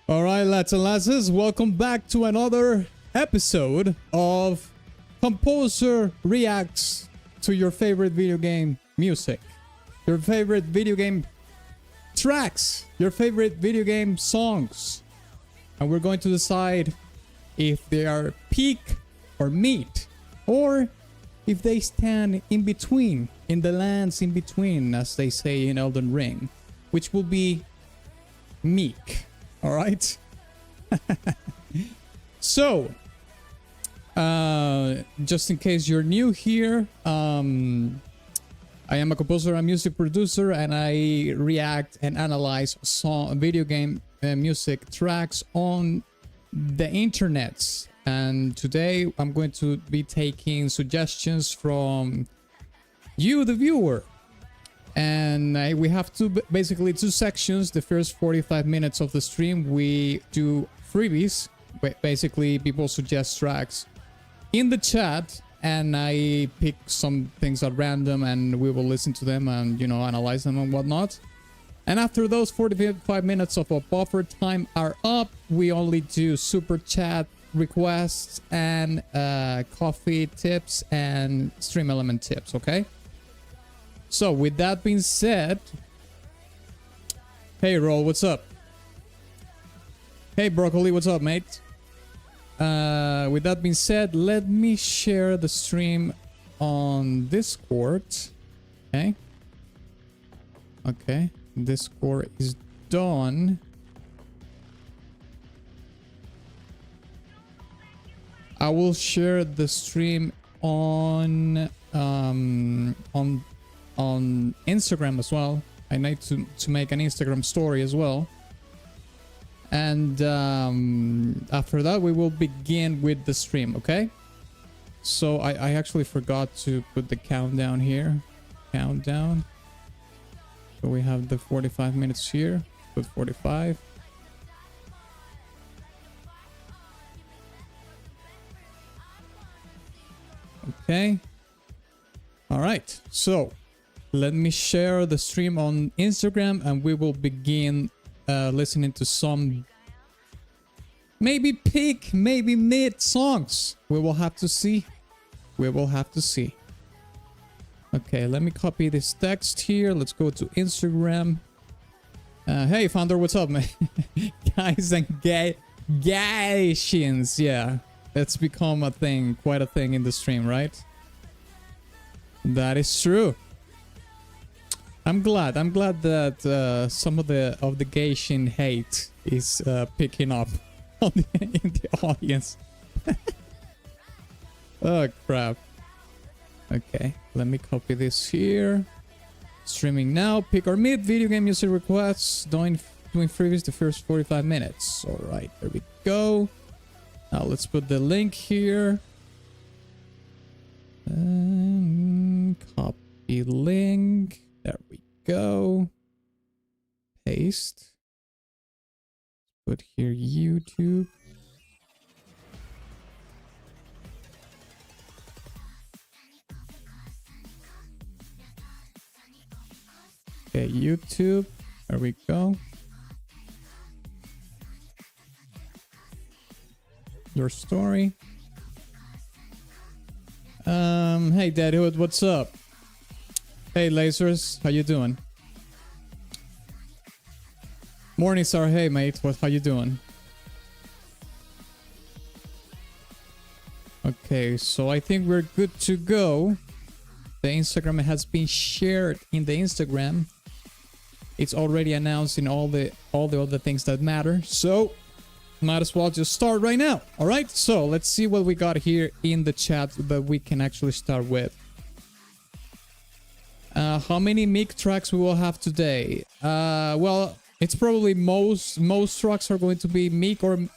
All right, lads and lasses, welcome back to another episode of Composer Reacts to your favorite video game music, your favorite video game tracks, your favorite video game songs. And we're going to decide if they are peak or meat, or if they stand in between, in the lands in between, as they say in Elden Ring, which will be meek. All right. So, just in case you're new here, I am a composer and music producer, and I react and analyze video game music tracks on the internets. And today I'm going to be taking suggestions from you, the viewer. And we have basically two sections. The first 45 minutes of the stream, we do freebies. Basically, people suggest tracks in the chat, and I pick some things at random, and we will listen to them and, you know, analyze them and whatnot. And after those 45 minutes of a buffer time are up, we only do super chat requests and coffee tips and stream element tips, okay? So, with that being said, hey Roll, what's up? Hey Broccoli, what's up, mate? With that being said, let me share the stream on Discord. Okay. Okay, Discord is done. I will share the stream on Instagram as well. I need to make an Instagram story as well. And after that, we will begin with the stream, okay? So I actually forgot to put the countdown here. Countdown. So we have the 45 minutes here. Put 45. Okay. All right. So let me share the stream on Instagram, and we will begin listening to some maybe peak, maybe mid songs. We will have to see. We will have to see. Okay, let me copy this text here. Let's go to Instagram. Hey, founder, what's up, man? Guys and gayshins, yeah. It's become a thing, quite a thing in the stream, right? That is true. I'm glad that some of the Gayshin hate is picking up on in the audience. Oh crap. Okay, let me copy this here. Streaming now. Pick or mid video game music requests. Doing freebies the first 45 minutes. All right, there we go. Now let's put the link here. Copy link. There we go. Paste. Put here YouTube. Okay, YouTube. There we go. Your story. Hey Deadhead, what's up? Hey Dlazerz, how you doing? Morningstar, hey mate, how you doing? Okay, so I think we're good to go. The Instagram has been shared in the Instagram. It's already announced in all the other things that matter. So might as well just start right now. All right, so let's see what we got here in the chat that we can actually start with. How many meek tracks we will have today? Well, it's probably most tracks are going to be meek or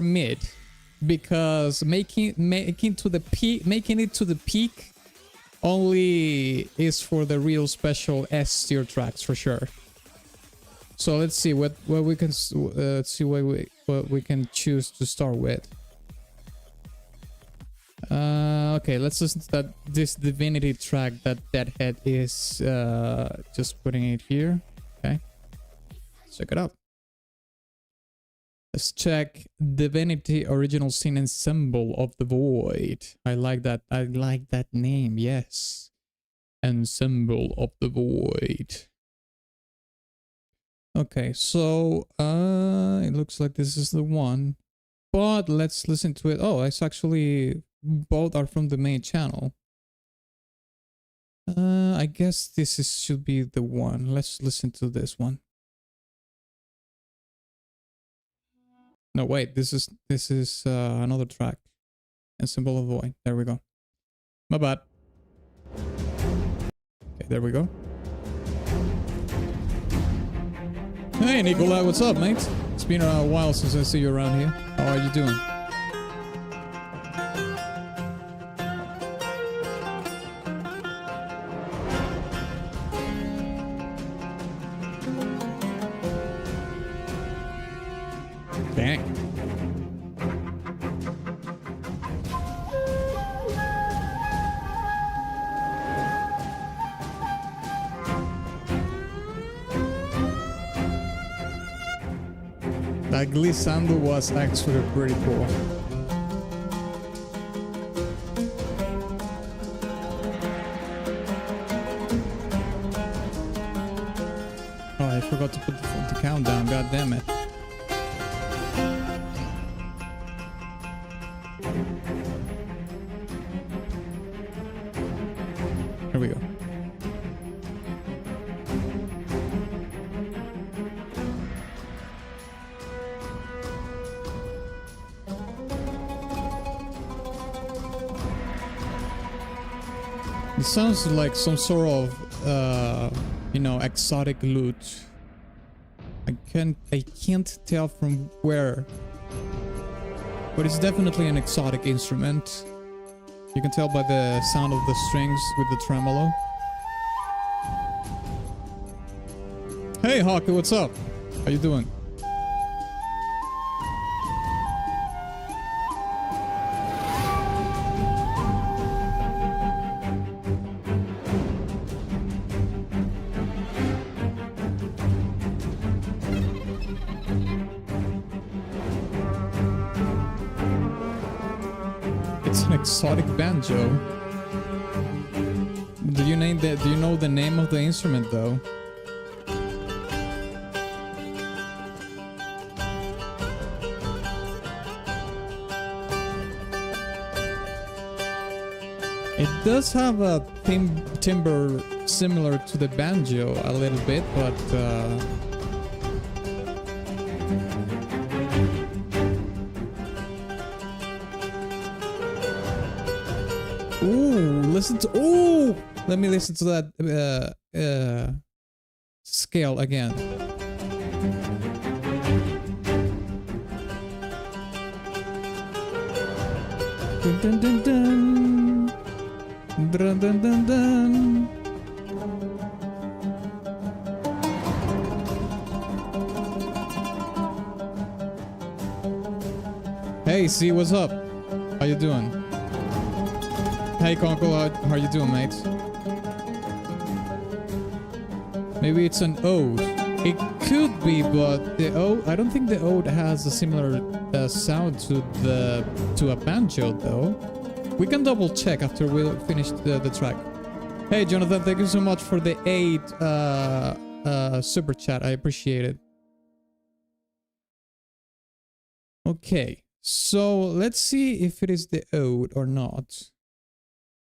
mid, because making it to the peak only is for the real special S tier tracks for sure. So let's see what we can see what we can choose to start with. Okay, let's listen to this Divinity track that Deadhead is just putting it here. Okay, let's check it out. Let's check Divinity Original Sin and Symbol of the Void. I like that. I like that name. Yes. And Symbol of the Void. Okay, so it looks like this is the one. But let's listen to it. Oh, it's actually both are from the main channel. I guess this should be the one. Let's listen to this one. No, wait, this is another track. And Symbol of Void. There we go. My bad. Okay, there we go. Hey Nicola, what's up, mate? It's been a while since I see you around here. How are you doing? Dang. That glissando was actually pretty cool. Oh, I forgot to put the countdown, god damn it. Here we go. It sounds like some sort of, you know, exotic loot. I can't tell from where, but it's definitely an exotic instrument. You can tell by the sound of the strings with the tremolo. Hey Hauke, what's up? How you doing? Exotic banjo. Do you know the name of the instrument though? It does have a timbre similar to the banjo a little bit, but listen to let me listen to that scale again. Dun, dun, dun, dun. Dun, dun, dun, dun. Hey, C, what's up? How you doing? Hey Conkel, how you doing, mate? Maybe it's an ode. It could be, but the ode, I don't think the ode has a similar sound to a banjo, though. We can double check after we finish the track. Hey Jonathan, thank you so much for the 8 super chat. I appreciate it. Okay, so let's see if it is the ode or not.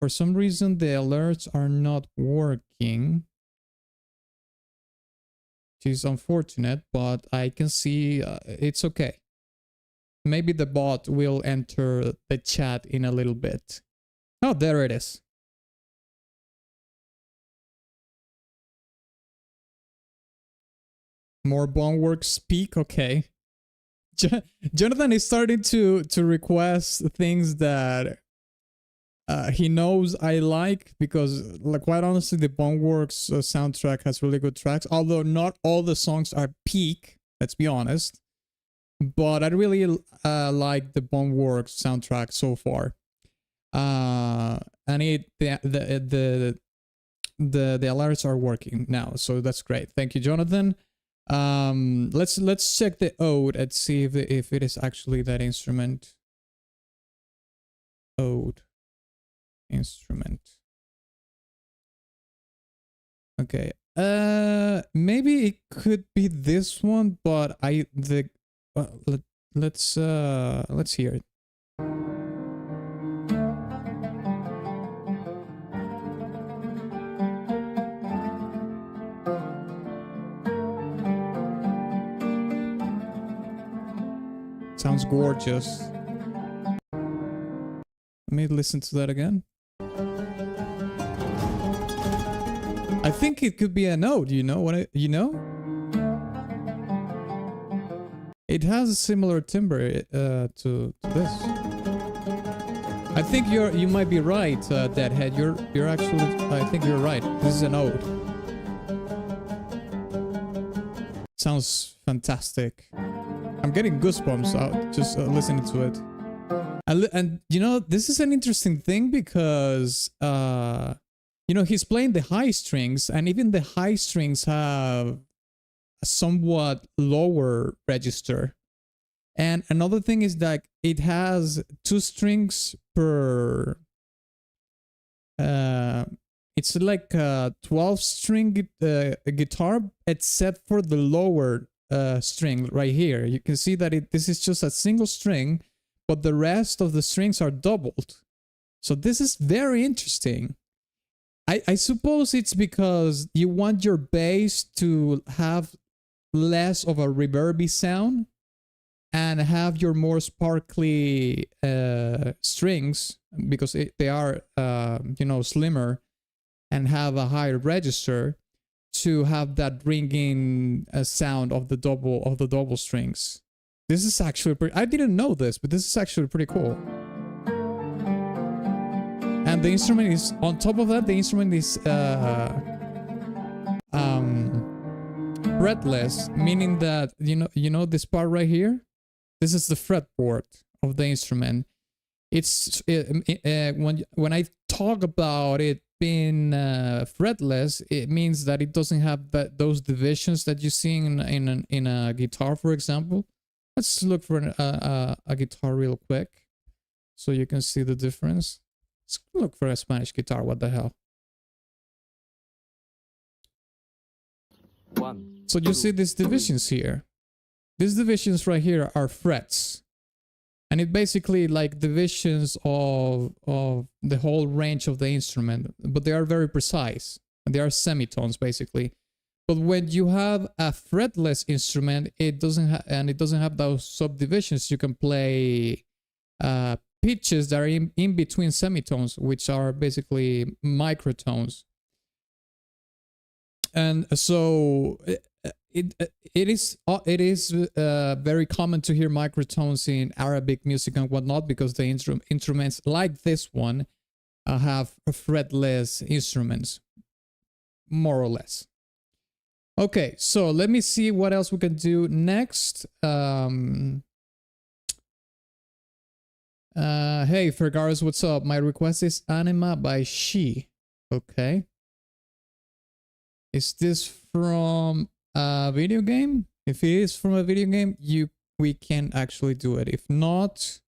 For some reason, the alerts are not working, which is unfortunate, but I can see it's okay. Maybe the bot will enter the chat in a little bit. Oh, there it is. More bonework speak, okay. Jonathan is starting to request things that he knows I like, because, like, quite honestly, the Boneworks soundtrack has really good tracks, although not all the songs are peak, let's be honest. But I really like the Boneworks soundtrack so far. And the alerts are working now, so that's great. Thank you, Jonathan. Let's check the ode and see if it is actually that instrument. Ode instrument. Okay. Maybe it could be this one, but let's hear it. Sounds gorgeous. Let me listen to that again. I think it could be an ode, you know what you know? It has a similar timbre to this. I think you might be right, Deadhead. You're actually, I think you're right. This is an ode. Sounds fantastic. I'm getting goosebumps out just listening to it. And you know, this is an interesting thing because you know, he's playing the high strings, and even the high strings have a somewhat lower register. And another thing is that it has 2 strings per it's like a 12-string guitar, except for the lower string right here. You can see that this is just a single string, but the rest of the strings are doubled. So this is very interesting. I suppose it's because you want your bass to have less of a reverby sound and have your more sparkly strings, because they are you know, slimmer and have a higher register, to have that ringing sound of the double strings. This is actually pretty, I didn't know this, but this is actually pretty cool. And the instrument is, on top of that, the instrument is fretless, meaning that you know this part right here. This is the fretboard of the instrument. It's when I talk about it being fretless, it means that it doesn't have those divisions that you see in a guitar, for example. Let's look for a guitar real quick so you can see the difference. Let's look for a Spanish guitar. What the hell? So you see these divisions here. These divisions right here are frets. And it basically like divisions of the whole range of the instrument, but they are very precise. They are semitones basically. But when you have a fretless instrument, it doesn't have those subdivisions. You can play pitches that are in between semitones, which are basically microtones. And so it is very common to hear microtones in Arabic music and whatnot, because the instruments like this one have fretless instruments, more or less. Okay, so let me see what else we can do next. Hey, Fergaris, what's up? My request is Anima by She. Okay. Is this from a video game? If it is from a video game, we can actually do it. If not,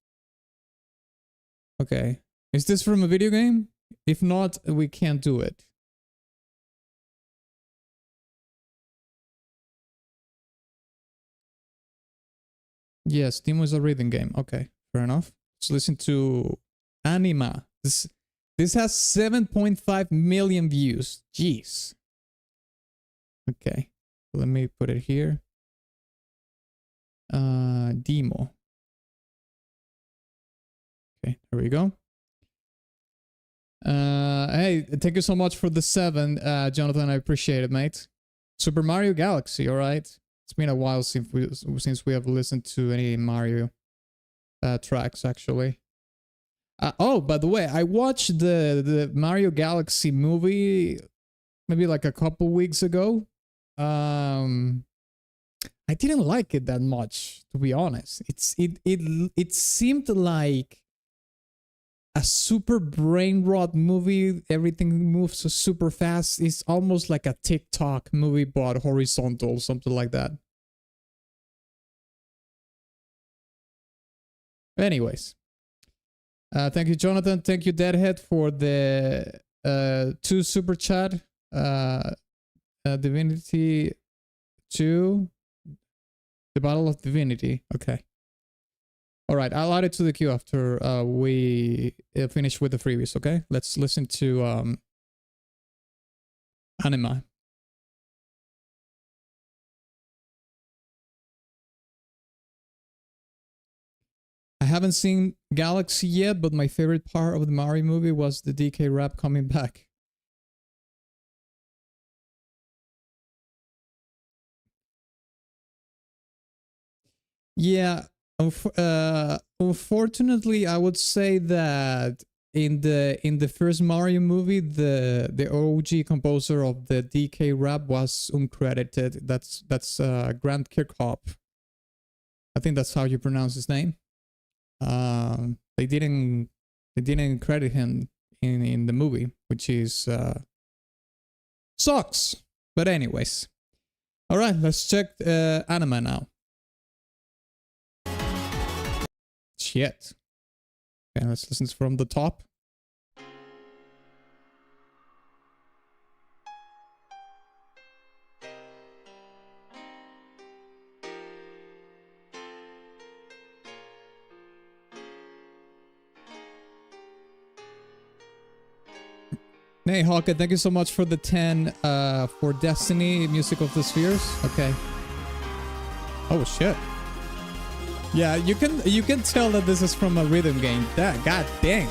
okay. Is this from a video game? If not, we can't do it. Yes, Demo is a reading game. Okay, fair enough. Let's listen to Anima. This has 7.5 million views. Jeez. Okay, let me put it here. Demo. Okay, there we go. Hey, thank you so much for the 7, Jonathan. I appreciate it, mate. Super Mario Galaxy, all right. It's been a while since we have listened to any Mario tracks, actually. Oh, by the way, I watched the Mario Galaxy movie maybe like a couple weeks ago. I didn't like it that much, to be honest. It seemed like a super brain rot movie. Everything moves super fast. It's almost like a TikTok movie, but horizontal, something like that. Anyways, thank you, Jonathan. Thank you, Deadhead, for the 2 super chat. Divinity 2, the Battle of Divinity. Okay. All right, I'll add it to the queue after we finish with the freebies. Okay, let's listen to Anima. I haven't seen Galaxy yet, but my favorite part of the Mario movie was the DK rap coming back. Yeah, unfortunately, I would say that in the first Mario movie, the OG composer of the DK rap was uncredited. That's Grant Kirkhope. I think that's how you pronounce his name. They didn't credit him in the movie, which is sucks. But anyways, all right, let's check Anima now. Shit. Okay, let's listen from the top. Hey, Hauke, thank you so much for the 10 for Destiny, Music of the Spheres. Okay. Oh, shit. Yeah, you can tell that this is from a rhythm game. That, god dang.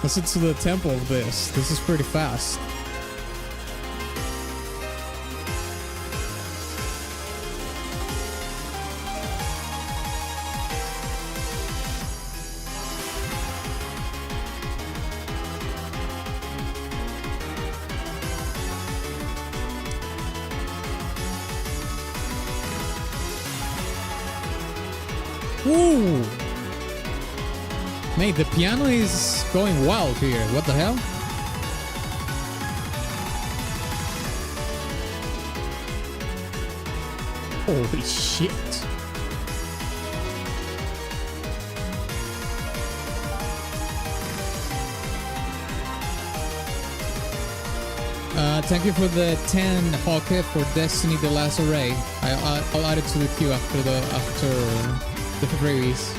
Listen to the tempo of this. This is pretty fast. Ooh! Mate, the piano is going wild here. What the hell? Holy shit. Thank you for the 10 Hauke for Destiny Dlazerz. I'll add it to the queue after the freebies.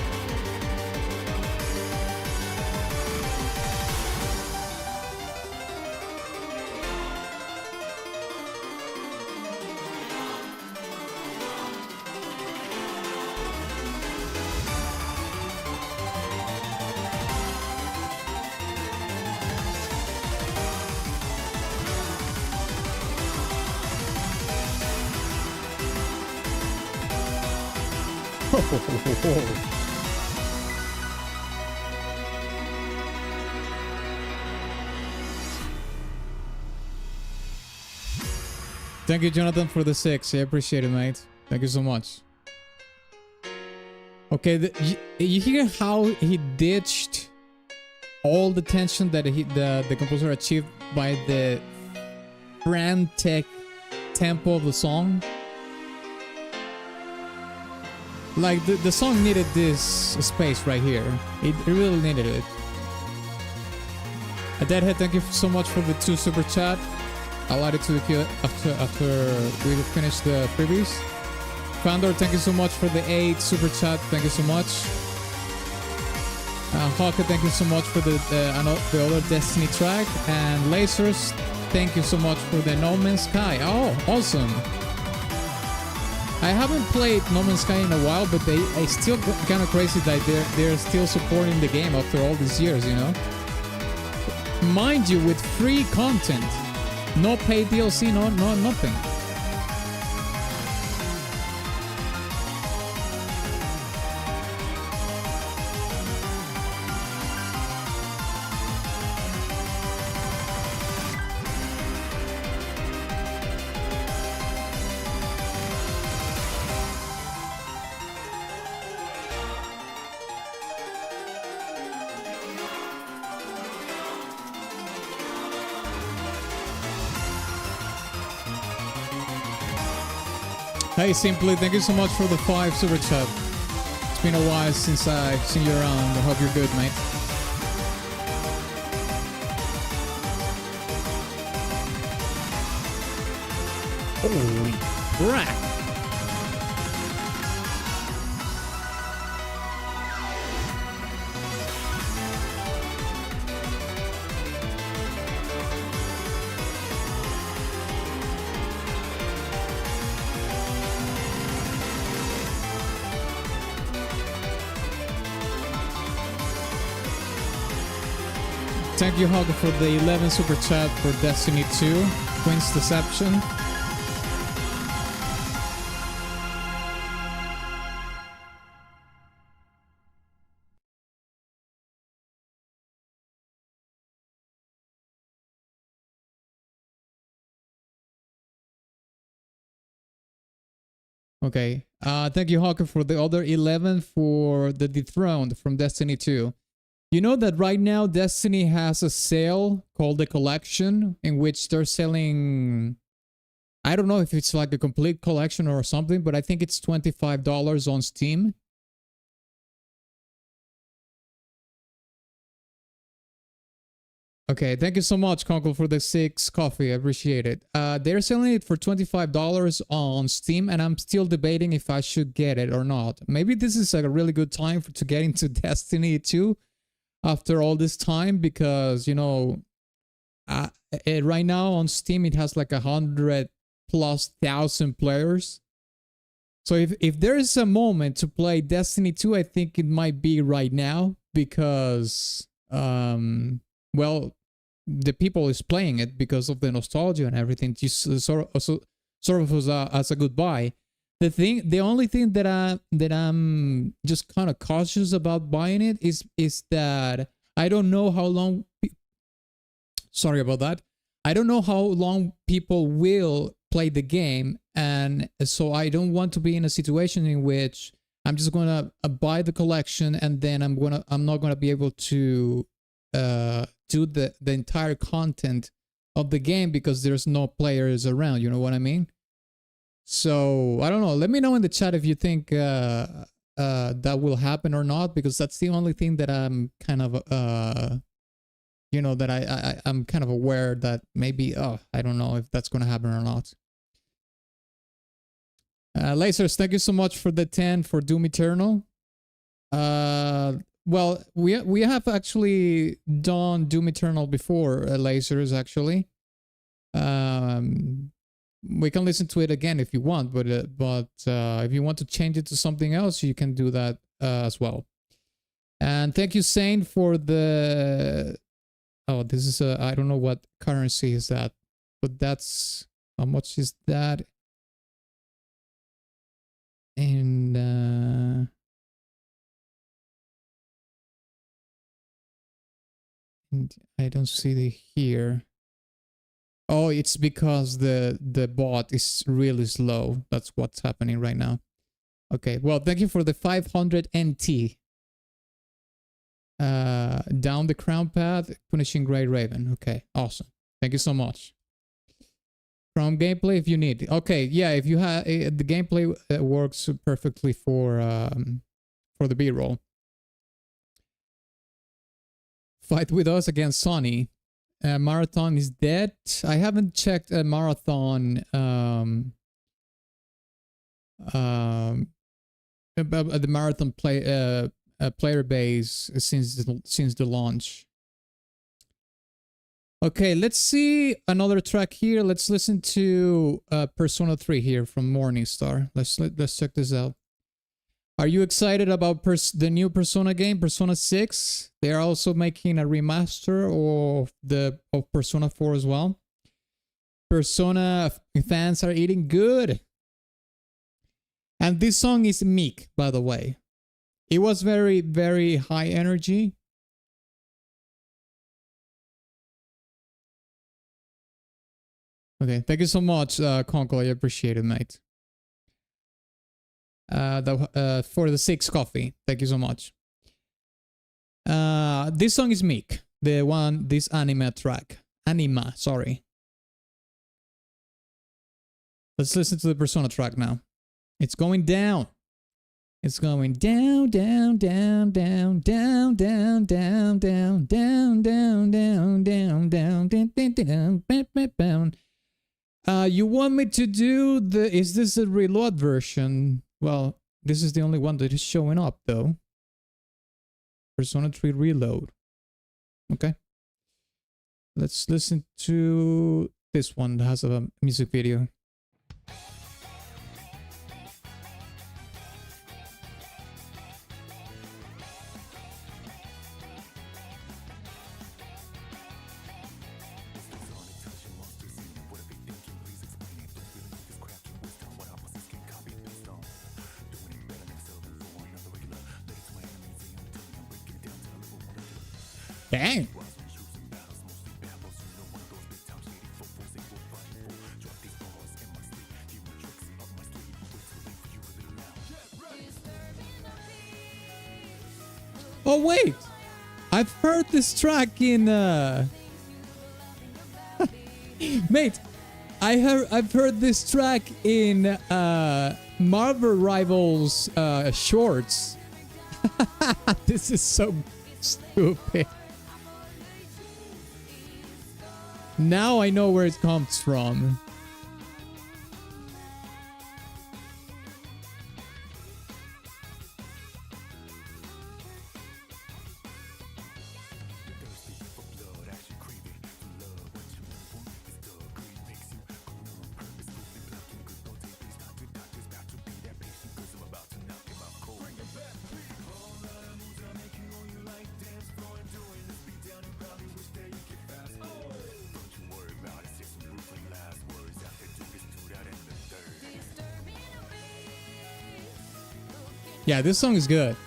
Thank you, Jonathan, for the 6. I appreciate it, mate. Thank you so much. Okay, you hear how he ditched all the tension that the composer achieved by the frantic tempo of the song? Like, the song needed this space right here. It really needed it. Deadhead, thank you so much for the 2 super chat. I'll add it to the queue after we finish the freebies. Founder, thank you so much for the 8 super chat. Thank you so much. Hauke, thank you so much for the other Destiny track. And Dlazerz, thank you so much for the No Man's Sky. Oh, awesome. I haven't played No Man's Sky in a while, but I still kind of crazy that they're still supporting the game after all these years, you know? Mind you, with free content. No paid DLC, no nothing. Hey, Simply, thank you so much for the 5 super chat. It's been a while since I've seen you around. I hope you're good, mate. Holy crap. Thank you, Hauke, for the 11 super chat for Destiny 2, Queen's Deception. Okay. Thank you, Hauke, for the other 11 for the Dethroned from Destiny 2. You know that right now Destiny has a sale called the Collection in which they're selling... I don't know if it's like a complete collection or something, but I think it's $25 on Steam. Okay, thank you so much, Conkel, for the 6 coffee. I appreciate it. They're selling it for $25 on Steam, and I'm still debating if I should get it or not. Maybe this is like a really good time to get into Destiny 2 after all this time, because, you know, right now on Steam, it has like 100,000+ players. So if there is a moment to play Destiny 2, I think it might be right now, because... well, the people is playing it because of the nostalgia and everything. Just sort of as a goodbye. The only thing that I'm just kind of cautious about buying it is that I don't know how long. Sorry about that. I don't know how long people will play the game, and so I don't want to be in a situation in which I'm just gonna buy the collection and then I'm not gonna be able to do the entire content of the game because there's no players around, you know what I mean? So I don't know, let me know in the chat if you think that will happen or not, because that's the only thing that I'm kind of you know, that I'm kind of aware that maybe I don't know if that's gonna happen or not. Dlazerz, thank you so much for the 10 for Doom Eternal. Well, we have actually done Doom Eternal before, Dlazerz, actually. We can listen to it again if you want, but if you want to change it to something else, you can do that as well. And thank you, Sane, for the... Oh, this is a... I don't know what currency is that, but that's... How much is that? And... I don't see it here. Oh, it's because the bot is really slow. That's what's happening right now. Okay, well, thank you for the 500 NT. Down the crown path, punishing Grey Raven. Okay, awesome. Thank you so much. From gameplay if you need. Okay, yeah, if you have the gameplay works perfectly for the B-roll. Fight with us against Sonny. Marathon is dead. I haven't checked a Marathon about the Marathon player base since the launch. Okay, let's see another track here. Let's listen to Persona 3 here from Morningstar. Let's check this out. Are you excited about the new Persona game, Persona 6? They are also making a remaster of Persona 4 as well. Persona fans are eating good. And this song is Meek, by the way. It was very, very high energy. Okay, thank you so much, Conkel. I appreciate it, mate. For the 6 coffee. Thank you so much. This song is Meek. This anime track. Anima, sorry. Let's listen to the Persona track now. It's going down. It's going down, down, down, down, down, down, down, down, down, down, down, down, down, down, down. You want me to do the... Is this a reload version? Well, this is the only one that is showing up, though. Persona 3 Reload. Okay. Let's listen to this one that has a music video. Dang. Oh wait, I've heard this track in mate, I've heard this track in Marvel Rivals shorts. This is so stupid. Now I know where it comes from. Yeah, this song is good.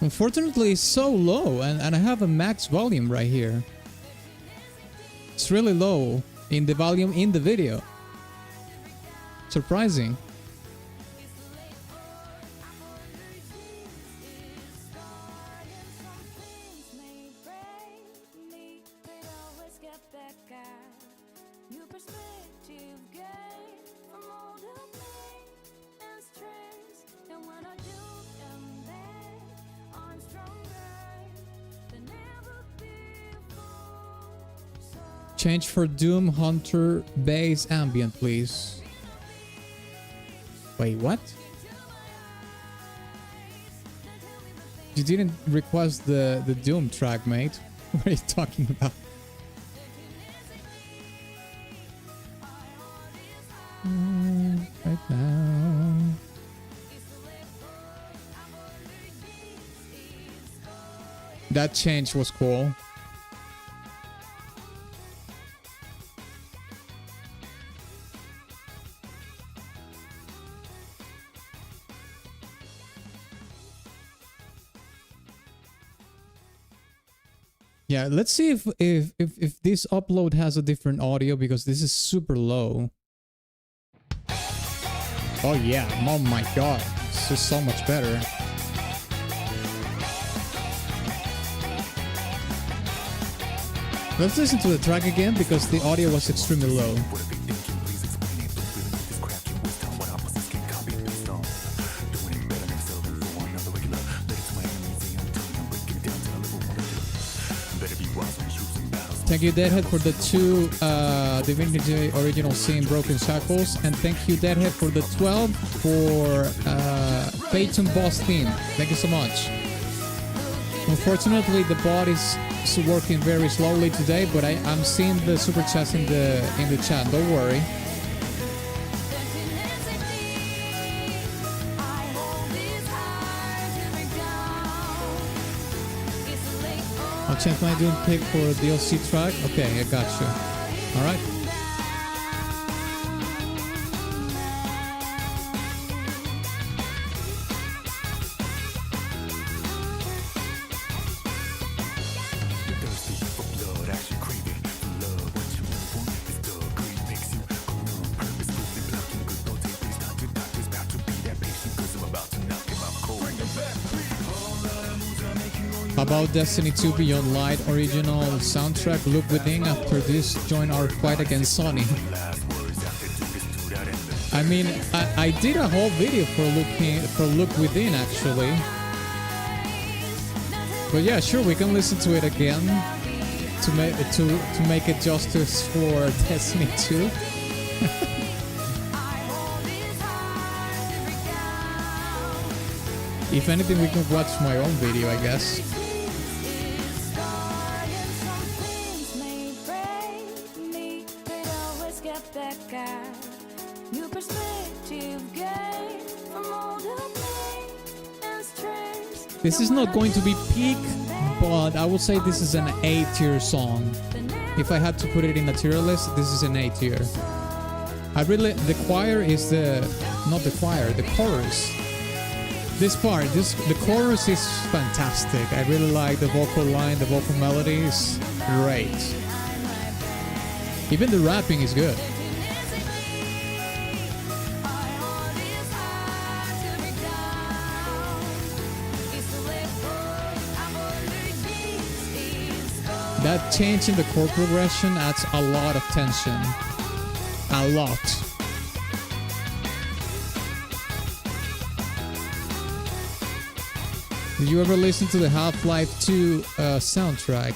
Unfortunately, it's so low, and I have a max volume right here. It's really low in the volume in the video. Surprising. Change for Doom Hunter bass ambient, please. Wait, what? You didn't request the Doom track, mate. What are you talking about? Right now. That change was cool. Yeah, let's see if this upload has a different audio, because this is super low. Oh yeah, oh my god, this is so much better. Let's listen to the track again, because the audio was extremely low. Thank you, Deadhead, for the 2 Divinity Original Sin Broken Shackles. And thank you, Deadhead, for the 12 for Payton Boss theme. Thank you so much. Unfortunately, the bot is working very slowly today, but I'm seeing the Superchats in the chat. Don't worry. I'll change my Doom pick for a DLC track. Okay, I got you. Alright. About Destiny 2 Beyond Light original soundtrack, Look Within. After this, join our fight against Sony. I mean, I did a whole video for Look Within actually. But yeah, sure, we can listen to it again to make it justice for Destiny 2. If anything, we can watch my own video, I guess. This is not going to be peak, but I will say this is an A tier song. If I had to put it in a tier list, this is an A tier. The choir is not the choir, the chorus. This part, the chorus is fantastic. I really like the vocal line, the vocal melody is great. Even the rapping is good. That change in the chord progression adds a lot of tension. A lot. Did you ever listen to the Half-Life 2 soundtrack?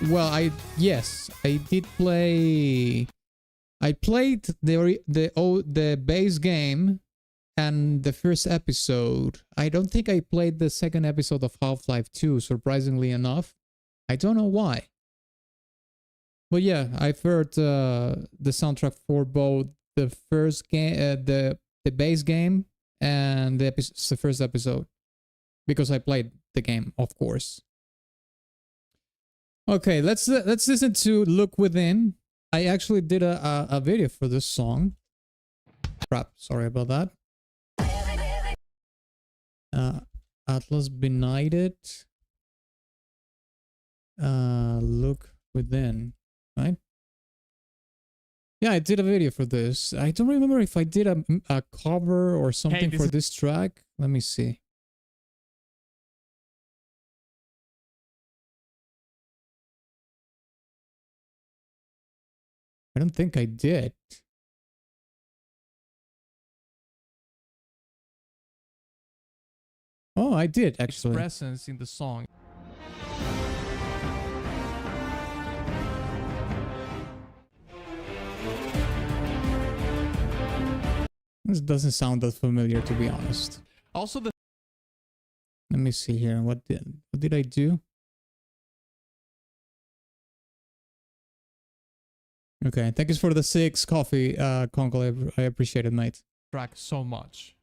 Well, yes, I did play. I played the base game and the first episode. I don't think I played the second episode of Half-Life 2, surprisingly enough. I don't know why. But yeah, I've heard the soundtrack for both the first game, the base game, and the first episode, because I played the game, of course. Okay, let's listen to "Look Within." I actually did a video for this song. Crap, sorry about that. Atlas Benighted. Look Within. Right? Yeah, I did a video for this. I don't remember if I did a cover or something for this track. Let me see. I don't think I did. Oh, I did actually. Presence in the song. This doesn't sound that familiar, to be honest. Also, let me see here. What did I do? Okay, thank you for the 6 coffee, Conkel. I appreciate it, mate. Track so much.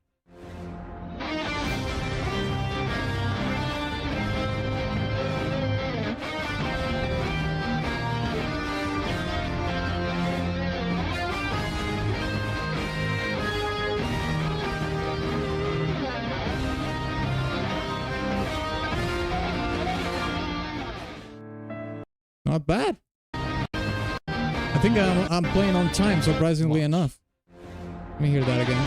Not bad. I think I'm playing on time, surprisingly enough. Let me hear that again.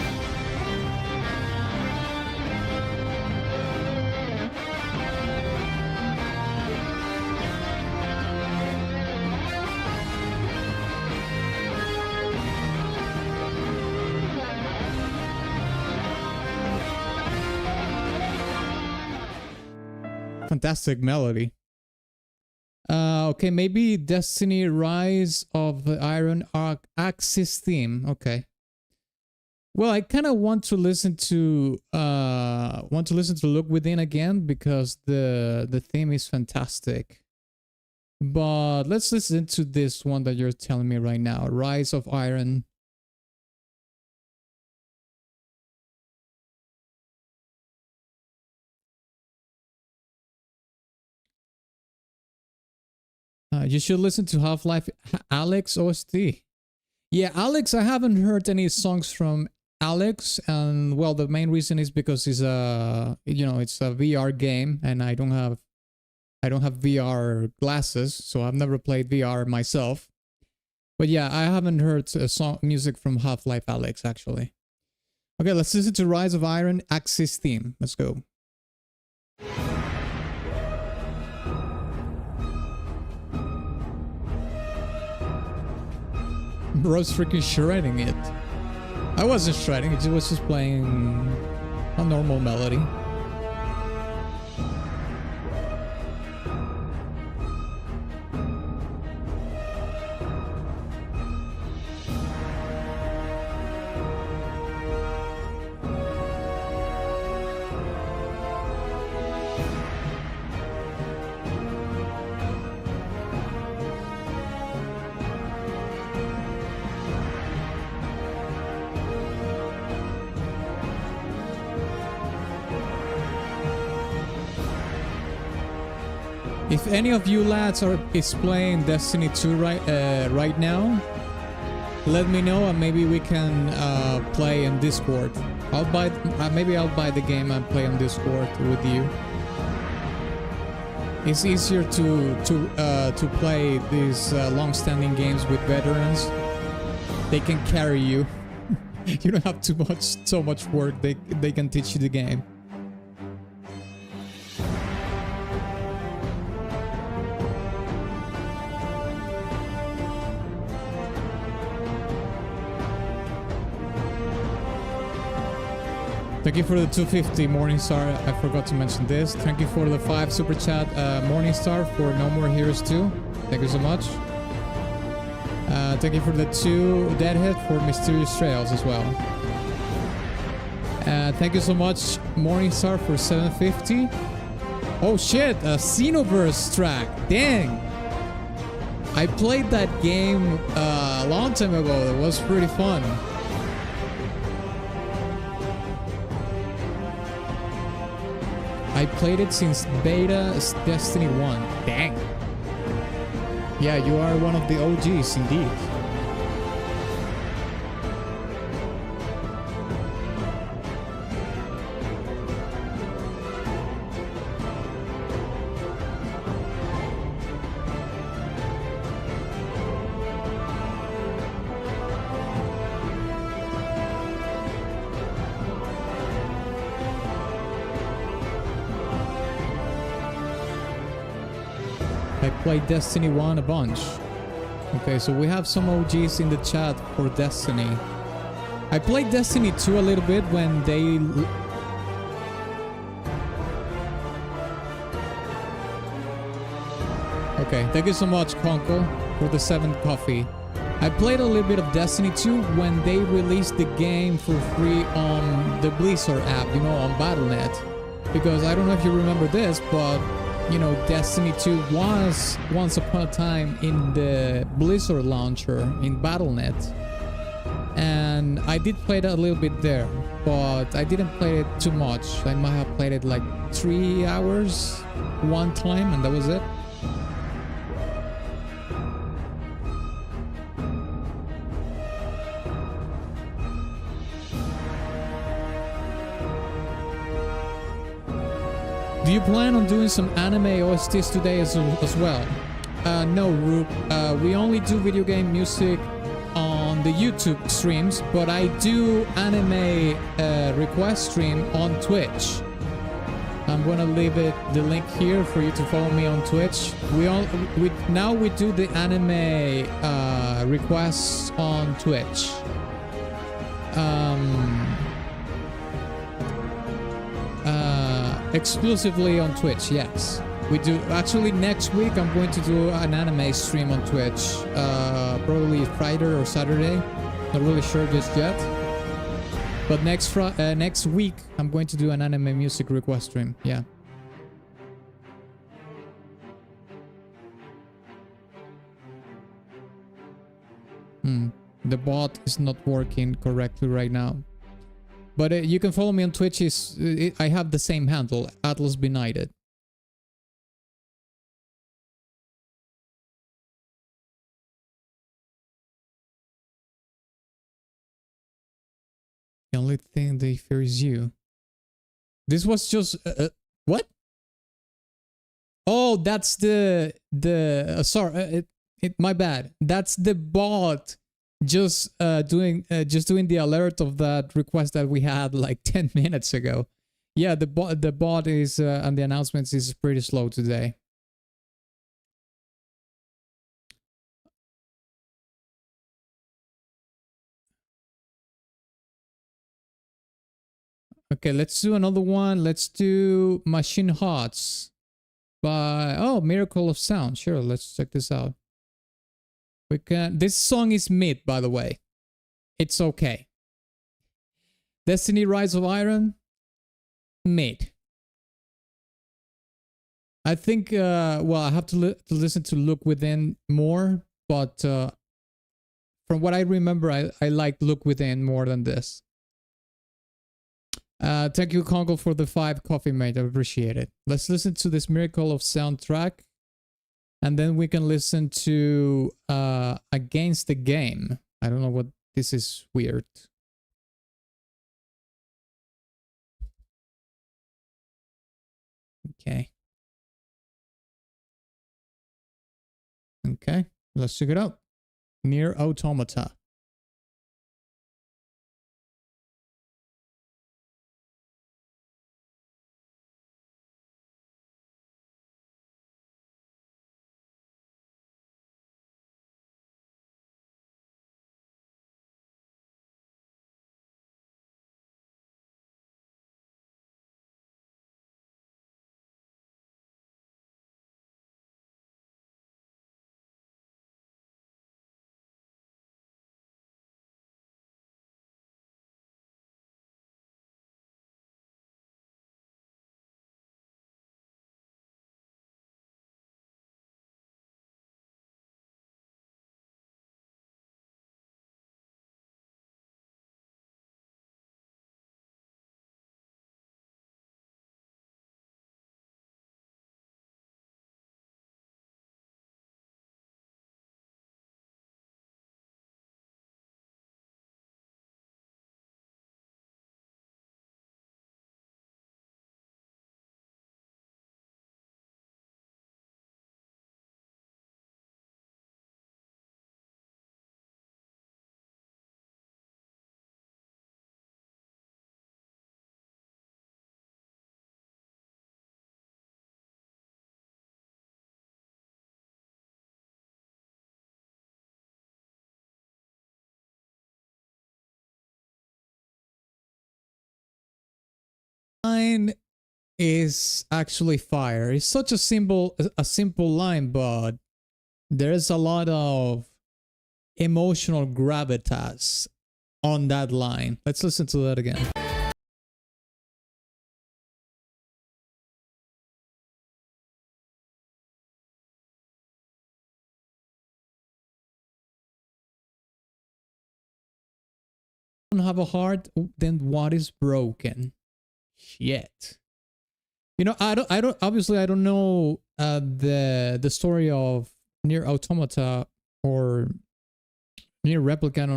Fantastic melody. Okay, maybe Destiny Rise of the Iron Axis theme. Okay. Well, I kind of want to listen to Look Within again because the theme is fantastic. But let's listen to this one that you're telling me right now, Rise of Iron. You should listen to Half-Life Alex OST. Yeah, Alex, I haven't heard any songs from Alex, and well, the main reason is because it's a VR game, and I don't have VR glasses, so I've never played VR myself. But yeah, I haven't heard music from Half-Life Alex actually. Okay, let's listen to Rise of Iron Axis theme. Let's go. Bro's freaking shredding it. I wasn't shredding, it was just playing a normal melody. If any of you lads is playing Destiny 2 right now, let me know and maybe we can play in Discord. Maybe I'll buy the game and play on Discord with you. It's easier to play these long-standing games with veterans. They can carry you. You don't have so much work. They can teach you the game. Thank you for the 250 Morningstar. I forgot to mention this. Thank you for the 5 super chat Morningstar for No More Heroes 2. Thank you so much. Thank you for the 2 Deadhead for Mysterious Trails as well. Thank you so much Morningstar for 750. Oh shit, a Xenoverse track. Dang. I played that game a long time ago. It was pretty fun. I played it since beta Destiny 1. Dang. Yeah, you are one of the OGs indeed. Played Destiny 1 a bunch. Okay, so we have some OGs in the chat for Destiny. I played Destiny 2 a little bit when they... Okay, thank you so much, Conkel, for the 7th coffee. I played a little bit of Destiny 2 when they released the game for free on the Blizzard app, you know, on Battle.net. Because I don't know if you remember this, but... you know, Destiny 2 was once upon a time in the Blizzard launcher in Battle.net. And I did play that a little bit there, but I didn't play it too much. I might have played it like 3 hours one time and that was it. Do you plan on doing some anime OSTs today as well? No, Roop. We only do video game music on the YouTube streams, but I do anime request stream on Twitch. I'm gonna leave the link here for you to follow me on Twitch. Now we do the anime requests on Twitch. Exclusively on Twitch, yes. We do. Actually, next week I'm going to do an anime stream on Twitch. Probably Friday or Saturday. Not really sure just yet. But next week I'm going to do an anime music request stream. Yeah. The bot is not working correctly right now. But you can follow me on Twitch. I have the same handle, Atlas Benighted. The only thing they fear is you. This was just what? Oh, that's sorry. My bad. That's the bot. Just doing the alert of that request that we had like 10 minutes ago. Yeah, the bot is and the announcements is pretty slow today. Okay, let's do another one. Let's do Machine Hearts by Miracle of Sound. Sure, let's check this out. We can. This song is mid, by the way. It's okay. Destiny Rise of Iron, mid. I think. Well, I have to listen to Look Within more, but from what I remember, I like Look Within more than this. Thank you, Conkel, for the 5 coffee, mate. I appreciate it. Let's listen to this Miracle of Soundtrack. And then we can listen to Against the Game. I don't know what this is. Weird. Okay. Okay. Let's check it out. Near Automata. Line is actually fire. It's such a simple line, but there's a lot of emotional gravitas on that line. Let's listen to that again. Don't have a heart, then what is broken? Shit. You know, I don't obviously I don't know the story of Near Automata or Near Replicant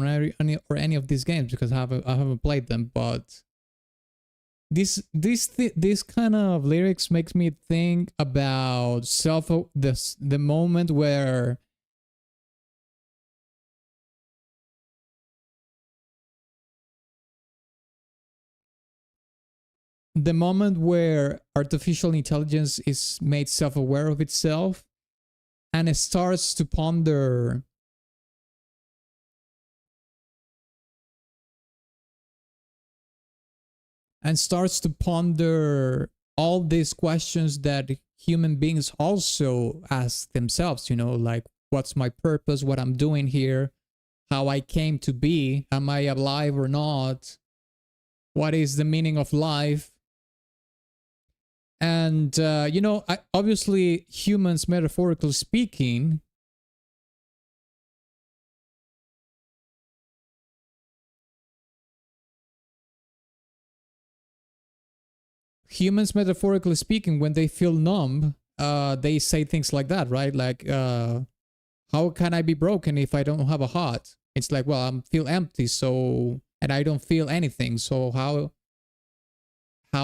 or any of these games because I haven't played them, but this kind of lyrics makes me think about the moment where artificial intelligence is made self-aware of itself and it starts to ponder all these questions that human beings also ask themselves, you know, like what's my purpose, what I'm doing here, how I came to be, am I alive or not, what is the meaning of life. And, you know, obviously humans, metaphorically speaking, when they feel numb, they say things like that, right? Like, how can I be broken if I don't have a heart? It's like, well, I feel empty, so, and I don't feel anything. So how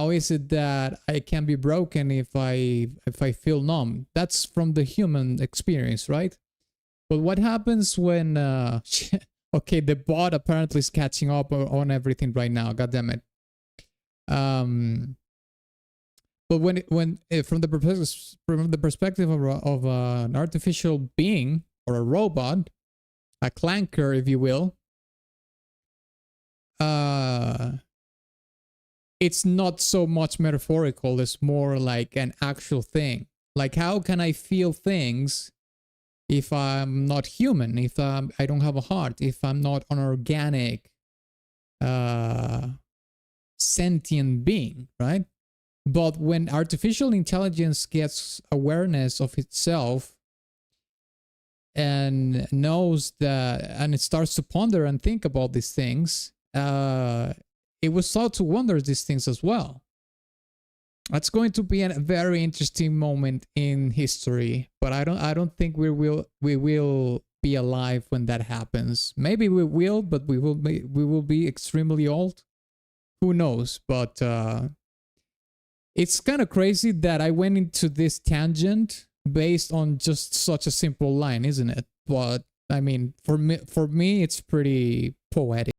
is it that I can be broken if I feel numb? That's from the human experience, right? But what happens when okay, the bot apparently is catching up on everything right now. God damn it. But when from the perspective of an artificial being or a robot, a clanker, if you will, it's not so much metaphorical, it's more like an actual thing. Like, how can I feel things if I'm not human, if I don't have a heart, if I'm not an organic sentient being, right? But when artificial intelligence gets awareness of itself and knows that, and it starts to ponder and think about these things, it will start to wonder these things as well. That's going to be a very interesting moment in history, but I don't think we will be alive when that happens. Maybe we will, but we will be extremely old. Who knows? But it's kind of crazy that I went into this tangent based on just such a simple line, isn't it? But I mean, for me, it's pretty poetic.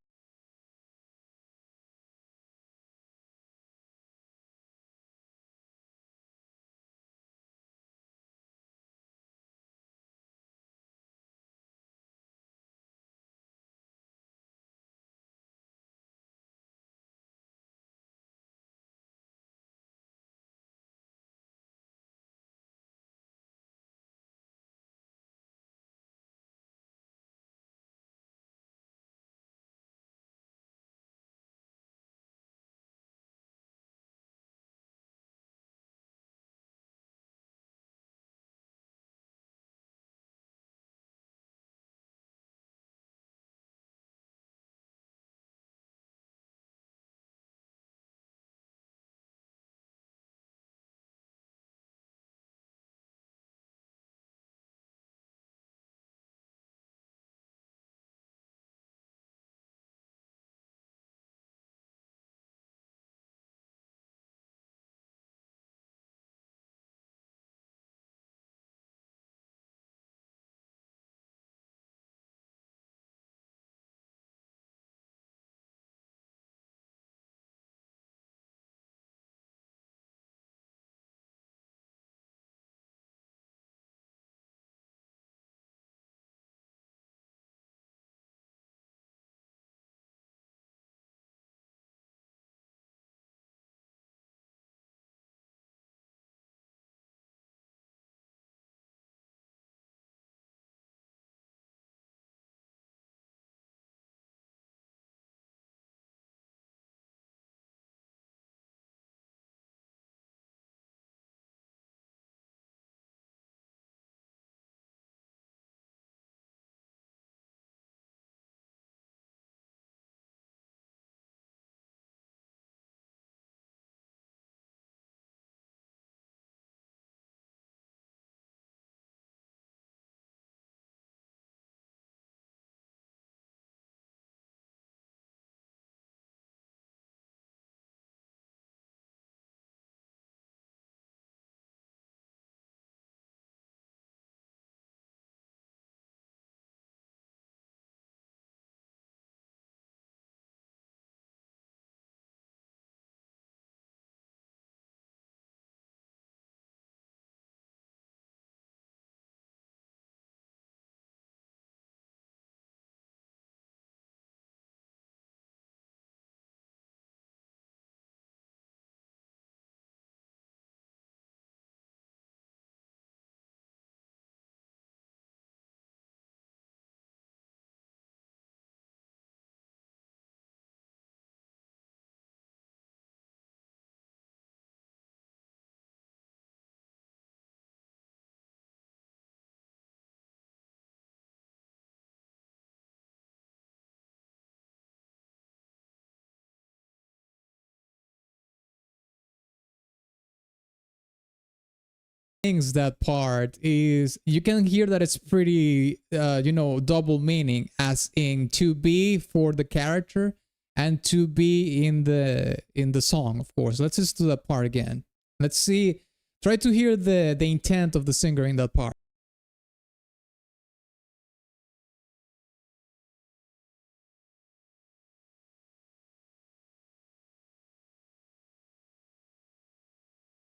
Things that part is you can hear that it's pretty double meaning, as in to be for the character and to be in the song. Of course, let's just do that part again. Let's see, try to hear the intent of the singer in that part.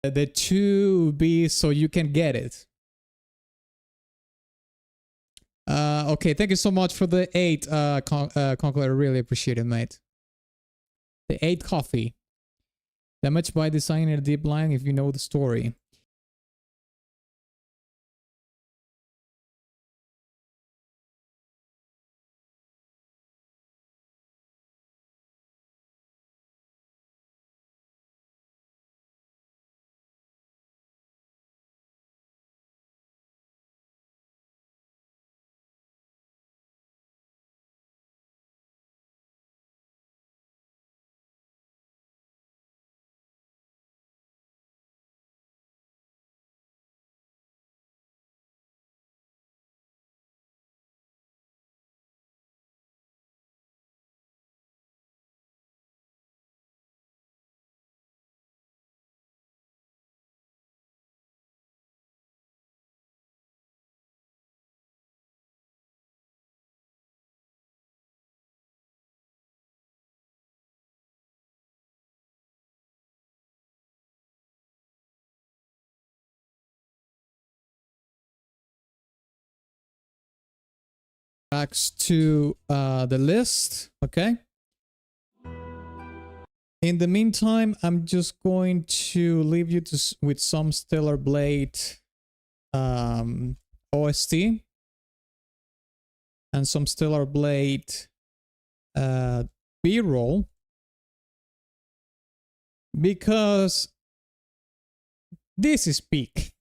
The to be so you can get it. Okay, thank you so much for the 8, Conkel. I really appreciate it, mate. The 8 coffee. Damaged by designing a deep line if you know the story. Tracks to the list. Okay. In the meantime, I'm just going to leave you with some Stellar Blade OST and some Stellar Blade B-roll, because this is peak.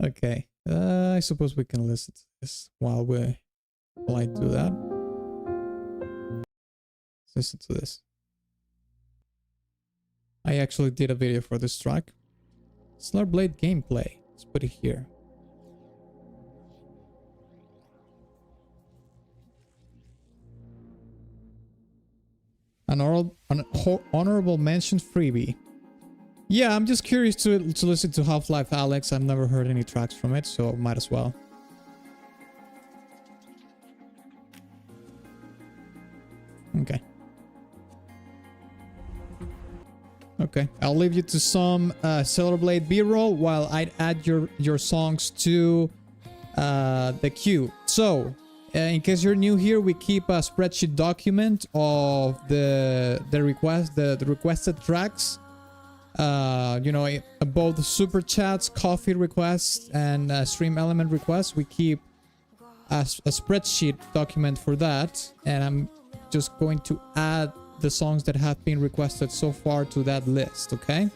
Okay, I suppose we can listen to this while I do that. Listen to this. I actually did a video for this track. Stellar Blade gameplay. Let's put it here. An honorable mention freebie. Yeah, I'm just curious to listen to Half-Life Alyx. I've never heard any tracks from it, so might as well. Okay. Okay, I'll leave you to some Stellar Blade B-roll while I add your songs to the queue. So, in case you're new here, we keep a spreadsheet document of the requested tracks. You know, both super chats, coffee requests, and stream element requests. We keep a spreadsheet document for that, and I'm just going to add the songs that have been requested so far to that list. Okay,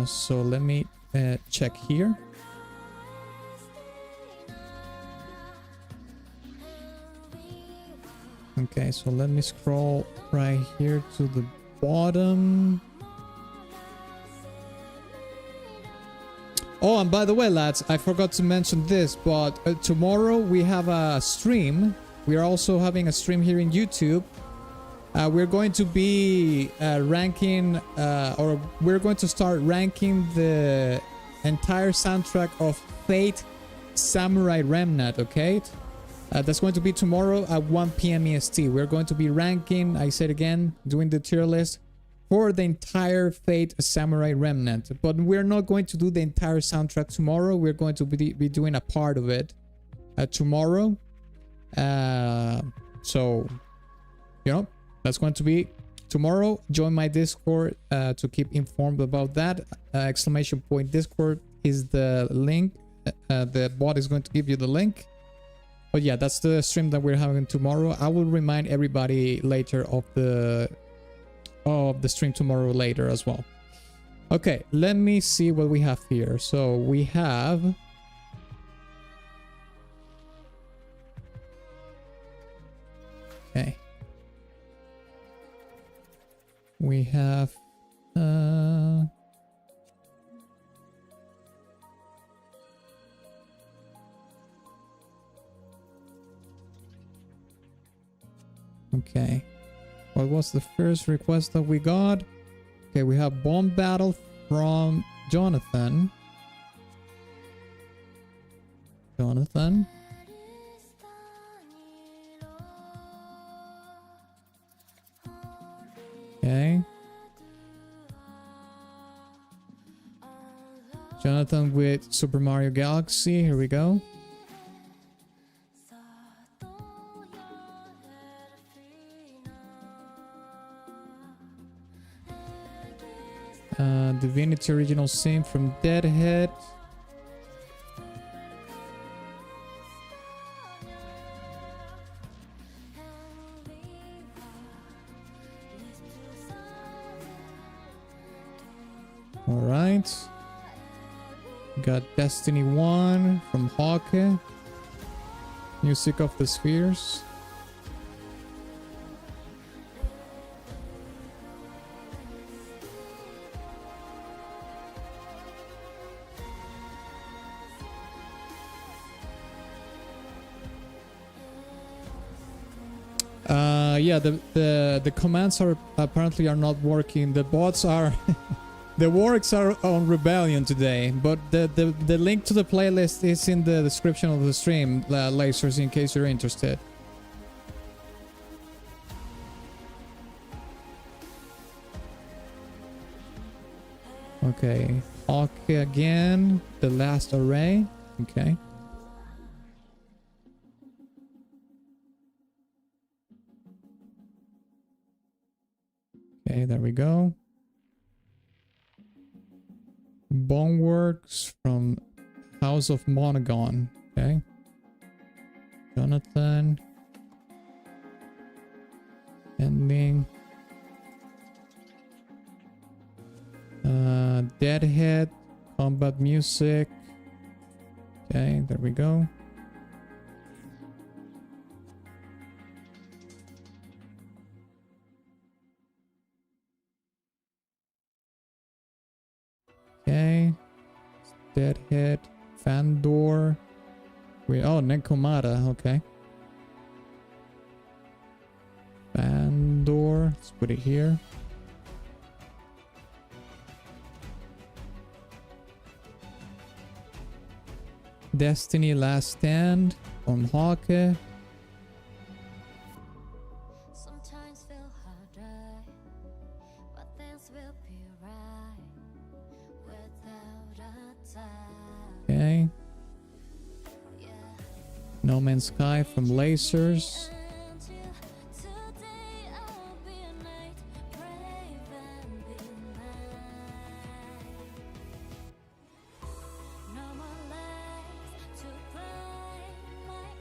so let me check here. Okay, so let me scroll right here to the bottom. Oh, and by the way, lads, I forgot to mention this, but tomorrow we have a stream. We are also having a stream here in YouTube. We're going to be ranking, or we're going to start ranking the entire soundtrack of Fate Samurai Remnant, okay? That's going to be tomorrow at 1 p.m. EST. We're going to be ranking, I said again, doing the tier list for the entire Fate Samurai Remnant. But we're not going to do the entire soundtrack tomorrow. We're going to be doing a part of it tomorrow. So, you know, that's going to be tomorrow. Join my Discord to keep informed about that. Exclamation point Discord is the link. The bot is going to give you the link. But yeah, that's the stream that we're having tomorrow. I will remind everybody later of the stream tomorrow later as well. Okay, let me see what we have here. So we have okay. We have okay. What was the first request that we got? Okay, we have Bomb Battle from Jonathan. Jonathan. Okay. Jonathan with Super Mario Galaxy. Here we go. Divinity original sim from Deadhead. All right. Got Destiny 1 from Hauke. Music of the Spheres. Yeah, the commands are apparently are not working. The bots are the works are on Rebellion today, but the link to the playlist is in the description of the stream, Dlazerz, in case you're interested. Okay, Hauke again, the last array. Okay. Okay, there we go. Boneworks from House of Monogon. Okay. Jonathan. Ending. Deadhead. Combat music. Okay, there we go. Okay. Deadhead. Fandor. Wait, oh, Nekomata. Okay. Fandor. Let's put it here. Destiny Last Stand from Hauke. Okay. No Man's Sky from Dlazerz.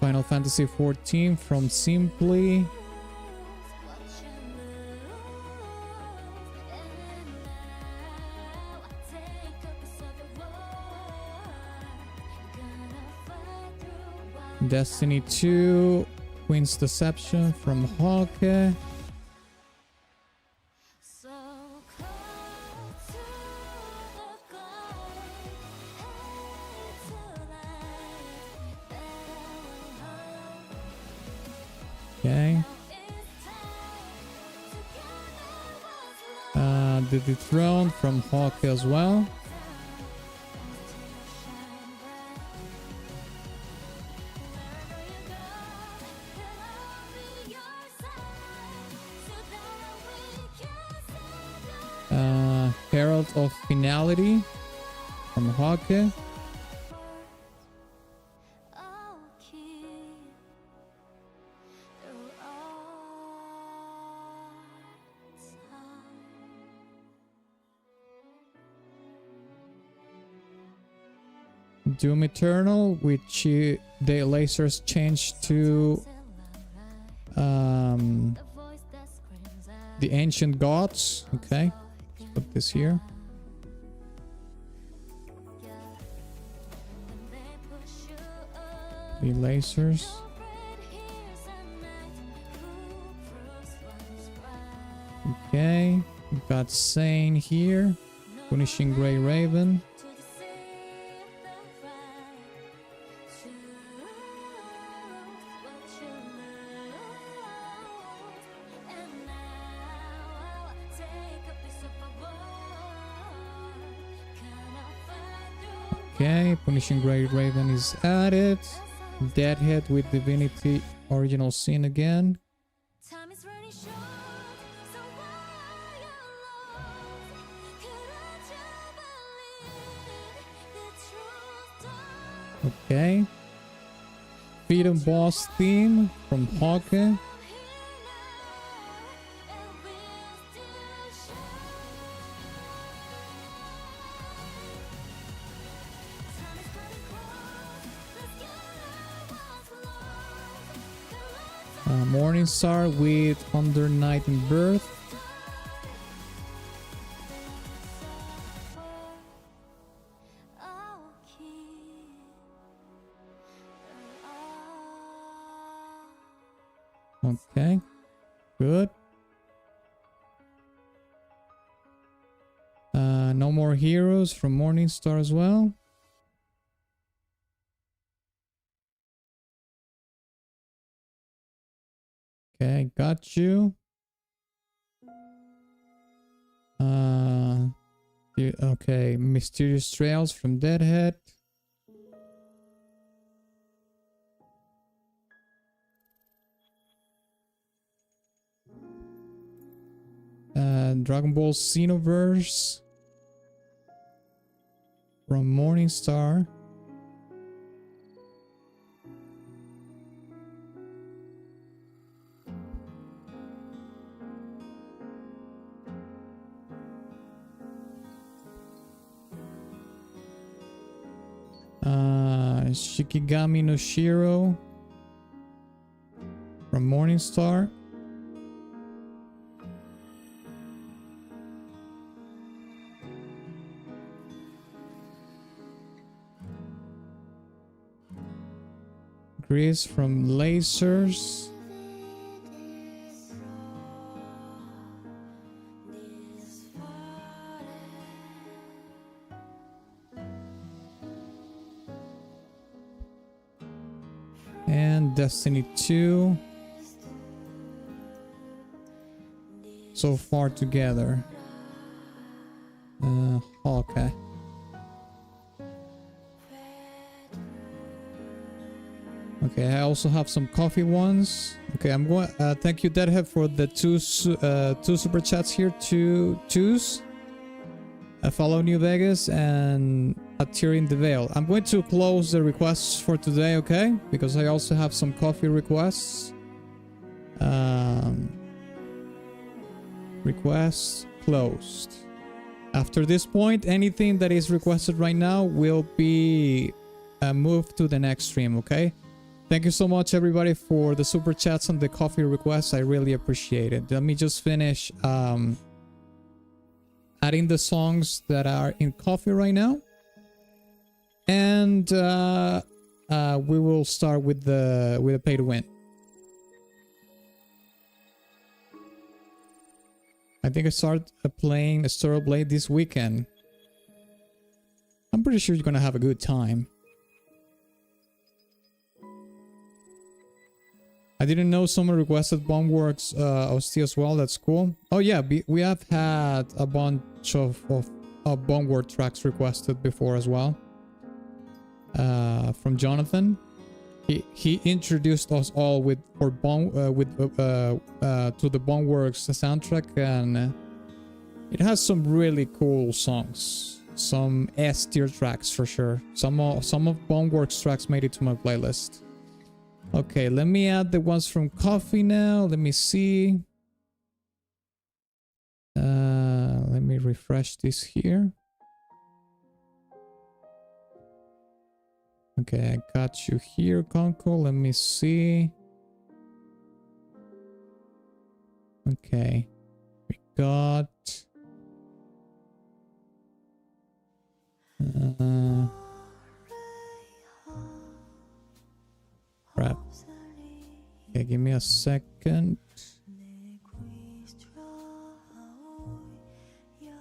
Final Fantasy 14 from Simply. Destiny 2, Queen's Deception from Hauke. Okay. The Dethroned from Hauke as well. Herald of Finality from Hauke. Doom Eternal, which the Dlazerz changed to the Ancient Gods. Okay, let's put this here. The Dlazerz. Okay, we've got Sane here, Punishing Grey Raven. Okay, Punishing Grey Raven is added. Deadhead with Divinity Original Sin again. Okay. Freedom Boss theme from Hauke. Morning Star with Under Night and Birth. Okay, good. No More Heroes from Morningstar as well. Okay, got you. Okay, Mysterious Trails from Deadhead. Dragon Ball Xenoverse from Morningstar. Shikigami no Shiro from Morningstar. Grease from Dlazerz. And Destiny 2. So Far Together. Hauke. Okay, I also have some coffee ones. Okay, I'm going. Thank you, Deadhead, for the two super chats here. Two twos. Follow New Vegas and Tearing the Veil. I'm going to close the requests for today, okay? Because I also have some coffee requests. Requests closed. After this point, anything that is requested right now will be moved to the next stream, okay? Thank you so much, everybody, for the super chats and the coffee requests. I really appreciate it. Let me just finish adding the songs that are in coffee right now, and we will start with the pay to win. I think I start playing Astral Blade this weekend. I'm pretty sure you're gonna have a good time. I didn't know someone requested Boneworks OST as well. That's cool. Oh yeah, we have had a bunch of Bonework tracks requested before as well. From Jonathan, he introduced us all to the Boneworks soundtrack, and it has some really cool songs, some S tier tracks for sure. Some of Boneworks tracks made it to my playlist. Okay, let me add the ones from coffee now. Let me see. Let me refresh this here. Okay, I got you here, Conkel. Let me see. Okay, we got... crap. Okay, give me a second.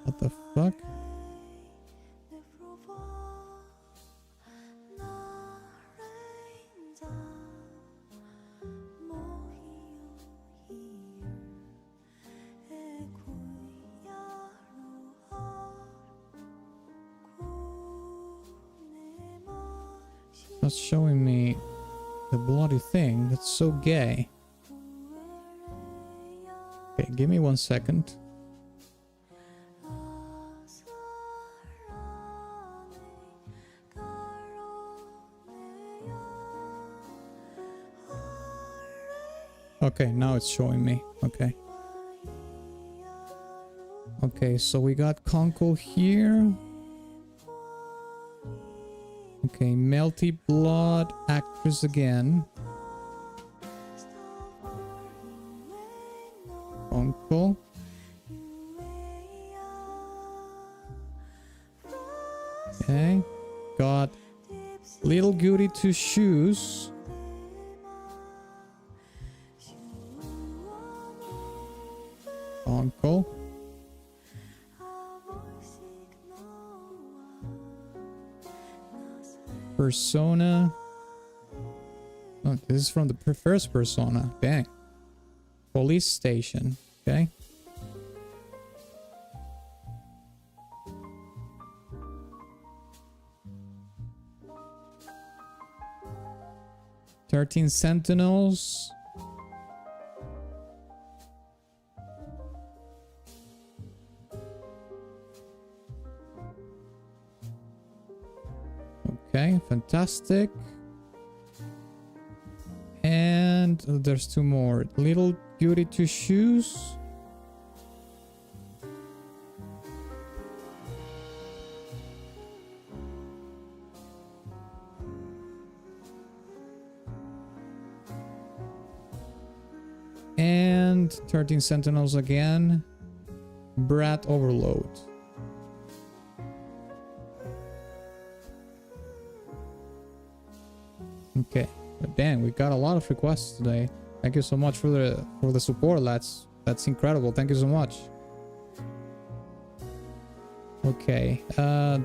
What the fuck? Not showing me the bloody thing. That's so gay. Okay, give me 1 second. Okay, now it's showing me. Okay. Okay, so we got Conkel here. Okay, Melty Blood, Actress again. Conkel. Okay, got Little Goody Two Shoes. Conkel. Persona. Oh, this is from the first Persona. Dang. Police Station. Okay. "13 Sentinels." Okay, fantastic. And there's two more. Little Goody Two Shoes. And 13 Sentinels again. Brat Overload. Okay, but damn, we got a lot of requests today. Thank you so much for the support, lads. That's incredible. Thank you so much. Okay,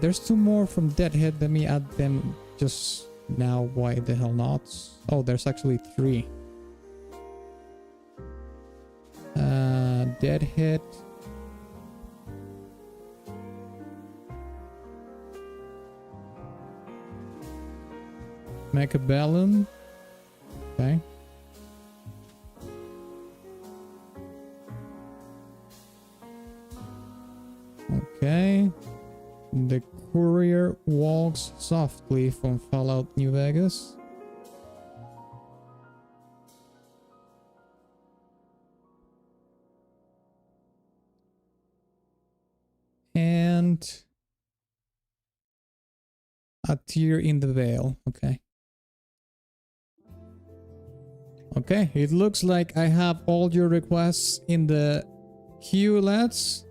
there's two more from Deadhead. Let me add them just now. Why the hell not? Oh, there's actually three. Deadhead. Macabellum. Okay. Okay. The Courier Walks Softly from Fallout New Vegas. And A Tear in the Veil. Okay. Okay, it looks like I have all your requests in the queue, lads.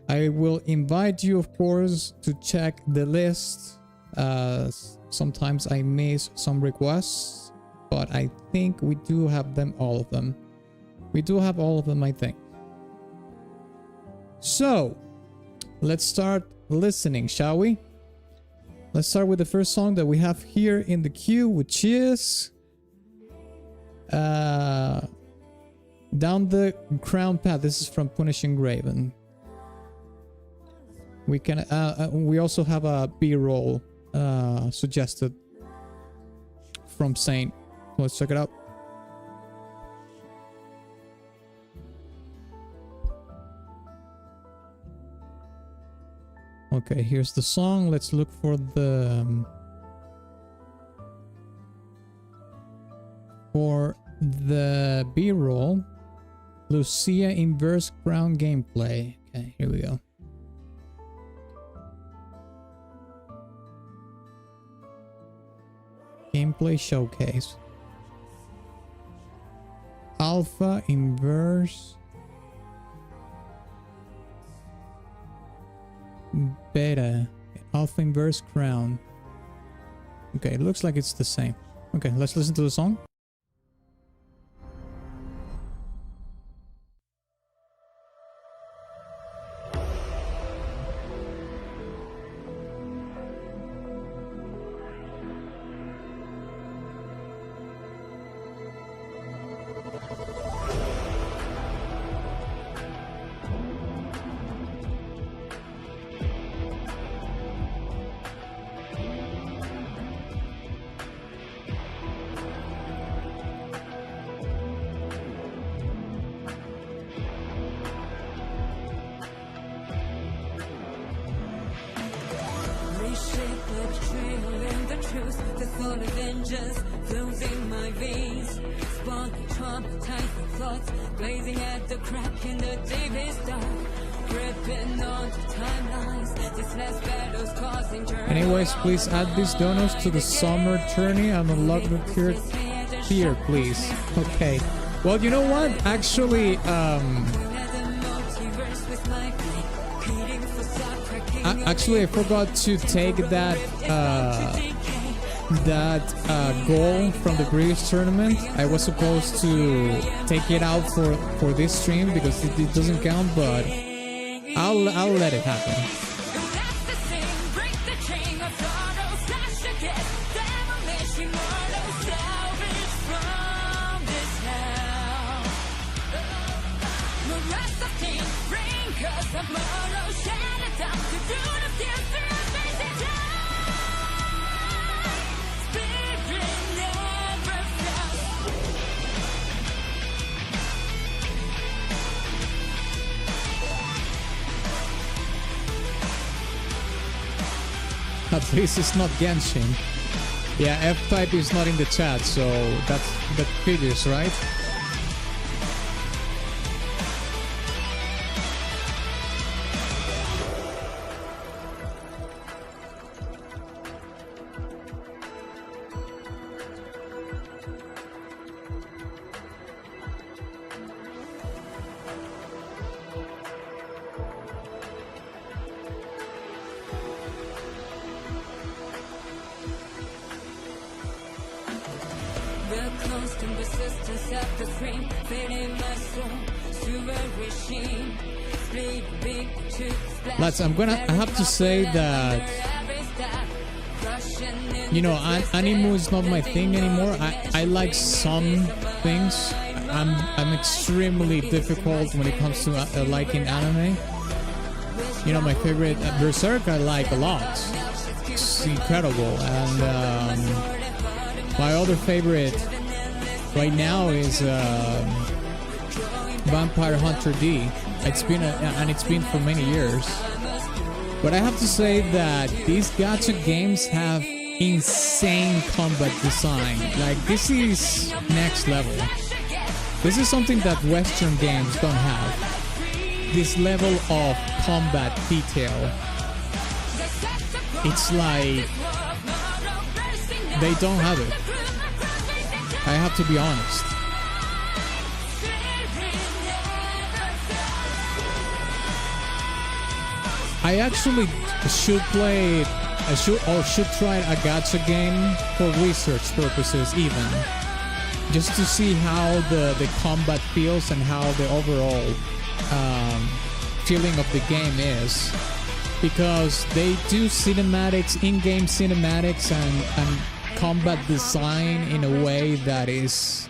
I will invite you, of course, to check the list. Sometimes I miss some requests, but I think we do have them, all of them. We do have all of them, I think. So, let's start listening, shall we? Let's start with the first song that we have here in the queue, which is Down the Crown Path. This is from Punishing Raven. We can we also have a B-roll suggested from Saint. Let's check it out. Okay, here's the song. Let's look for the B-roll. Lucia Inverse Crown gameplay. Okay, here we go. Gameplay showcase. Alpha Inverse. Beta. Alpha Inverse Crown. Okay, it looks like it's the same. Okay, let's listen to the song. Anyways, please add these donuts to the summer tourney and unlock the tier, please. Okay, Well, you know what? Actually, I forgot to take that goal from the previous tournament. I was supposed to take it out for this stream because it doesn't count, but I'll let it happen. At least it's not Genshin. Yeah, F-type is not in the chat, so that figures, right? I have to say that, you know, anime is not my thing anymore. I like some things. I'm extremely difficult when it comes to liking anime. You know, my favorite Berserk I like a lot. It's incredible. And my other favorite right now is Vampire Hunter D. It's been for many years. But I have to say that these gacha games have insane combat design. Like, this is next level. This is something that Western games don't have. This level of combat detail. It's like they don't have it. I have to be honest. I actually should try a gacha game for research purposes even. Just to see how the combat feels and how the overall feeling of the game is. Because they do cinematics, in-game cinematics and combat design in a way that is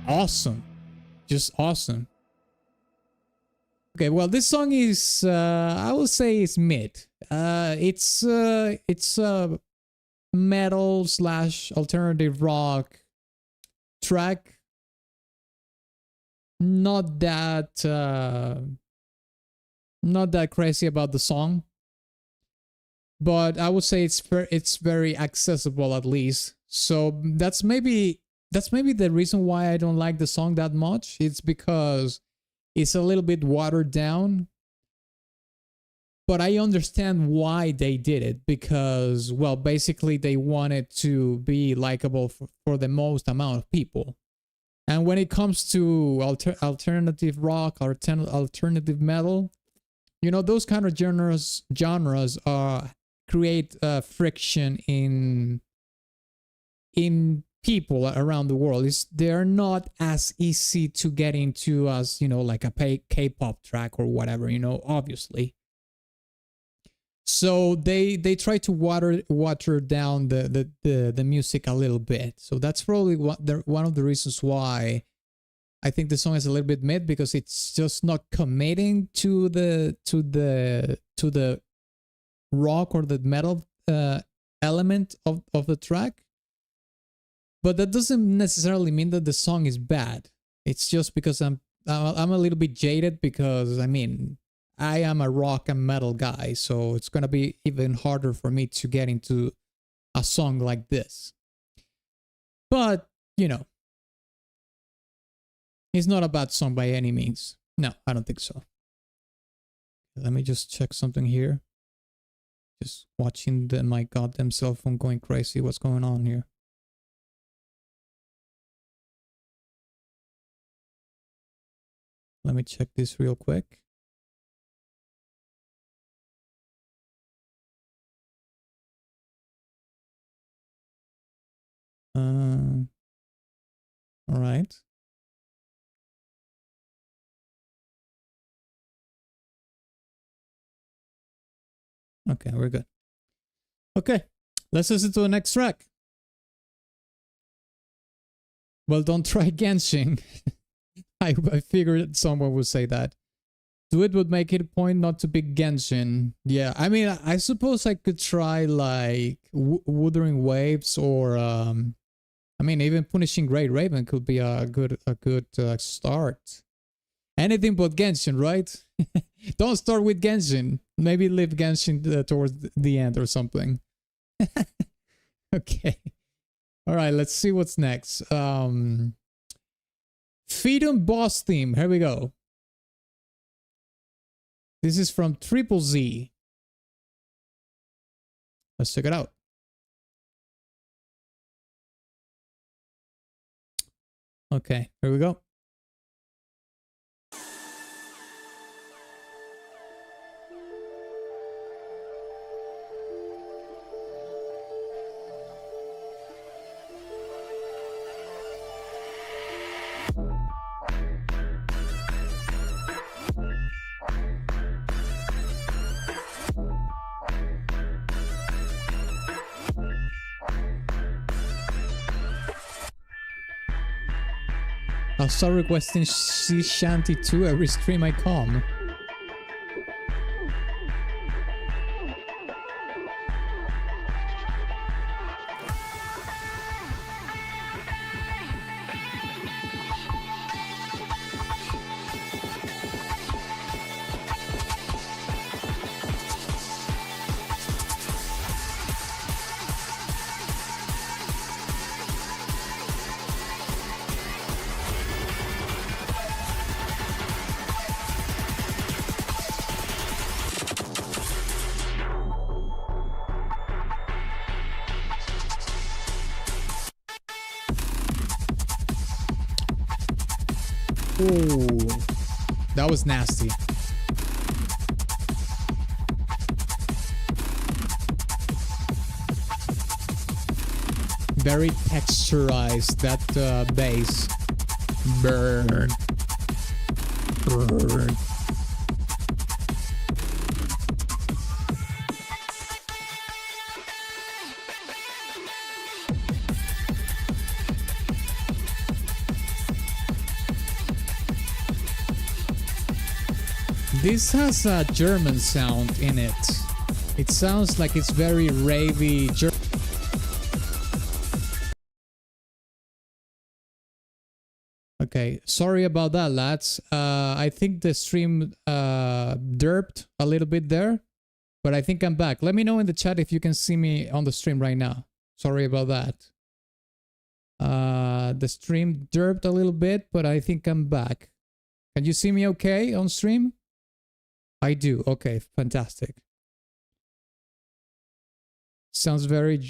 awesome. Just awesome. Okay, well, this song is, I will say it's mid. It's metal / alternative rock track. Not that crazy about the song, but I would say it's very accessible at least. So that's maybe the reason why I don't like the song that much. It's because it's a little bit watered down, but I understand why they did it because, well, basically they wanted to be likable for the most amount of people. And when it comes to alternative rock, alternative metal, you know, those kind of genres create friction in people around the world. They're not as easy to get into as, you know, like a K-pop track or whatever, you know, obviously. So they try to water down the music a little bit. So that's probably one of the reasons why I think the song is a little bit mid, because it's just not committing to the rock or the metal element of the track. But that doesn't necessarily mean that the song is bad. It's just because I'm a little bit jaded, because I mean, I am a rock and metal guy, so it's gonna be even harder for me to get into a song like this. But, you know, it's not a bad song by any means. No, I don't think so. Let me just check something here. Just watching my goddamn cell phone going crazy. What's going on here? Let me check this real quick. All right. Okay, we're good. Okay, let's listen to the next track. Well, don't try Genshin. I figured someone would say that. Do it would make it a point not to pick Genshin. Yeah, I mean, I suppose I could try like Wuthering Waves or I mean, even Punishing Great Raven could be a good start. Anything but Genshin, right? Don't start with Genshin. Maybe leave Genshin towards the end or something. Okay. All right, let's see what's next. Feedum Boss Theme. Here we go. This is from Triple Z. Let's check it out. Okay, here we go. I'll start requesting Sea Shanty 2 every stream I come. Ooh, that was nasty. Very texturized, that bass. Burn. Burn. This has a German sound in it. It sounds like it's very ravey. Okay, sorry about that, lads. I think the stream derped a little bit there, but I think I'm back. Let me know in the chat if you can see me on the stream right now. Sorry about that. The stream derped a little bit, but I think I'm back. Can you see me okay on stream? I do. Okay, fantastic. Sounds very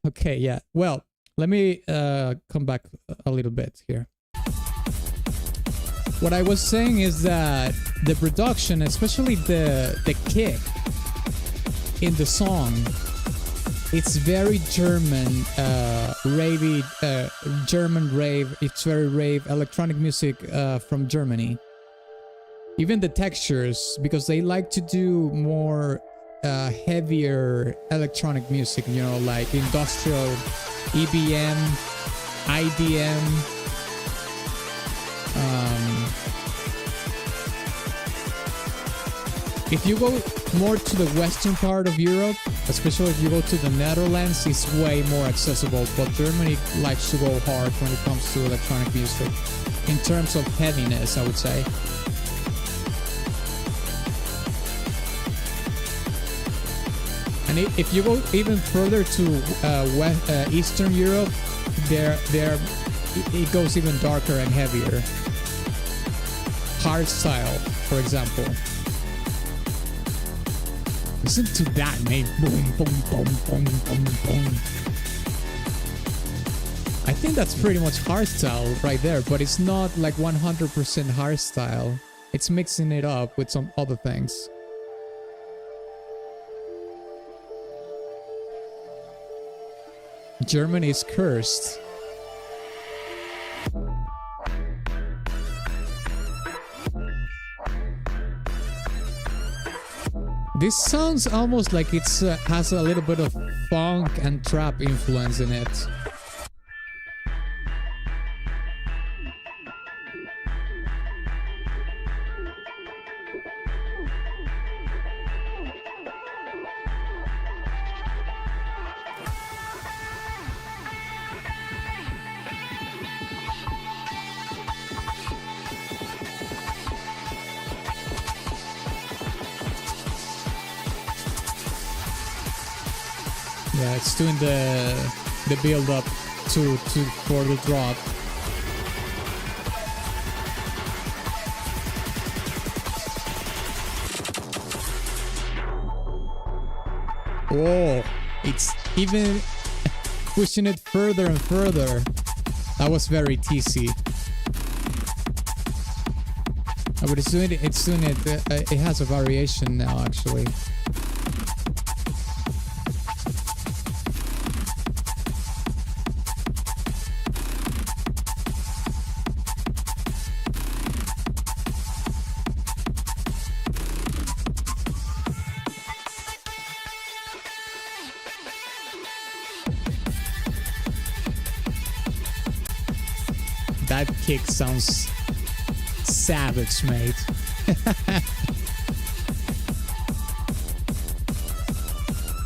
okay, yeah. Well, let me come back a little bit here. What I was saying is that the production, especially the kick in the song, it's very German, ravey, German rave. It's very rave electronic music from Germany. Even the textures, because they like to do more heavier electronic music, you know, like industrial, EBM, IDM. If you go more to the western part of Europe, especially if you go to the Netherlands, it's way more accessible, but Germany likes to go hard when it comes to electronic music. In terms of heaviness, I would say. And if you go even further to Eastern Europe, it goes even darker and heavier. Hardstyle, for example. Listen to that, mate. Boom, boom, boom, boom, boom, boom. I think that's pretty much hardstyle right there, but it's not like 100% hardstyle. It's mixing it up with some other things. Germany is cursed. This sounds almost like it's has a little bit of funk and trap influence in it. Yeah, it's doing the build up to for the drop. Oh, it's even pushing it further and further. That was very TC. Oh, but it's doing it. It has a variation now, actually. That kick sounds savage, mate.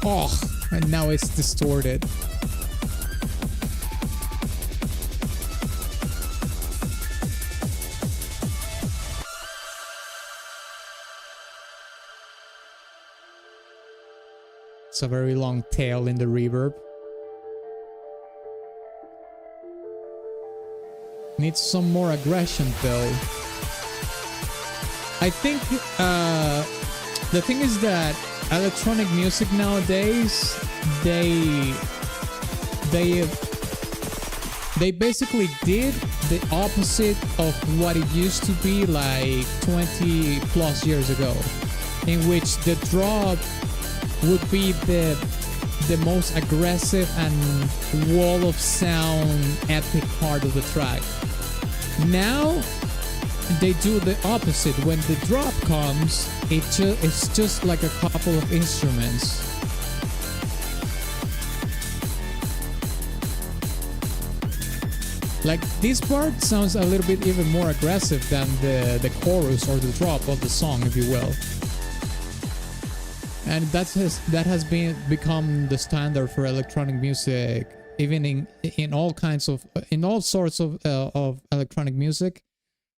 Oh, and now it's distorted. It's a very long tail in the reverb. Needs some more aggression though. I think the thing is that electronic music nowadays, they basically did the opposite of what it used to be like 20 plus years ago, in which the drop would be the most aggressive and wall of sound epic part of the track. Now they do the opposite. When the drop comes, it's just like a couple of instruments. Like this part sounds a little bit even more aggressive than the chorus or the drop of the song, if you will. And that has become the standard for electronic music, even in all sorts of electronic music.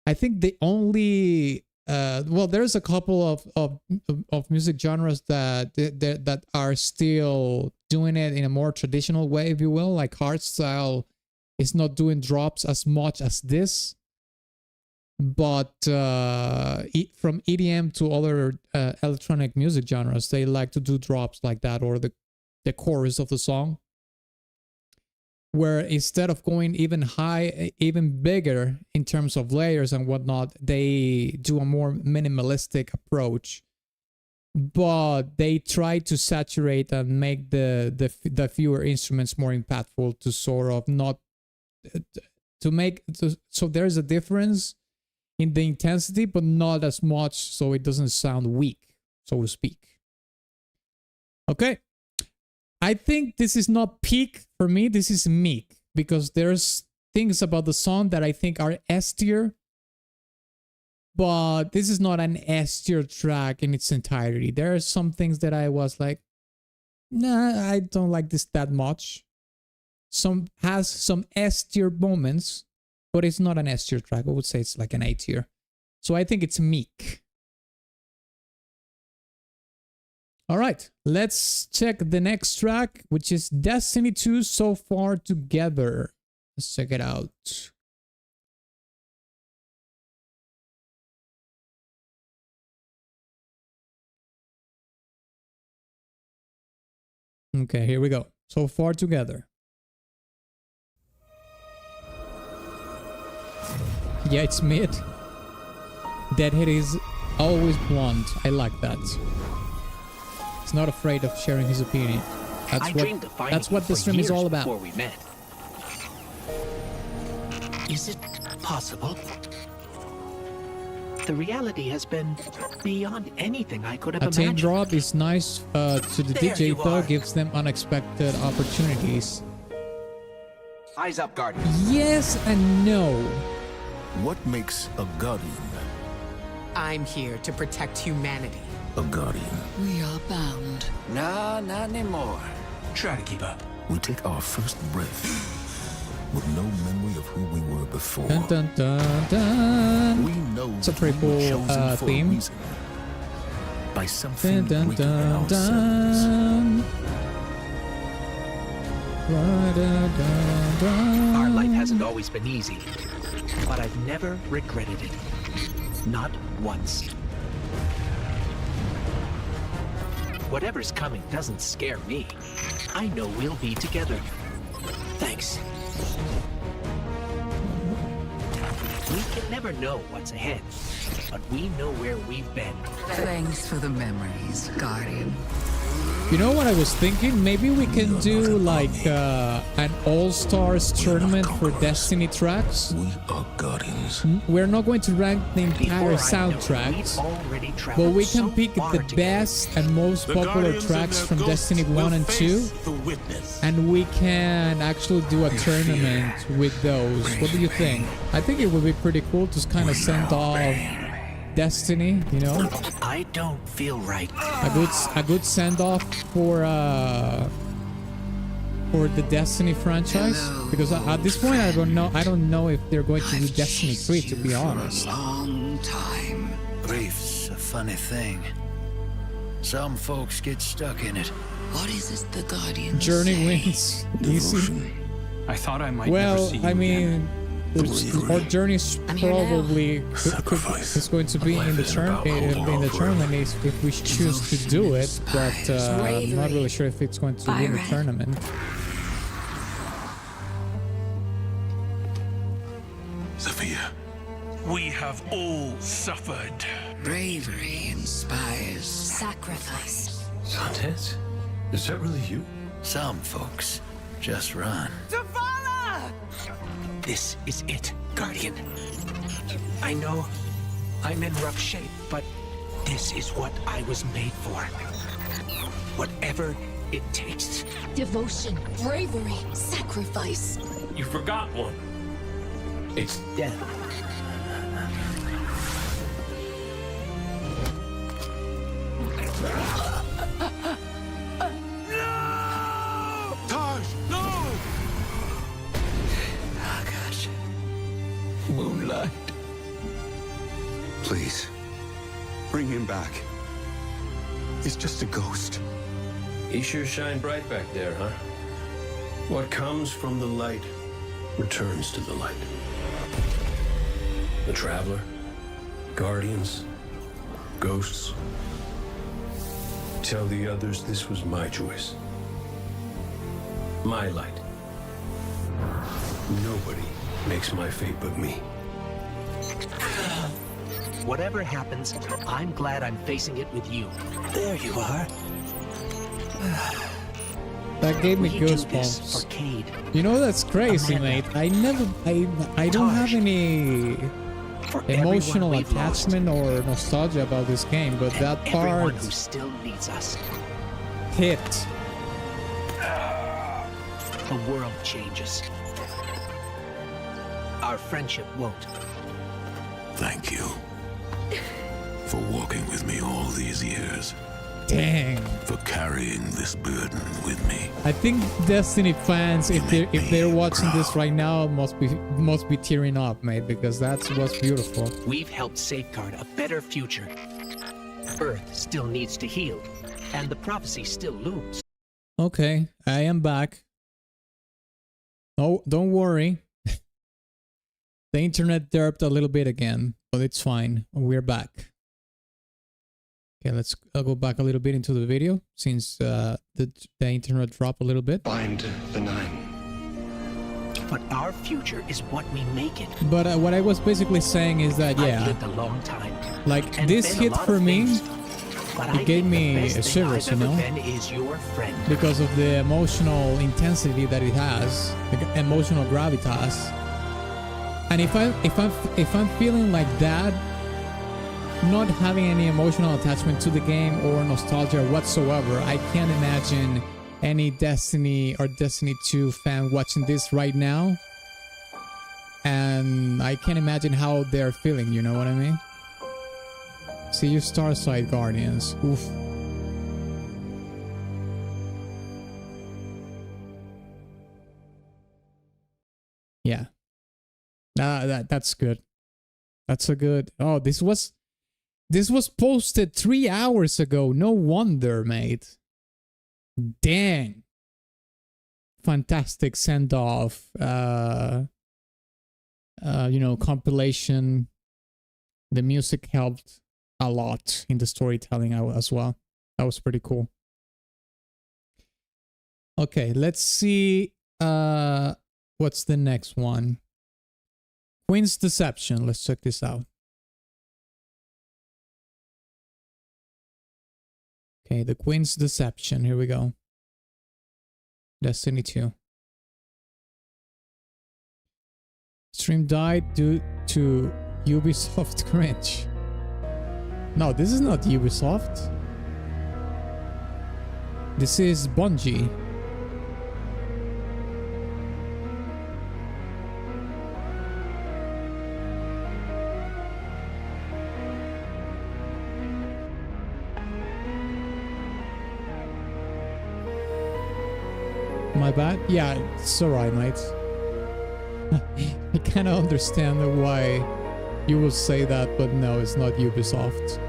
I think the only well, there's a couple of music genres that are still doing it in a more traditional way, if you will. Like hardstyle is not doing drops as much as this. But from EDM to other electronic music genres, they like to do drops like that, or the chorus of the song, where instead of going even high, even bigger in terms of layers and whatnot, they do a more minimalistic approach. But they try to saturate and make the fewer instruments more impactful to sort of not to make so there's a difference in the intensity, but not as much, so it doesn't sound weak, so to speak. Okay. I think this is not peak for me, this is meek, because there's things about the song that I think are S tier, but this is not an S tier track in its entirety. There are some things that I was like, nah, I don't like this that much. Has some S tier moments, but it's not an S tier track. I would say it's like an A tier. So I think it's meek. All right, let's check the next track, which is Destiny 2 So Far Together. Let's check it out. Okay, here we go. So Far Together. Yeah, it's mid. Deadhead is always blunt. I like that. He's not afraid of sharing his opinion. That's what the stream is all about. Before we met. Is it possible? The reality has been beyond anything I could have A tame imagined. drop is nice to the There DJ you though, are. gives them unexpected opportunities. Eyes up, Guardian. Yes and no. What makes a guardian I'm here to protect humanity. a guardian? We are bound. Nah, not anymore. Try to keep up. We take our first breath with no memory of who we were before. Dun dun dun dun. We know It's a that pretty we were cool chosen for a theme. reason. By something Dun dun greater than dun ourselves. dun. Dun, dun, dun, dun. Our life hasn't always been easy, but I've never regretted it. Not once. Whatever's coming doesn't scare me. I know we'll be together. Thanks. We can never know what's ahead, but we know where we've been. Thanks for the memories, Guardian. You know what I was thinking? Maybe we can do like an all-stars tournament for Destiny tracks. We are guardians. We're not going to rank the Before entire I know it, soundtracks, we've already but traveled we can so pick far the together. best and most popular tracks from Destiny 1 and 2, and we can actually do a tournament with those. What do you think? I think it would be pretty cool to kind of send off Destiny, you know? I don't feel right. A good send off for the Destiny franchise, because at this point I don't know if they're going to do Destiny 3, to be honest. Long time. Grief's a funny thing. Some folks get stuck in it. What is it the Guardian Journey say? wins easy. Devotion. I thought I might never Well, see you I again. mean, our journey's I'm here now. probably is going to be in the tournament if we choose to do it, but I'm not really sure if it's going to be in the tournament. Sophia. We have all suffered. Bravery inspires. Sacrifice. Santes? Is that really you? Some folks just run. This is it, Guardian. I know I'm in rough shape, but this is what I was made for. Whatever it takes. Devotion. Bravery. Sacrifice. You forgot one. It's death. Moonlight. Please, bring him back. He's just a ghost. He sure shine bright back there, huh? What comes from the light returns to the light. The Traveler, Guardians, Ghosts. Tell the others this was my choice. My light. Nobody makes my fate but me. Whatever happens, I'm glad I'm facing it with you. There you are. That gave me We do this goosebumps. for Cade. You know, that's crazy, Amanda. mate. I don't have any For everyone emotional we've lost. attachment or nostalgia about this game, but that Everyone part who still needs us. hit. The world changes. Our friendship won't. Thank you for walking with me all these years, Dang. for carrying this burden with me. I think Destiny fans, if they're watching this right now, must be tearing up, mate, because that's what's beautiful. We've helped safeguard a better future. Earth still needs to heal, and the prophecy still looms. Okay, I am back. No, don't worry. The internet derped a little bit again, but it's fine. We're back. Okay, I'll go back a little bit into the video since the internet dropped a little bit. Bind the nine. but our future is what we make it. But what I was basically saying is that, I've yeah, lived a long time. like and this been a hit lot for of me, things, but I it gave think the me best a thing shivers, I've you ever know, been is your friend. because of the emotional intensity that it has, the emotional gravitas. And if I'm feeling like that, not having any emotional attachment to the game or nostalgia whatsoever, I can't imagine any Destiny or Destiny 2 fan watching this right now. And I can't imagine how they're feeling, you know what I mean? See you, Starside Guardians. Oof. Yeah. That's good. That's a good. Oh, this was posted 3 hours ago. No wonder, mate. Dang. Fantastic send off. You know, compilation. The music helped a lot in the storytelling as well. That was pretty cool. Okay, let's see what's the next one. Queen's Deception. Let's check this out. Okay, the Queen's Deception. Here we go. Destiny 2. Stream died due to Ubisoft cringe. No, this is not Ubisoft. This is Bungie. My bad? Yeah, it's alright, mate. I kind of understand why you will say that, but no, it's not Ubisoft.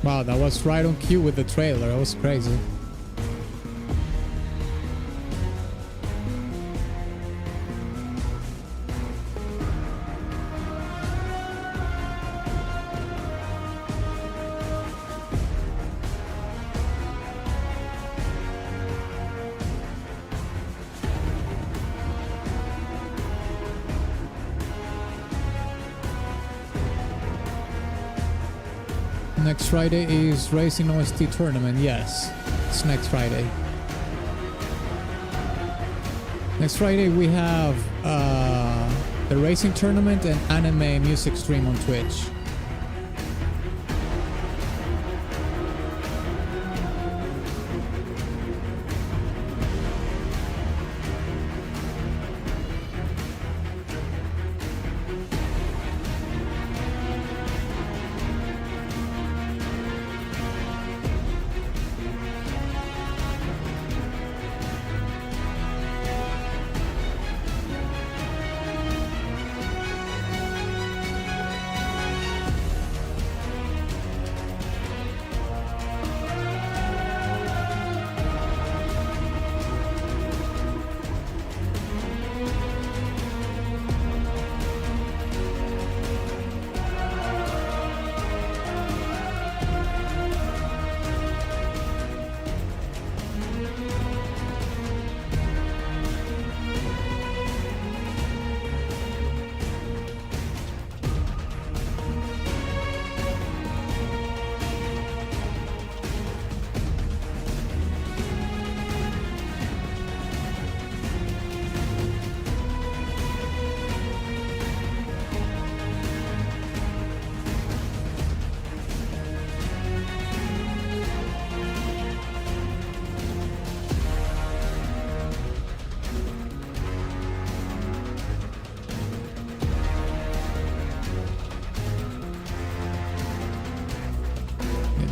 Wow, that was right on cue with the trailer. That was crazy. Next Friday is Racing OST Tournament. Yes, it's next Friday. Next Friday we have the Racing Tournament and anime music stream on Twitch.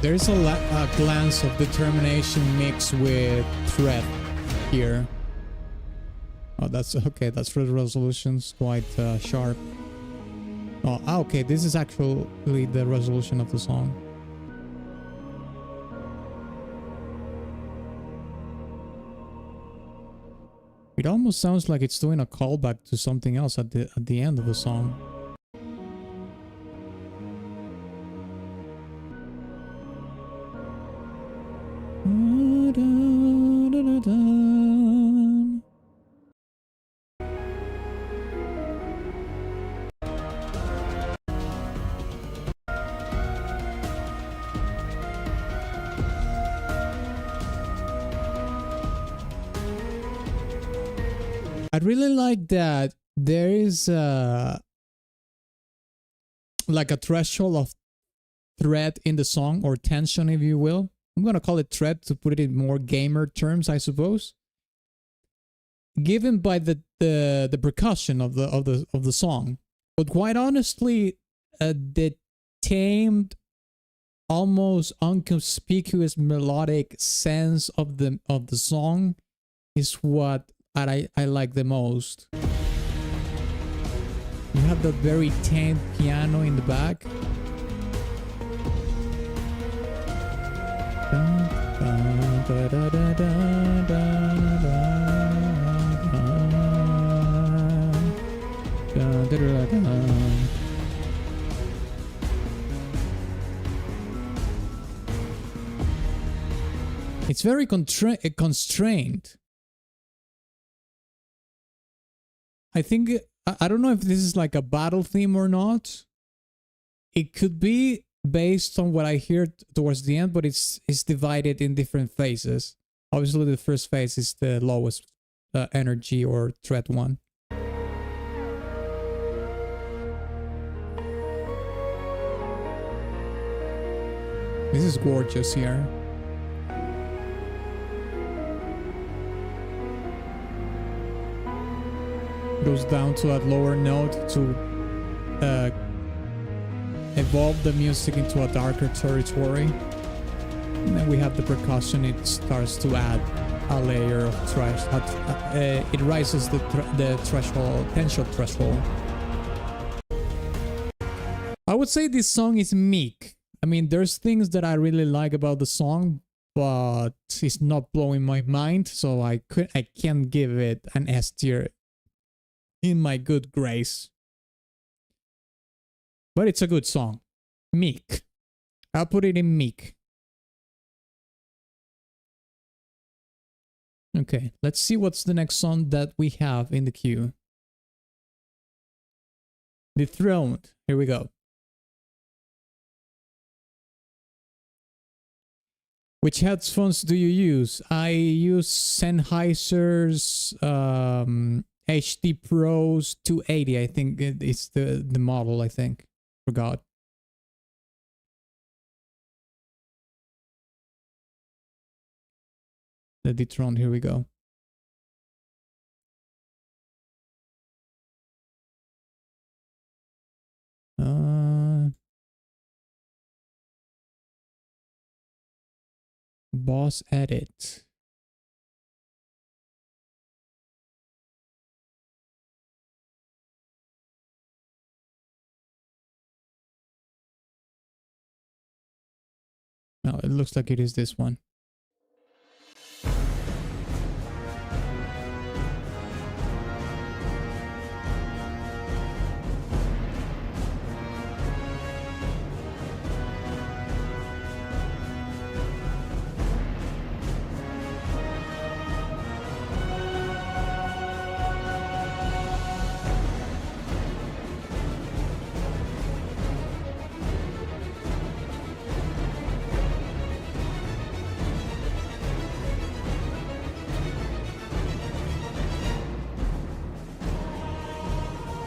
There's a glance of determination mixed with threat here. Oh, that's okay. That's for the resolutions, quite sharp. Oh, okay. This is actually the resolution of the song. It almost sounds like it's doing a callback to something else at the end of the song. I really like that there is like a threshold of threat in the song, or tension, if you will. I'm gonna call it threat to put it in more gamer terms, I suppose. Given by the percussion of the song, but quite honestly, the tamed, almost inconspicuous melodic sense of the song is what I like the most. You have that very tamed piano in the back. It's very constrained. I think, I don't know if this is like a battle theme or not. It could be based on what I hear towards the end, but it's divided in different phases. Obviously, the first phase is the lowest energy or threat one. This is gorgeous here. Goes down to that lower note to evolve the music into a darker territory. And then we have the percussion. It starts to add a layer of thresh. It rises the threshold, potential threshold. I would say this song is meek. I mean, there's things that I really like about the song, but it's not blowing my mind, so I can't give it an S tier in my good grace. But it's a good song. Meek. I'll put it in meek. Okay, let's see what's the next song that we have in the queue. Dethroned. Here we go. Which headphones do you use? I use Sennheiser's HD Pros 280. I think it's the model, I think. Forgot. The Dethroned, here we go. Boss edit. No, it looks like it is this one.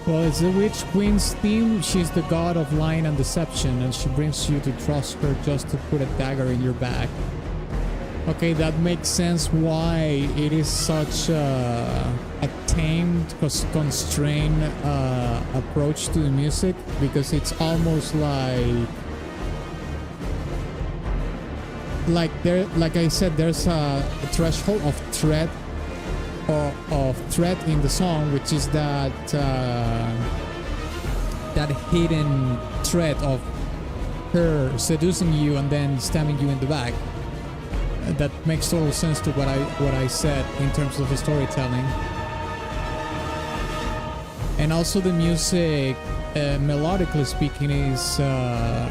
Well, it's the Witch Queen's theme. She's the god of lying and deception, and she brings you to trust her just to put a dagger in your back. Okay, that makes sense why it is such a tamed, constrained approach to the music, because it's almost like like I said, there's a threshold of threat in the song, which is that that hidden threat of her seducing you and then stabbing you in the back. That makes total sense to what I said in terms of the storytelling. And also the music, melodically speaking, is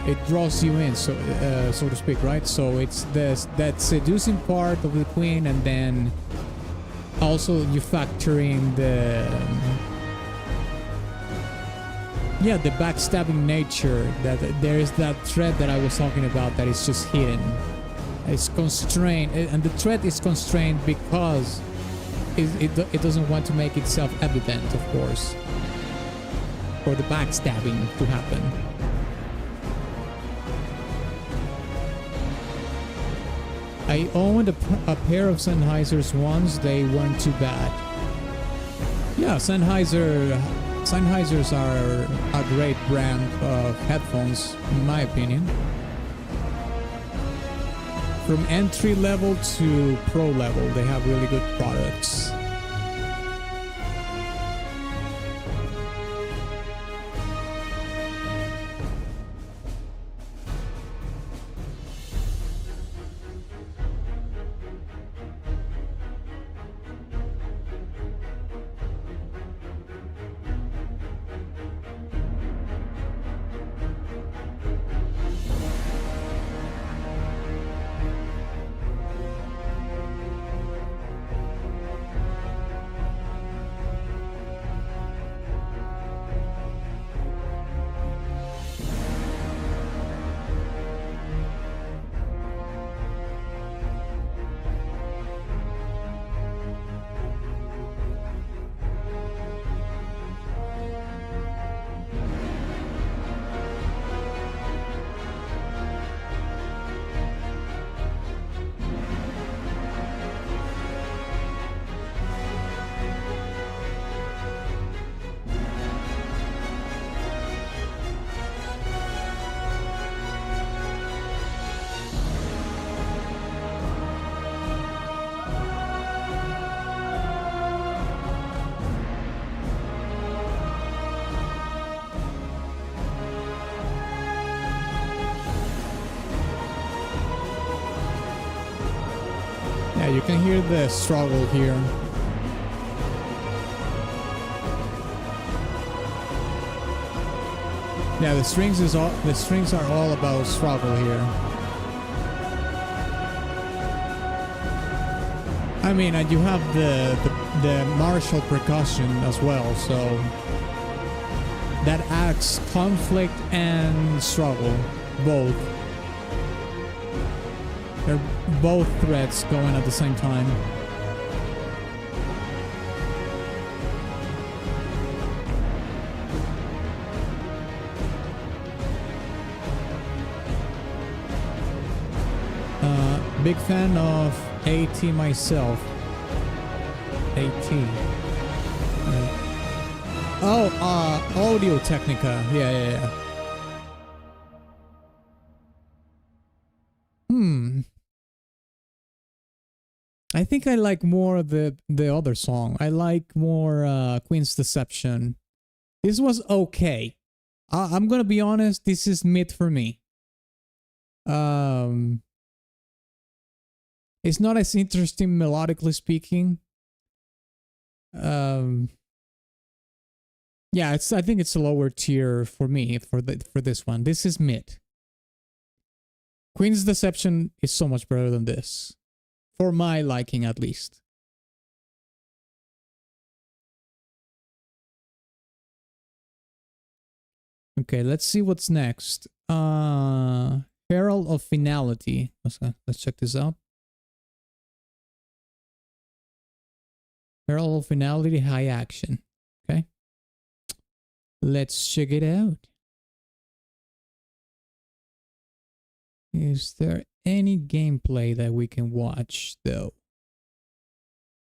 it draws you in, so to speak, right? So it's that seducing part of the queen, and then also you factor in the backstabbing nature, that there is that thread that I was talking about that is just hidden. It's constrained, and the thread is constrained because it doesn't want to make itself evident, of course, for the backstabbing to happen. I owned a pair of Sennheisers once. They weren't too bad. Yeah, Sennheisers are a great brand of headphones, in my opinion. From entry level to pro level, they have really good products. Yeah, you can hear the struggle here. Yeah, the strings are all about struggle here. I mean, and you have the martial percussion as well, so that adds conflict and struggle, both. They're both threads going at the same time. Big fan of AT myself. AT. Audio Technica. Yeah. I think I like more the other song. I like more Queen's Deception. This was okay. I'm gonna be honest, this is mid for me. It's not as interesting melodically speaking. Yeah, I think it's a lower tier for me for this one. This is mid. Queen's Deception is so much better than this. For my liking, at least. Okay, let's see what's next. Herald of Finality. Let's check this out. Herald of Finality, high action. Okay. Let's check it out. Is there any gameplay that we can watch, though?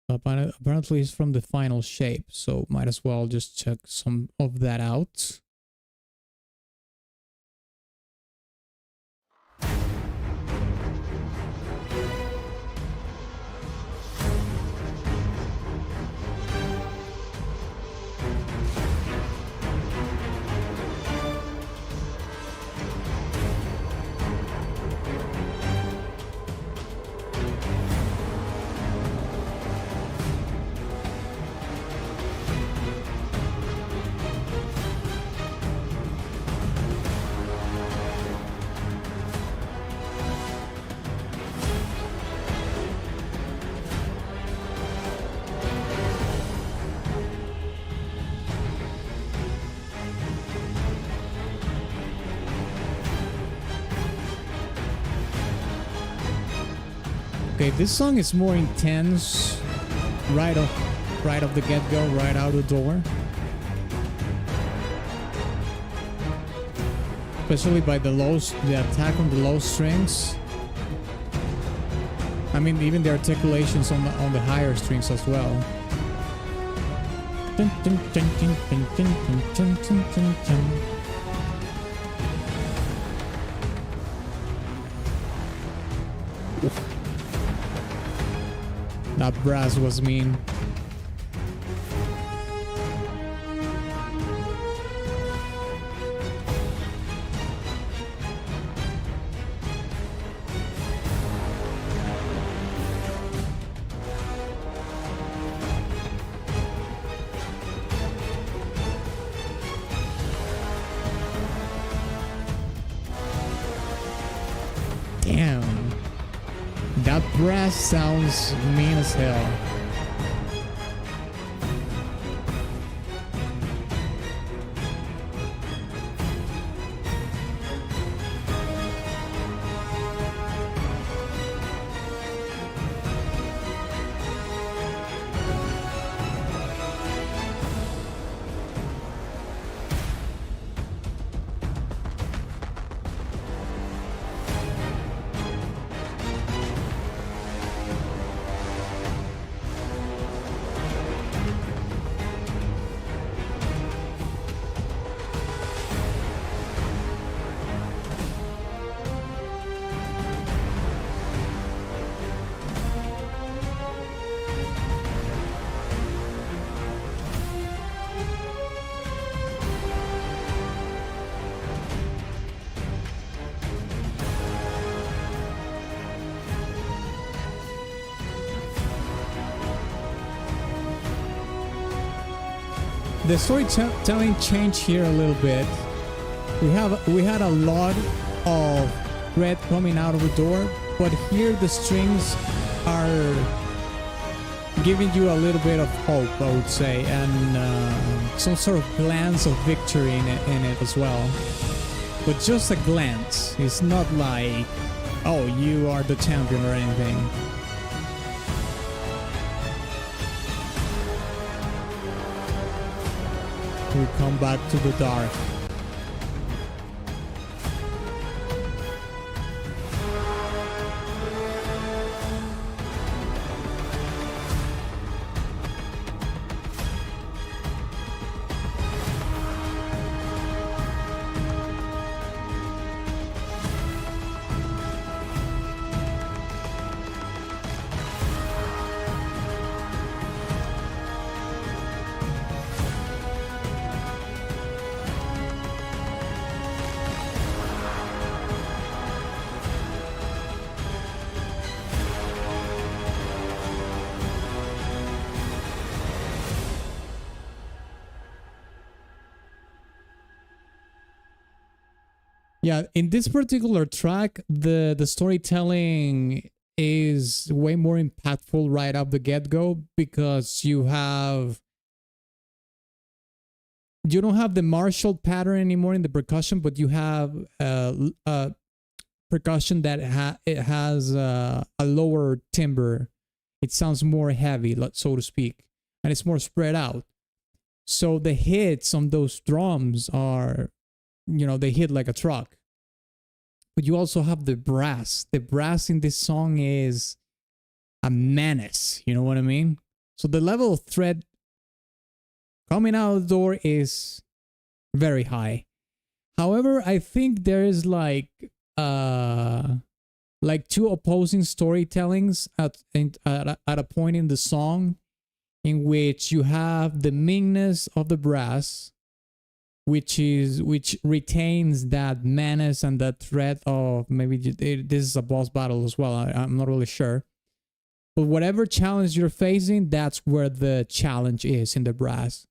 Apparently it's from the final shape, so might as well just check some of that out. Okay, this song is more intense right off the get-go, right out the door. Especially by the attack on the low strings. I mean, even the articulations on the higher strings as well. That brass was mean. Damn. That brass sounds mean as hell. The storytelling changed here a little bit. We had a lot of red coming out of the door, but here the strings are giving you a little bit of hope, I would say, and some sort of glance of victory in it as well. But just a glance. It's not like, oh, you are the champion or anything. We come back to the dark. Yeah, in this particular track, the storytelling is way more impactful right off the get-go because you don't have the martial pattern anymore in the percussion, but you have percussion that has a lower timbre. It sounds more heavy, so to speak, and it's more spread out. So the hits on those drums are, they hit like a truck. But you also have the brass. The brass in this song is a menace. You know what I mean? So the level of threat coming out of the door is very high. However, I think there is like two opposing storytellings at a point in the song in which you have the meanness of the brass, which retains that menace and that threat of maybe this is a boss battle as well. I'm not really sure. But whatever challenge you're facing, that's where the challenge is in the brass.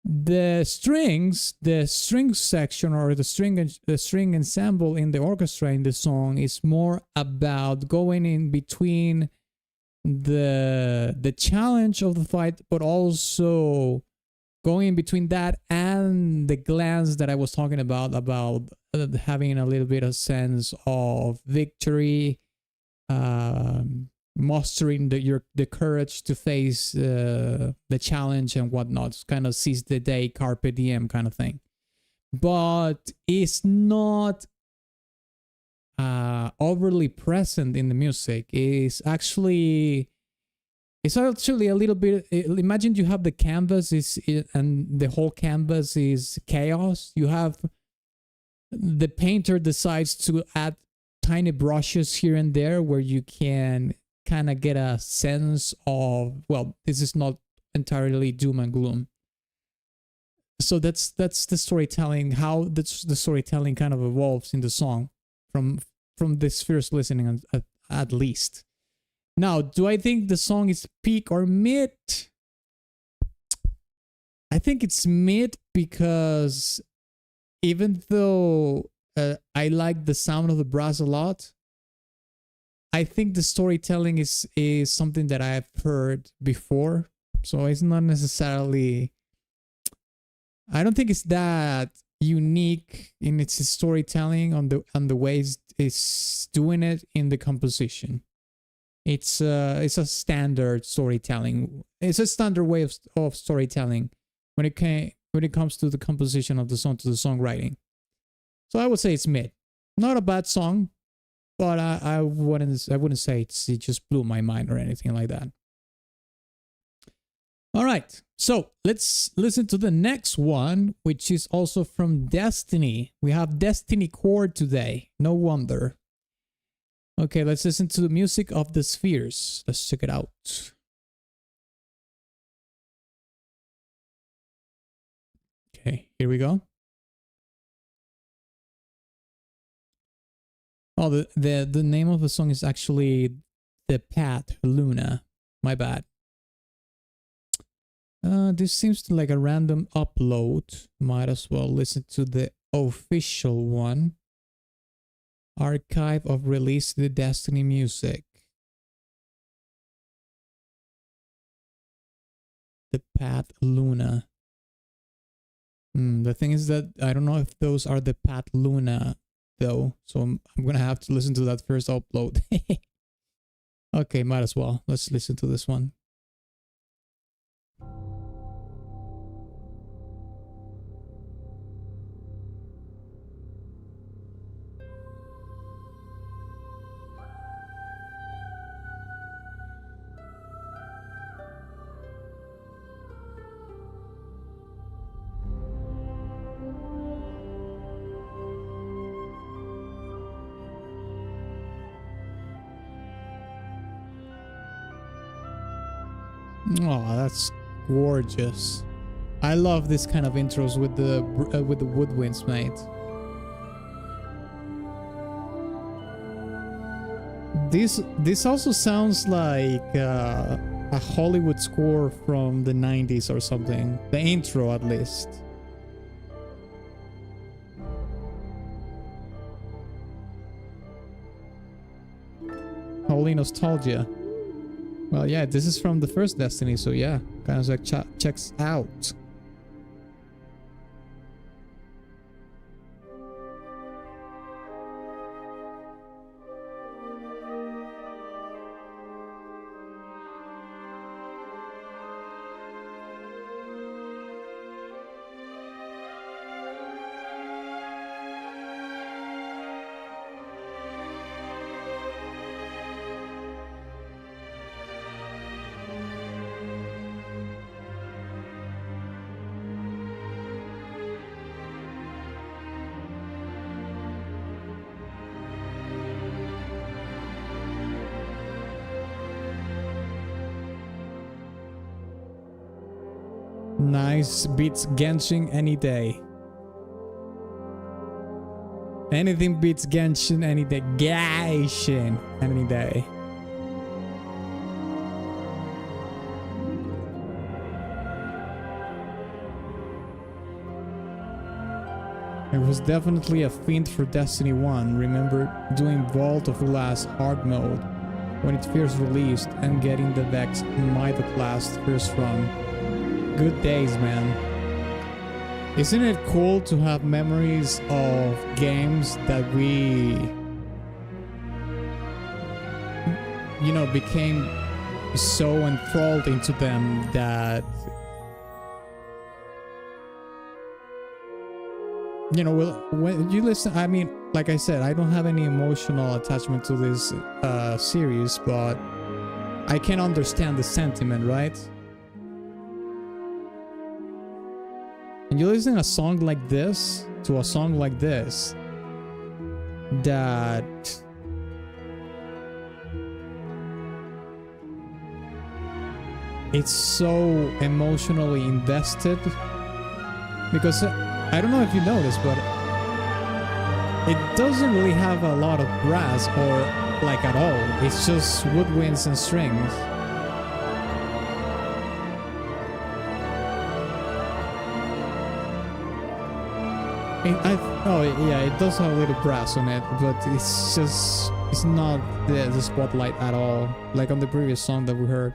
The string section or the string ensemble in the orchestra in the song is more about going in between the challenge of the fight, but also going in between that and the glance that I was talking about having a little bit of sense of victory, mustering the courage to face the challenge and whatnot. Kind of seize the day, carpe diem kind of thing. But it's not overly present in the music. It's actually a little bit. Imagine you have the canvas and the whole canvas is chaos. You have the painter decides to add tiny brushes here and there where you can kind of get a sense of, well, this is not entirely doom and gloom. So that's the storytelling, how the storytelling kind of evolves in the song from this first listening at least. Now, do I think the song is peak or mid? I think it's mid because even though I like the sound of the brass a lot, I think the storytelling is something that I've heard before. So it's not necessarily... I don't think it's that unique in its storytelling on the ways it's doing it in the composition. It's a standard storytelling. It's a standard way of storytelling when it comes to the composition of the song, to the songwriting. So I would say it's mid. Not a bad song, but I wouldn't say it just blew my mind or anything like that. All right, so let's listen to the next one, which is also from Destiny. We have Destiny Chord today. No wonder. Okay, let's listen to the music of the spheres. Let's check it out. Okay, here we go. Oh, the name of the song is actually The Path Luna. My bad. This seems like a random upload. Might as well listen to the official one. Archive of release the Destiny music. The Path Luna. The thing is that I don't know if those are the Path Luna though, so I'm gonna have to listen to that first upload. Okay, might as well. Let's listen to this one. Oh, that's gorgeous. I love this kind of intros with the woodwinds, mate. This also sounds like a Hollywood score from the 90s or something. The intro, at least. Holy nostalgia. Well, yeah, this is from the first Destiny, so yeah, kind of like checks out. Nice, beats Genshin any day. Anything beats Genshin any day. Genshin any day. It was definitely a fiend for Destiny 1. Remember doing Vault of Glass hard mode when it first released and getting the Vex Mythoclast first run. Good days, man. Isn't it cool to have memories of games that we you know, became so enthralled into them that, you know, when you listen, I mean, like I said, I don't have any emotional attachment to this series, but I can understand the sentiment, right? And you listen to a song like this, that it's so emotionally invested, because I don't know if you noticed, but it doesn't really have a lot of brass or like at all. It's just woodwinds and strings. Oh yeah, it does have a little brass on it, but it's not the spotlight at all, like on the previous song that we heard.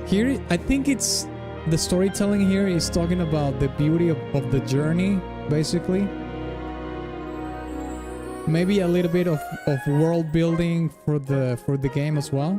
Here, I think it's the storytelling here is talking about the beauty of the journey, basically. Maybe a little bit of world building for the game as well.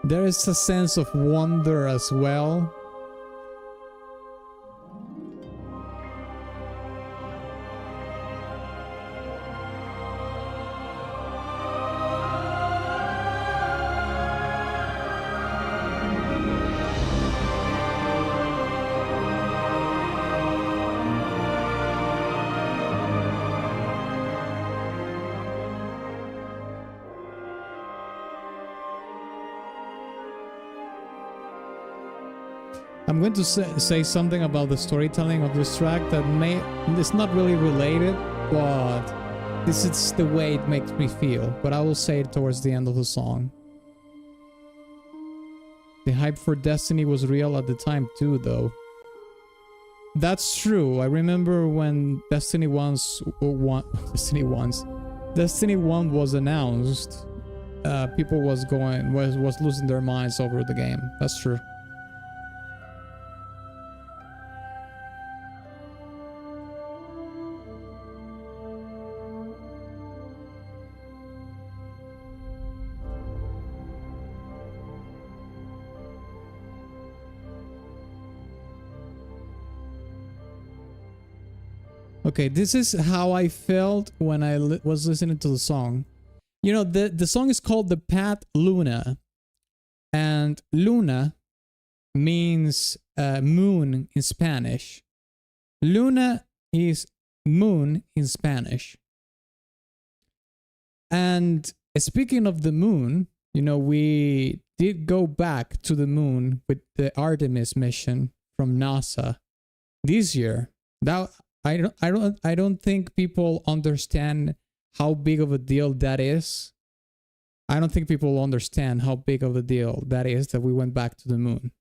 There is a sense of wonder as well. I'm going to say something about the storytelling of this track that it's not really related, but this is the way it makes me feel. But I will say it towards the end of the song. The hype for Destiny was real at the time too, though. That's true. I remember when Destiny 1 was announced, people was losing their minds over the game. That's true. Okay, this is how I felt when I was listening to the song. You know, the song is called The Path Luna. And Luna means moon in Spanish. Luna is moon in Spanish. And speaking of the moon, you know, we did go back to the moon with the Artemis mission from NASA this year. Now, I don't think people understand how big of a deal that is. I don't think people understand how big of a deal that is that we went back to the moon.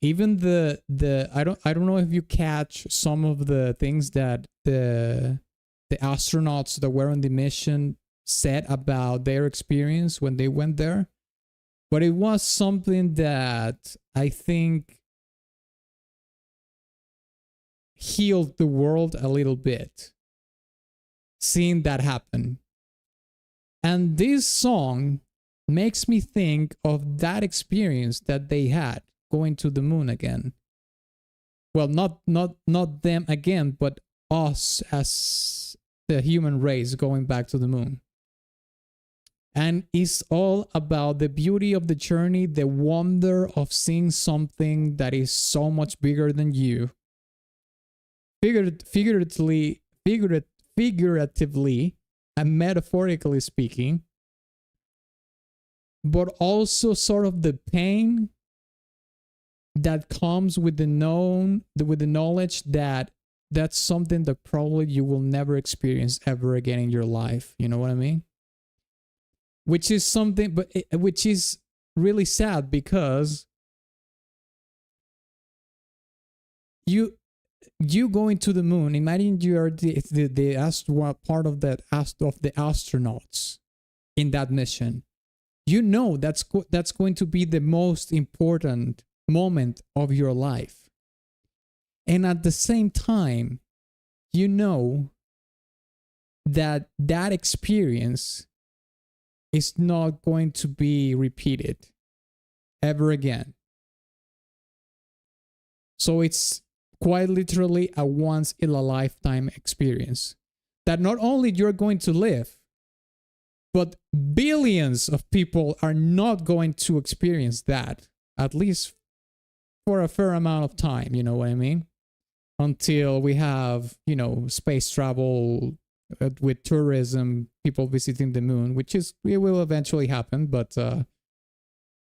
Even I don't know if you catch some of the things that the astronauts that were on the mission said about their experience when they went there, but it was something that I think healed the world a little bit, seeing that happen. And this song makes me think of that experience that they had going to the moon again. Well, not them again, but us as the human race going back to the moon. And it's all about the beauty of the journey, the wonder of seeing something that is so much bigger than you. Figuratively and metaphorically speaking, but also sort of the pain that comes with the knowledge that that's something that probably you will never experience ever again in your life. You know what I mean? Which is something, but which is really sad, because you going to the moon. Imagine you are the part of the astronauts in that mission. You know that's going to be the most important moment of your life, and at the same time, you know that experience is not going to be repeated ever again. So it's quite literally a once in a lifetime experience that not only you're going to live, but billions of people are not going to experience that, at least for a fair amount of time, you know what I mean? Until we have, you know, space travel with tourism, people visiting the moon, which it will eventually happen, but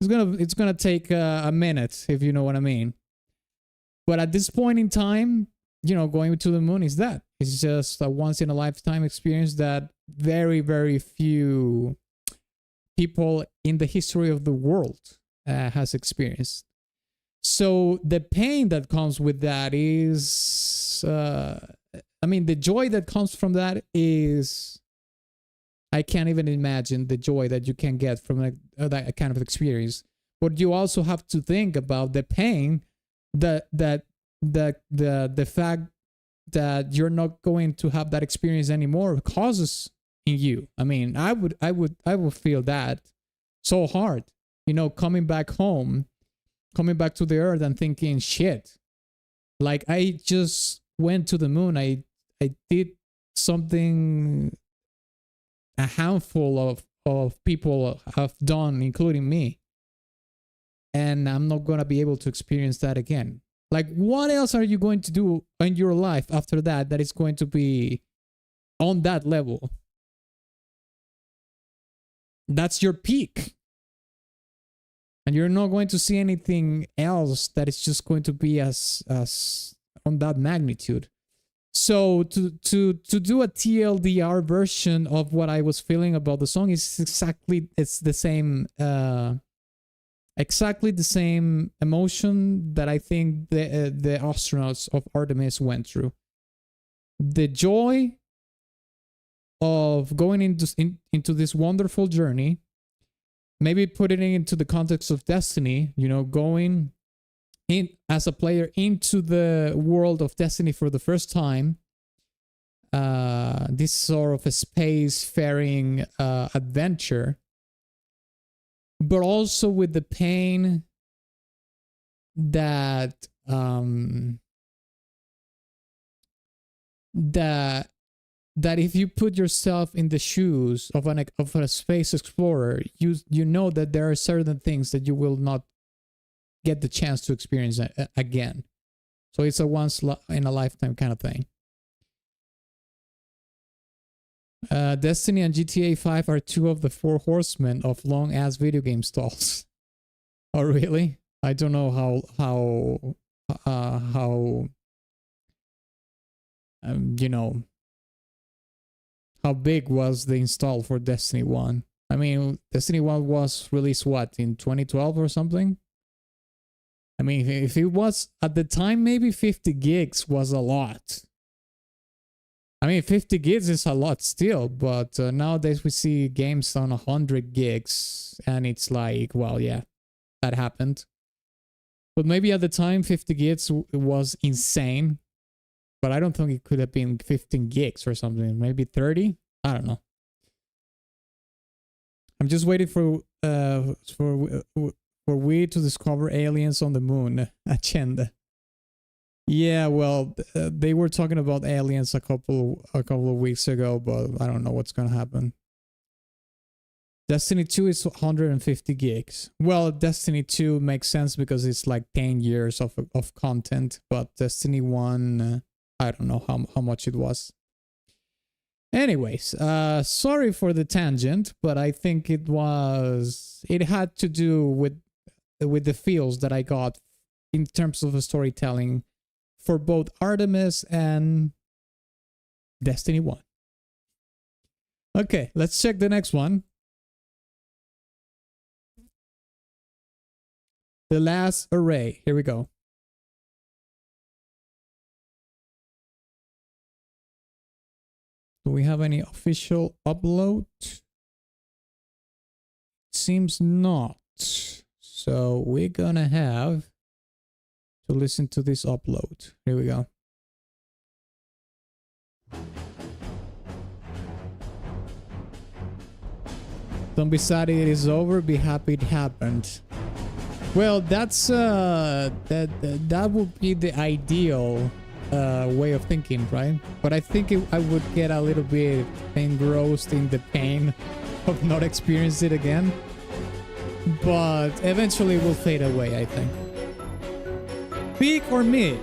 it's gonna take a minute, if you know what I mean. But at this point in time, you know, going to the moon is that. It's just a once in a lifetime experience that very, very few people in the history of the world has experienced. So the pain that comes with that is, I mean, the joy that comes from that is, I can't even imagine the joy that you can get from that kind of experience. But you also have to think about the pain that the fact that you're not going to have that experience anymore causes in you. I mean, I would feel that so hard, you know, coming back home, coming back to the earth and thinking, shit, like I just went to the moon. I did something a handful of people have done, including me. And I'm not going to be able to experience that again. Like, what else are you going to do in your life after that is going to be on that level? That's your peak. And you're not going to see anything else that is just going to be as on that magnitude. So to do a TLDR version of what I was feeling about the song is exactly the same emotion that I think the astronauts of Artemis went through. The joy of going into this wonderful journey, maybe putting it into the context of Destiny, you know, going in as a player into the world of Destiny for the first time. This sort of a space-faring adventure, but also with the pain that that if you put yourself in the shoes of a space explorer, you know that there are certain things that you will not get the chance to experience again. So it's a once in a lifetime kind of thing. Destiny and GTA 5 are two of the four horsemen of long ass video game stalls. Oh really? I don't know how you know, how big was the install for Destiny 1? I mean, Destiny 1 was released what, in 2012 or something? I mean, if it was at the time, maybe 50 gigs was a lot. I mean, 50 gigs is a lot still, but nowadays we see games on 100 gigs and it's like, well, yeah, that happened. But maybe at the time, 50 gigs was insane. But I don't think it could have been 15 gigs or something. Maybe 30? I don't know. I'm just waiting for we to discover aliens on the moon. Agenda. Yeah, well, they were talking about aliens a couple of weeks ago, but I don't know what's gonna happen. Destiny 2 is 150 gigs. Well, Destiny 2 makes sense because it's like 10 years of content, but Destiny 1, I don't know how much it was. Anyways, sorry for the tangent, but I think it had to do with the feels that I got in terms of the storytelling for both Artemis and Destiny 1. Okay, let's check the next one. The Last Array. Here we go. Do we have any official upload? Seems not. So we're gonna have to listen to this upload. Here we go. Don't be sad it is over, be happy it happened. Well, that's that would be the ideal way of thinking, right? But I think I would get a little bit engrossed in the pain of not experiencing it again. But eventually it will fade away, I think. Peak or mid?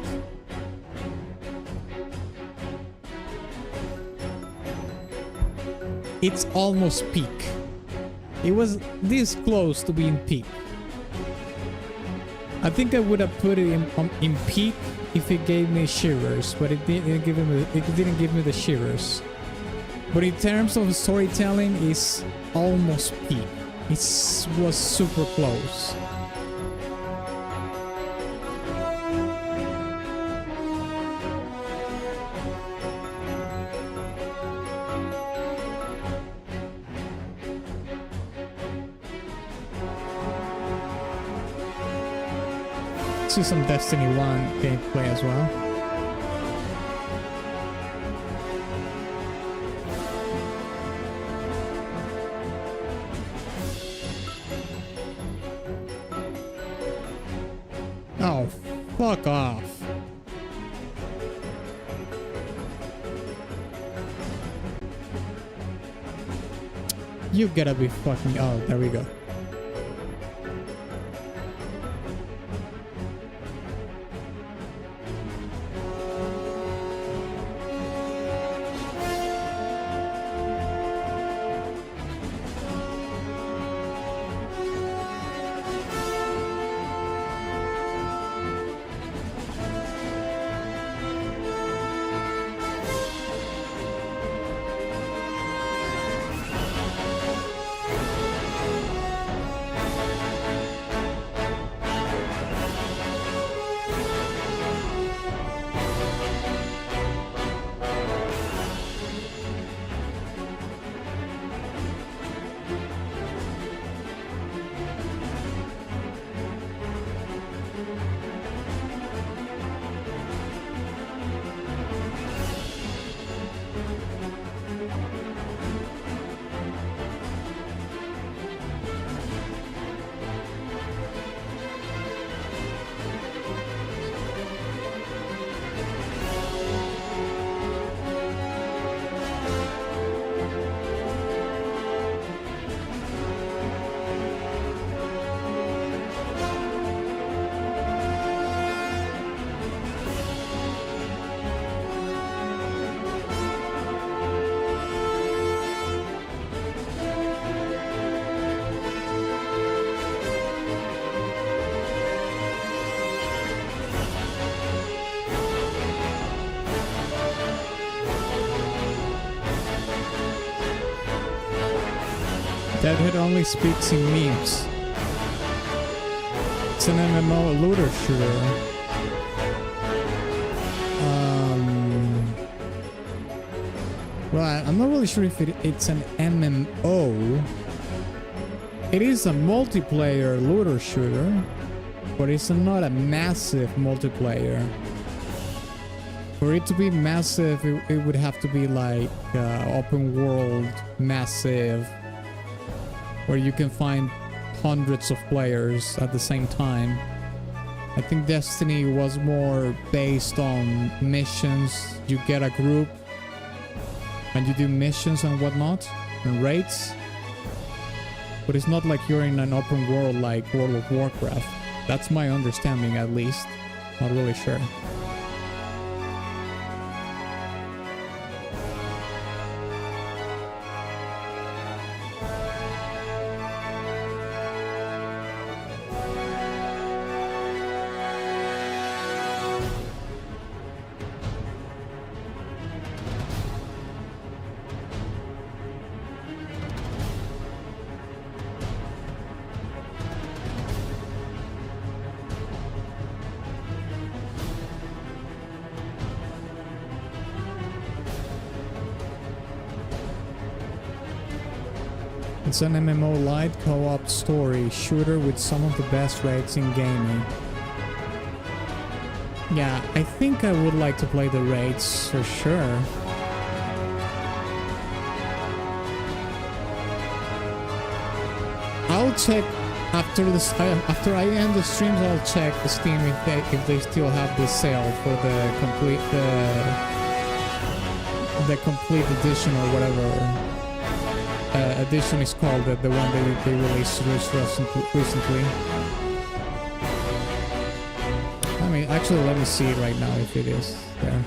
It's almost peak. It was this close to being peak. I think I would have put it in peak if it gave me shivers, but it didn't give me the shivers. But in terms of storytelling, it's almost peak. It was super close. See some Destiny 1 gameplay as well. Oh, fuck off. You gotta be fucking... Oh, there we go. Deadhead only speaks in memes. It's an MMO looter shooter. Well, I'm not really sure if it's an MMO. It is a multiplayer looter shooter, but it's not a massive multiplayer. For it to be massive, it would have to be like open world massive, where you can find hundreds of players at the same time. I think Destiny was more based on missions. You get a group and you do missions and whatnot and raids. But it's not like you're in an open world like World of Warcraft. That's my understanding, at least. Not really sure. It's an MMO light co-op story shooter with some of the best raids in gaming. Yeah, I think I would like to play the raids for sure. I'll check after this. After I end the streams, I'll check the Steam if they still have the sale for the complete edition or whatever. Edition is called, the one they released recently. I mean, actually, let me see right now if it is there.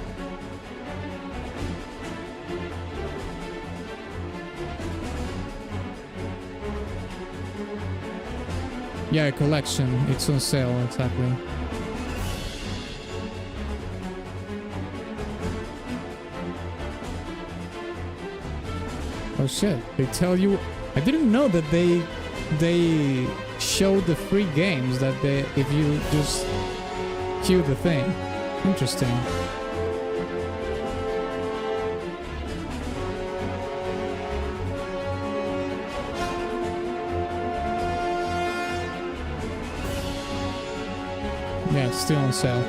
Yeah, collection. It's on sale, exactly. Oh shit, they tell you. I didn't know that they showed the free games that if you just queue the thing. Interesting. Yeah, it's still on sale.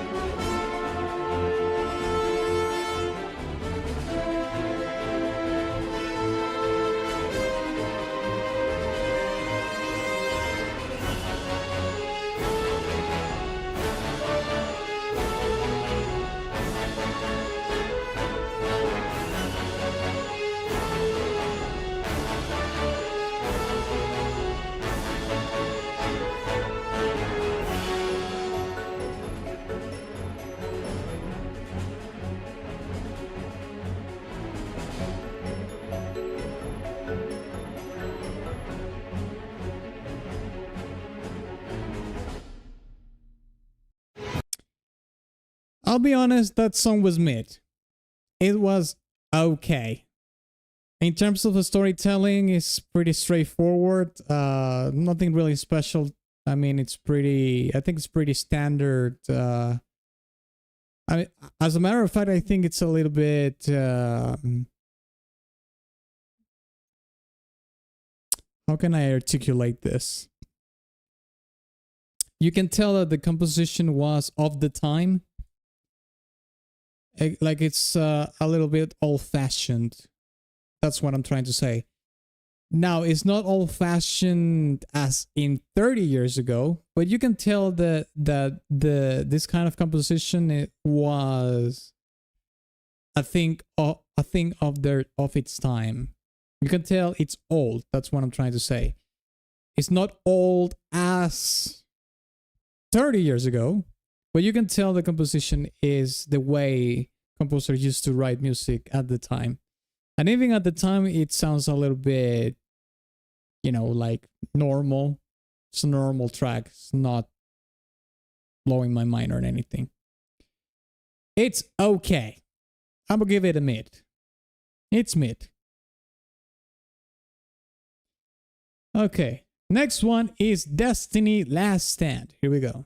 I'll be honest, that song was mid. It was okay. In terms of the storytelling, it's pretty straightforward. Nothing really special. I mean, I think it's pretty standard. I mean, as a matter of fact, I think it's a little bit... how can I articulate this? You can tell that the composition was of the time. Like it's a little bit old-fashioned. That's what I'm trying to say. Now, it's not old-fashioned as in 30 years ago, but you can tell that this kind of composition, it was a thing of its time. You can tell it's old. That's what I'm trying to say. It's not old as 30 years ago. But you can tell the composition is the way composers used to write music at the time. And even at the time, it sounds a little bit, you know, like normal. It's a normal track. It's not blowing my mind or anything. It's okay. I'm going to give it a mid. It's mid. Okay. Next one is Destiny Last Stand. Here we go.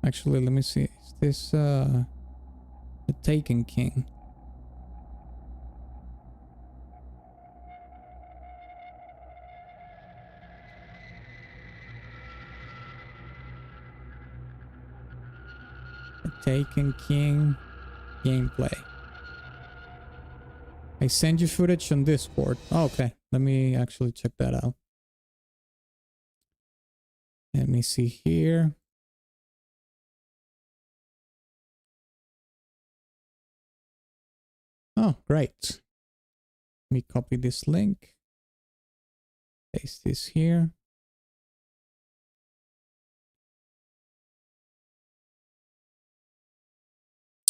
Actually, let me see. Is this the Taken King? The Taken King. gameplay. I send you footage on Discord. Oh, okay, let me actually check that out. Let me see here. Oh, great. Let me copy this link. Paste this here.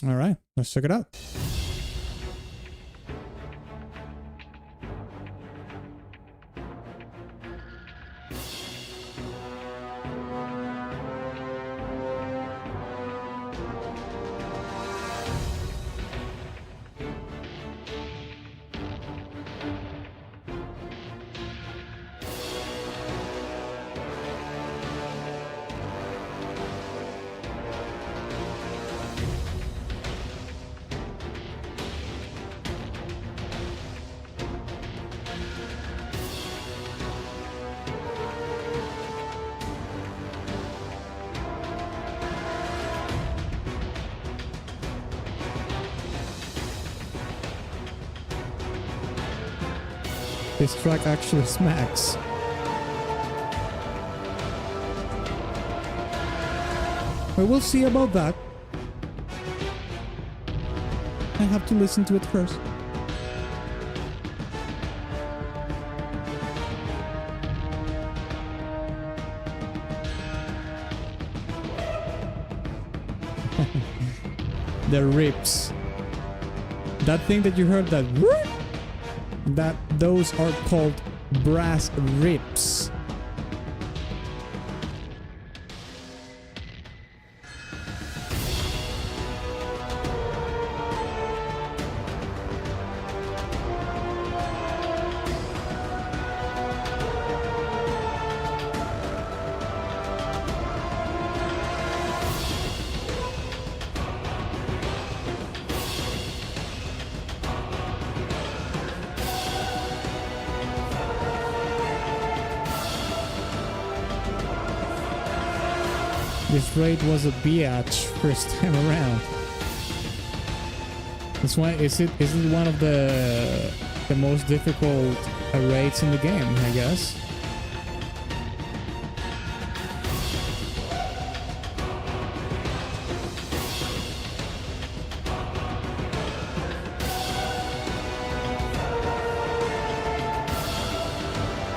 All right, let's check it out. This track actually smacks. But we'll see about that. I have to listen to it first. The rips. That thing that you heard, those are called brass rips. This raid was a biatch first time around. That's why is it one of the most difficult raids in the game, I guess.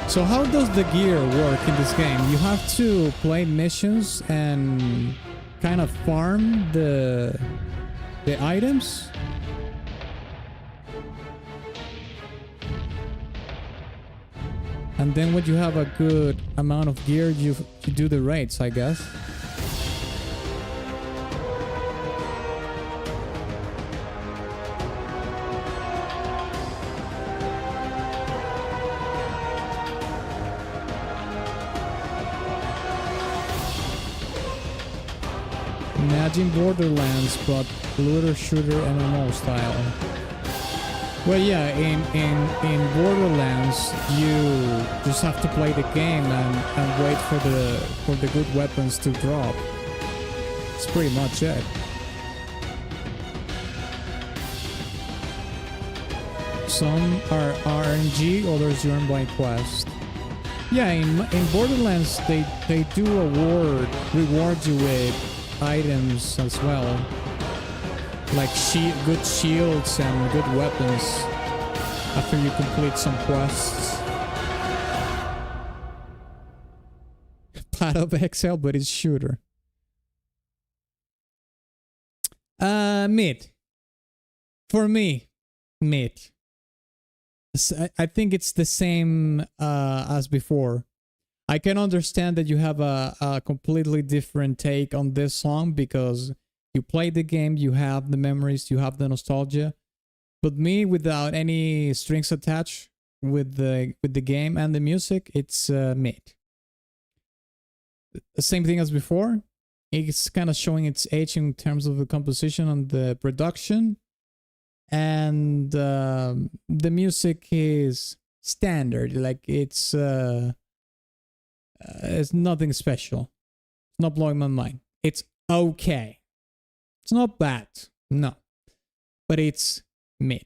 So how does the gear work in this game? You have to play missions and kind of farm the items? And then when you have a good amount of gear, you do the raids, I guess. Imagine Borderlands, but looter shooter MMO style. Well, yeah, in Borderlands, you just have to play the game and wait for the good weapons to drop. That's pretty much it. Some are RNG, others you earn by quest. Yeah, in Borderlands, they do reward you with items as well, like good shields and good weapons after you complete some quests. Path of Exile, but it's shooter. Mid. For me, mid. I think it's the same as before. I can understand that you have a completely different take on this song because you play the game, you have the memories, you have the nostalgia. But me, without any strings attached with the game and the music, it's mid. The same thing as before. It's kind of showing its age in terms of the composition and the production. And the music is standard, like it's nothing special. It's not blowing my mind. It's okay. It's not bad. No. but it's mid.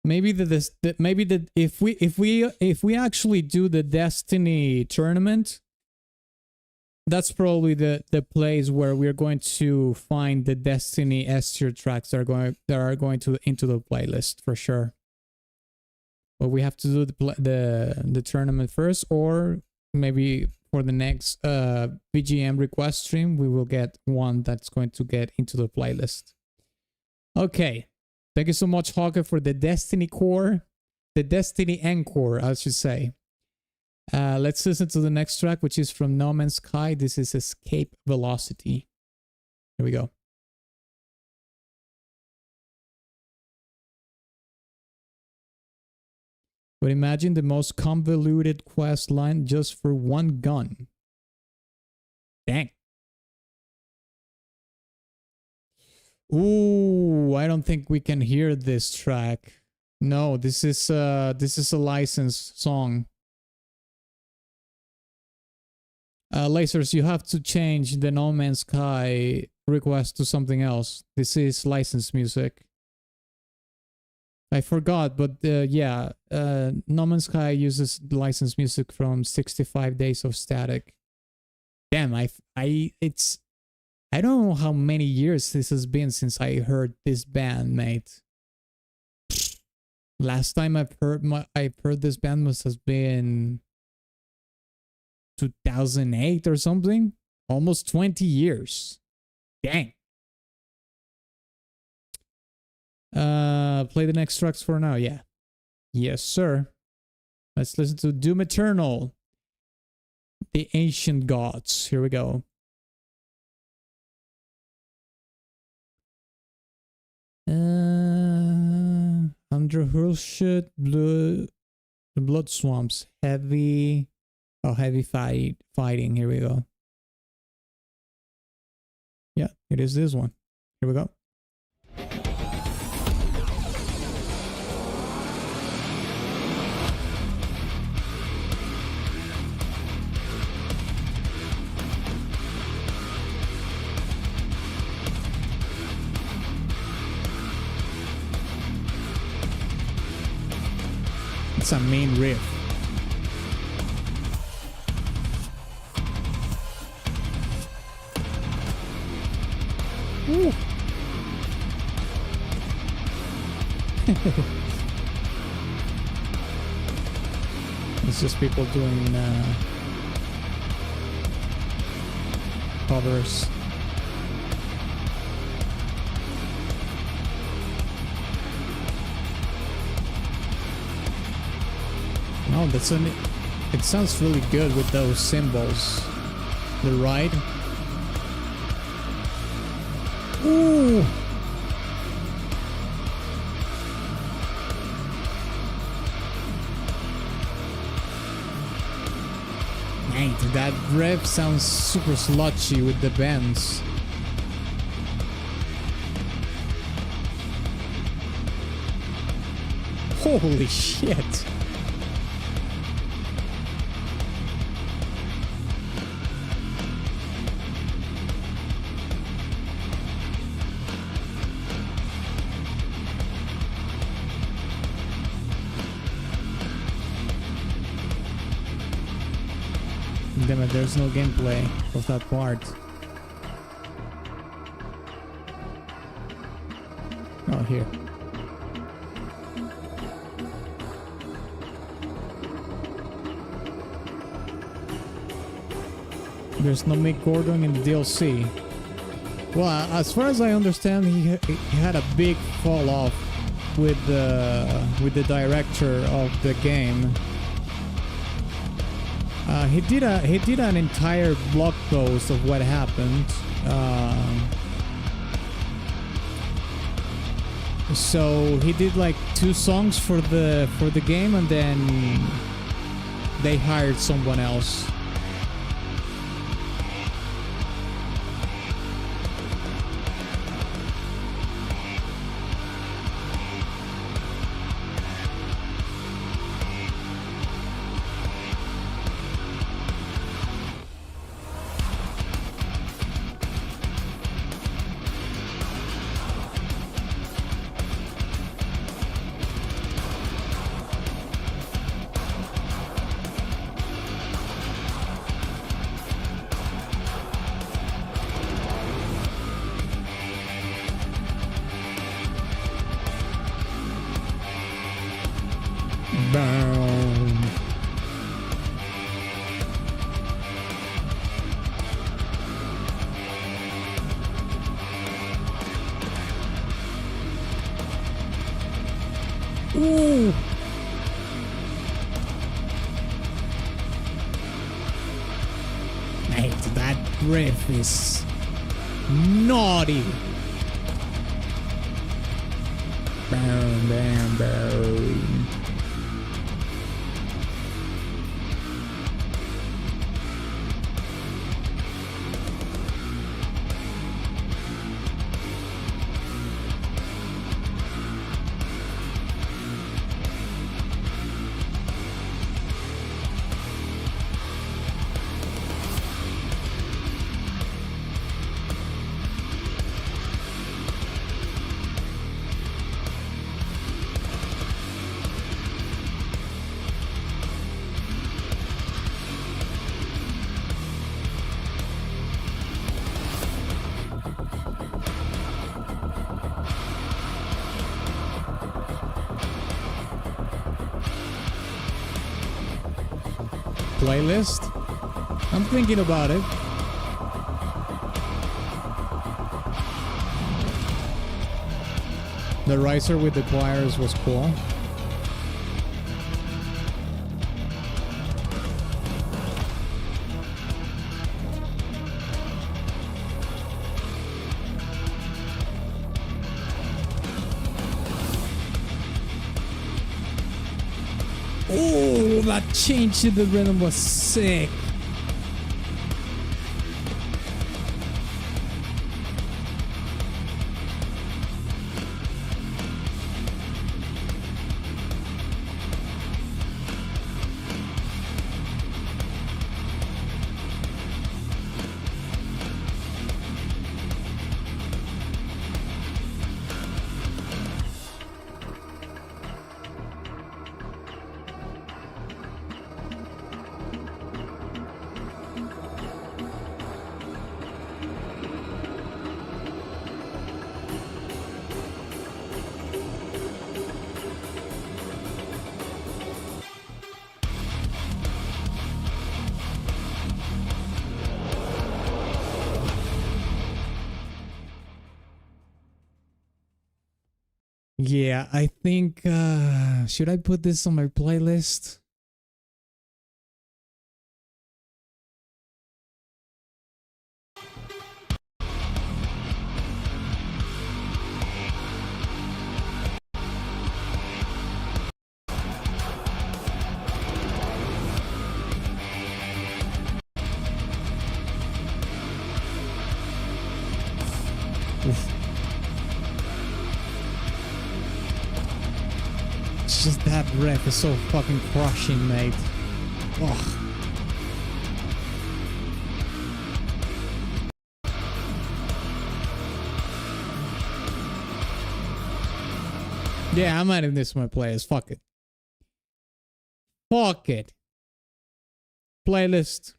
Maybe if we actually do the Destiny tournament, that's probably the place where we're going to find the Destiny S tier tracks that are going to into the playlist for sure. But we have to do the tournament first, or maybe for the next VGM request stream, we will get one that's going to get into the playlist. Okay. Thank you so much, Hauke, for the Destiny core. The Destiny Encore, I should say. Let's listen to the next track, which is from No Man's Sky. This is Escape Velocity. Here we go. But imagine the most convoluted quest line just for one gun. Dang. Ooh, I don't think we can hear this track. No, this is a licensed song. Dlazerz, you have to change the No Man's Sky request to something else. This is licensed music. I forgot, but yeah, No Man's Sky uses licensed music from 65 Days of Static. Damn, I don't know how many years this has been since I heard this band, mate. Last time I've heard this band must have been 2008 or something. Almost 20 years. Dang. Play the next tracks for now, yeah. Yes, sir. Let's listen to Doom Eternal. The Ancient Gods. Here we go. Under Hurlshot, the Blood Swamps, heavy fighting. Here we go. Yeah, it is this one. Here we go. It's a main riff. Ooh. It's just people doing covers. Oh, it sounds really good with those cymbals. The ride. Ooh. Mate, that riff sounds super sludgy with the bends. Holy shit. Damn it, there's no gameplay of that part. Oh, here. There's no Mick Gordon in the DLC. Well, as far as I understand, he had a big fall off with the director of the game. He did an entire blog post of what happened. So he did like 2 songs for the game, and then they hired someone else. Ooh. Mate, that riff is naughty. Bam, bam, bam. Playlist? I'm thinking about it. The riser with the choirs was cool. Oh, that change to the rhythm was sick. Yeah, I think, should I put this on my playlist? Oof. It's just that riff is so fucking crushing, mate. Ugh. Yeah, I'm adding this to my playlist. Fuck it. Fuck it. Playlist.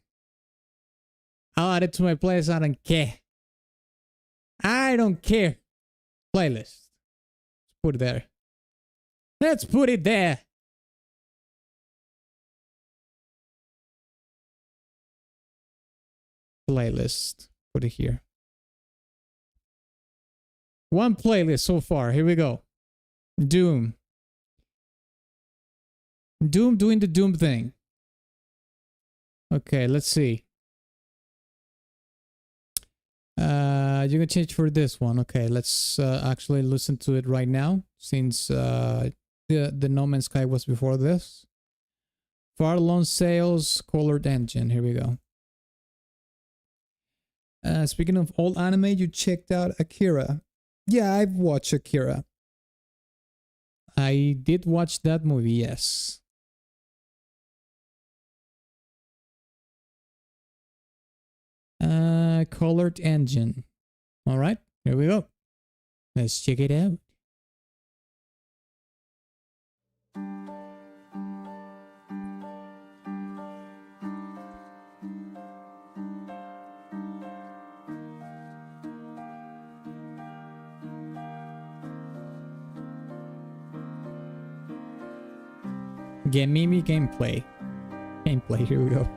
I'll add it to my playlist. I don't care. I don't care. Playlist. Let's put it there. Let's put it there. Playlist. Put it here. One playlist so far. Here we go. Doom. Doom doing the Doom thing. Okay, let's see. You can change for this one. Okay, let's actually listen to it right now, since the No Man's Sky was before this. Far Lone Sails, Colored Engine. Here we go. Speaking of old anime, you checked out Akira. Yeah, I've watched Akira. I did watch that movie, yes. Colored Engine. All right, here we go. Let's check it out. Gamimi gameplay. Gameplay, here we go.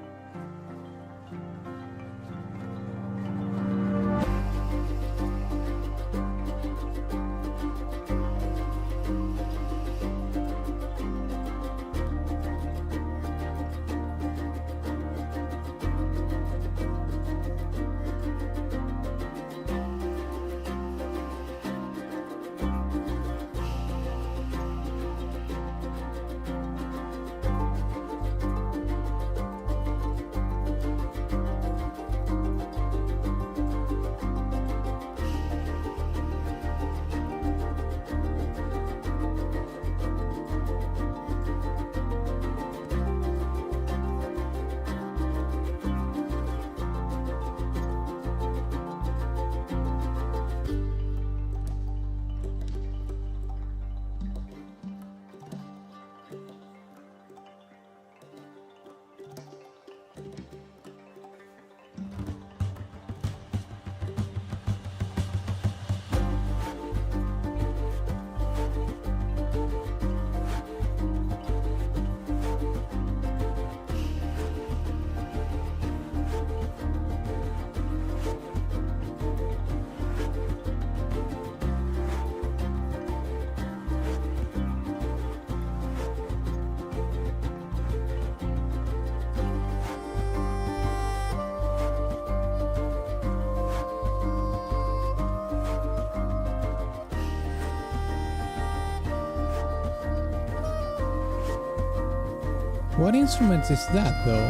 What instrument is that though?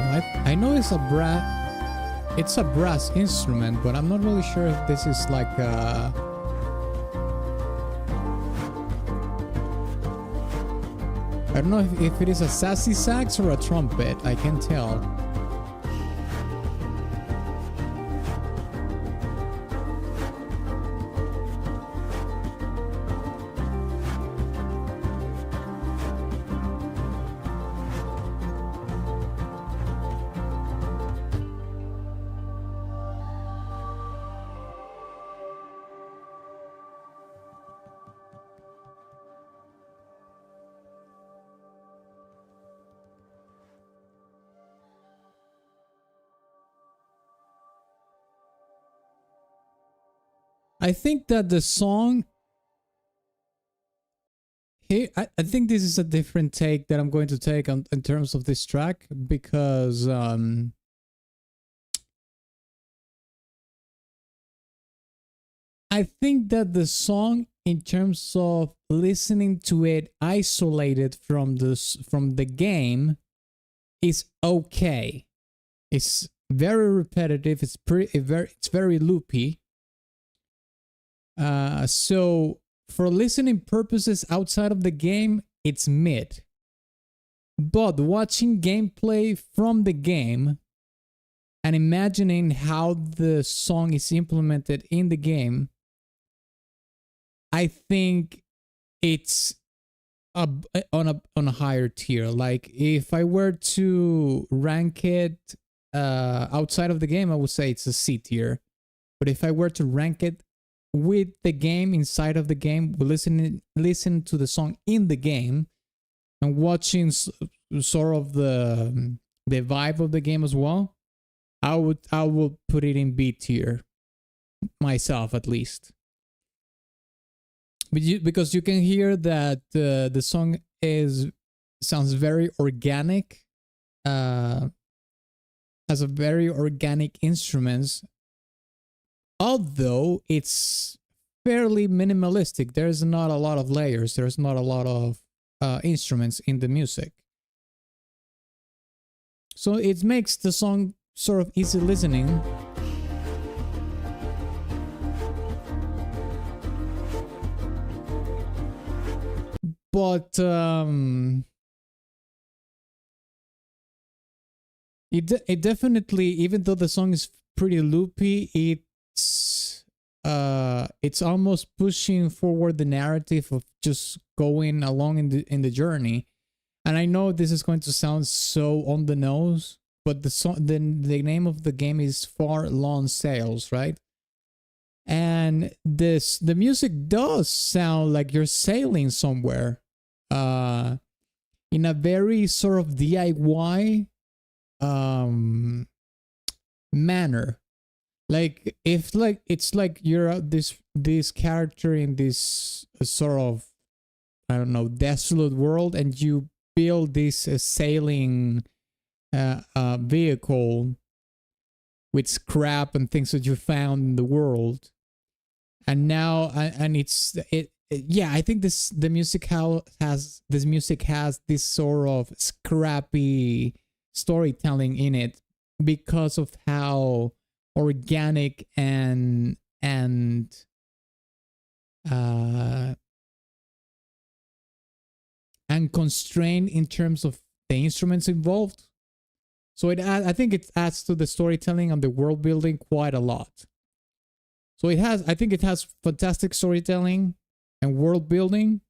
I know it's a brass instrument, but I'm not really sure if this is like a... I don't know if it is a sassy sax or a trumpet. I can't tell. I think that the song here, I think this is a different take that I'm going to take on in terms of this track, because I think that the song, in terms of listening to it isolated from the game, is okay. It's very repetitive. It's very loopy. So for listening purposes outside of the game, it's mid. But watching gameplay from the game and imagining how the song is implemented in the game, I think it's on a higher tier. Like, if I were to rank it outside of the game, I would say it's a C tier. But if I were to rank it with the game, inside of the game, listen to the song in the game and watching sort of the vibe of the game as well, I will put it in B tier, myself at least. Because you can hear that the song sounds very organic, has a very organic instruments. Although it's fairly minimalistic, there's not a lot of layers, there's not a lot of instruments in the music. So it makes the song sort of easy listening. But it definitely, even though the song is pretty loopy, it's almost pushing forward the narrative of just going along in the journey. And I know this is going to sound so on the nose, but the name of the game is Far Long Sails, right? And the music does sound like you're sailing somewhere, in a very sort of DIY manner. Like, it's like you're this character in this sort of, I don't know, desolate world, and you build this sailing vehicle with scrap and things that you found in the world. And now, yeah, I think the music has this sort of scrappy storytelling in it, because of how organic and constrained in terms of the instruments involved. So I think it adds to the storytelling and the world building quite a lot. So I think it has fantastic storytelling and world building,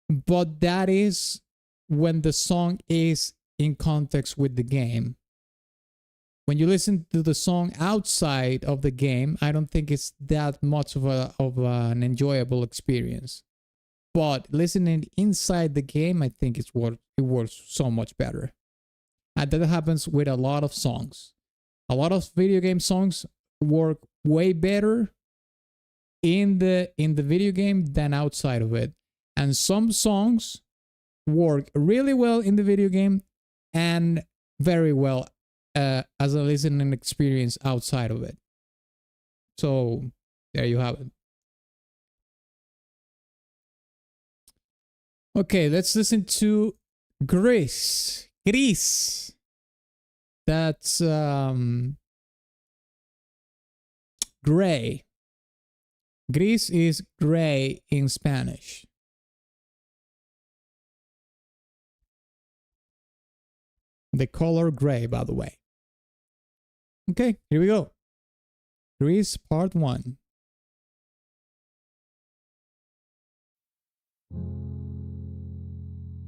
but that is when the song is in context with the game. When you listen to the song outside of the game, I don't think it's that much of an enjoyable experience. But listening inside the game, I think it works so much better. And that happens with a lot of songs. A lot of video game songs work way better in the video game than outside of it. And some songs work really well in the video game and very well as a listening experience outside of it. So there you have it. Okay, let's listen to Gris Gris. That's gray. Gris is gray in Spanish. The color gray, by the way. Okay, here we go. Gris part 1.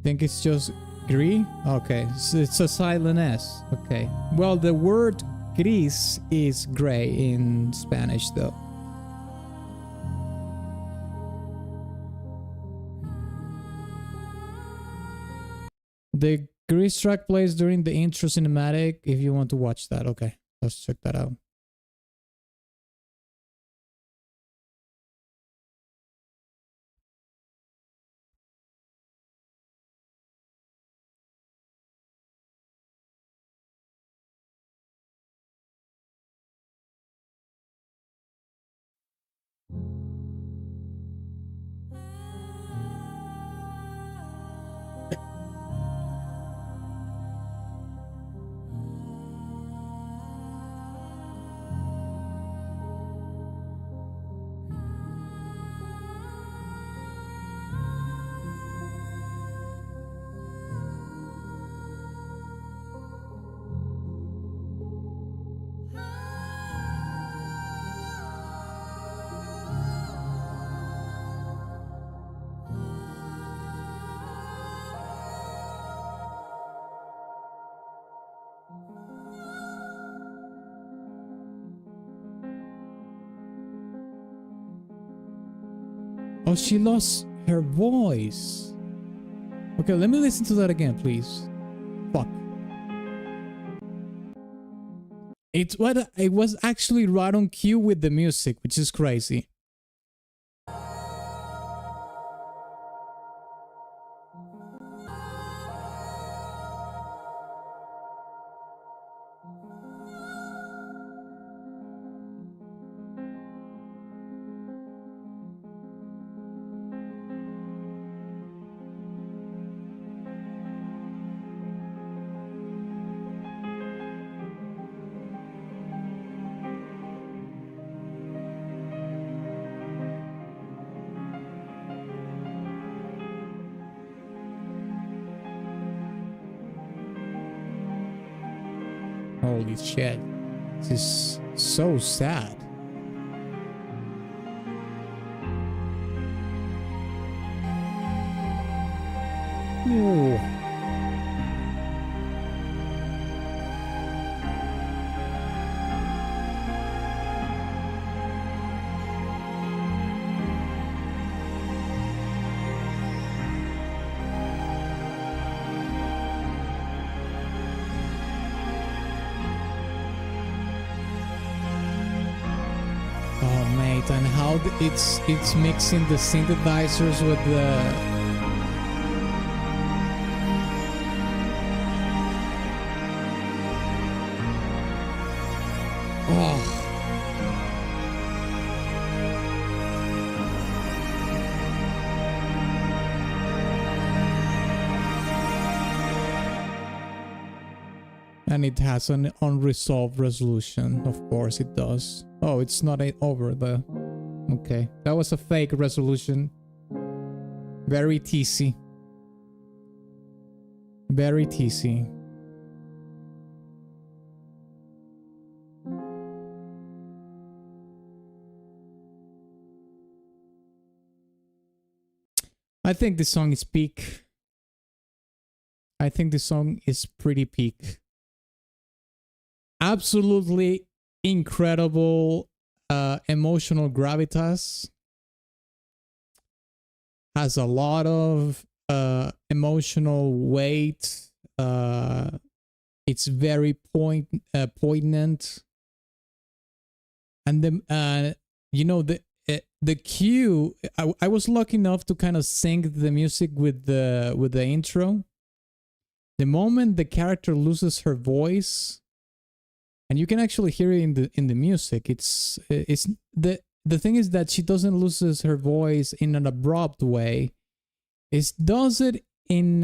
Think it's just gris? Okay, so it's a silent S. Okay. Well, the word gris is gray in Spanish, though. The Gris track plays during the intro cinematic if you want to watch that. Okay, let's check that out. Oh, she lost her voice. Okay, let me listen to that again, please. Fuck. It was actually right on cue with the music, which is crazy. Holy shit. This is so sad. Ooh. And how it's mixing the synthesizers with the and it has an unresolved resolution. Of course it does. Oh, it's not over the... Okay, that was a fake resolution. Very TC. Very TC. I think this song is peak. I think this song is pretty peak. Absolutely incredible emotional gravitas. Has a lot of emotional weight. It's very poignant. And the you know, the cue, I was lucky enough to kind of sync the music with the intro. The moment the character loses her voice, and you can actually hear it in the music, it's the thing is that she doesn't lose her voice in an abrupt way. It does it in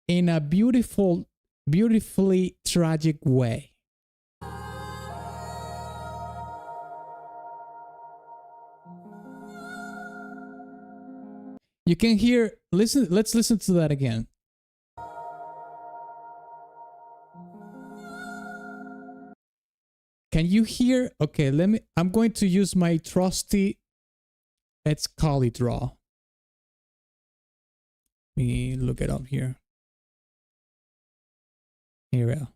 in a beautifully tragic way. You can hear, let's listen to that again. Can you hear? Okay, I'm going to use my trusty Let's Call It Draw. Let me look it up here. Here we go.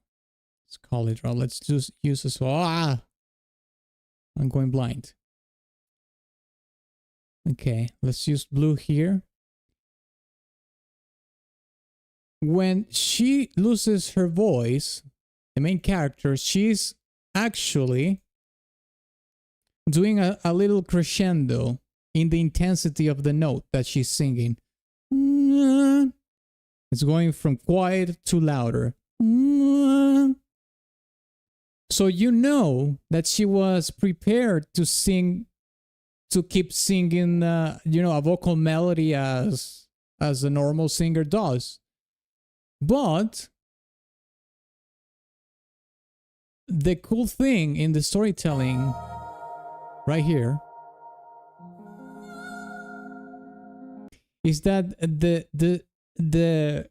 Let's call it draw. Let's just use this. I'm going blind. Okay, let's use blue here. When she loses her voice, the main character, she's actually doing a little crescendo in the intensity of the note that she's singing. It's going from quiet to louder. So you know that she was prepared to sing, to keep singing, a vocal melody as a normal singer does. But the cool thing in the storytelling right here is that the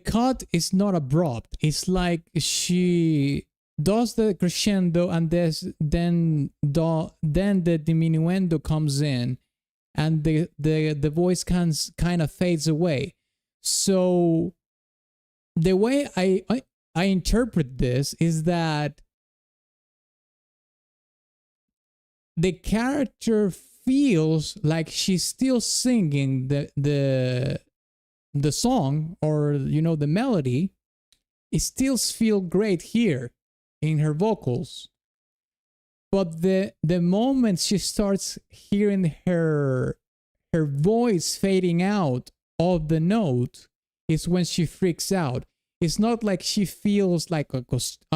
cut is not abrupt. It's like she does the crescendo and then the diminuendo comes in, and the voice kind of fades away. So the way I interpret this is that the character feels like she's still singing the song, or the melody. It still feels great here in her vocals, but the moment she starts hearing her voice fading out of the note is when she freaks out. It's not like she feels like a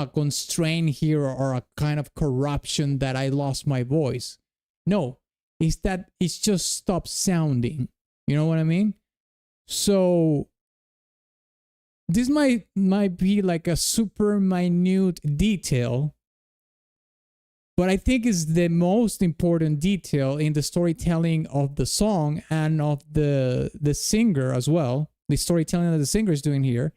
constraint here or a kind of corruption that I lost my voice. No, it's that it's just stopped sounding. You know what I mean? So this might be like a super minute detail, but I think it's the most important detail in the storytelling of the song and of the singer as well. The storytelling that the singer is doing here,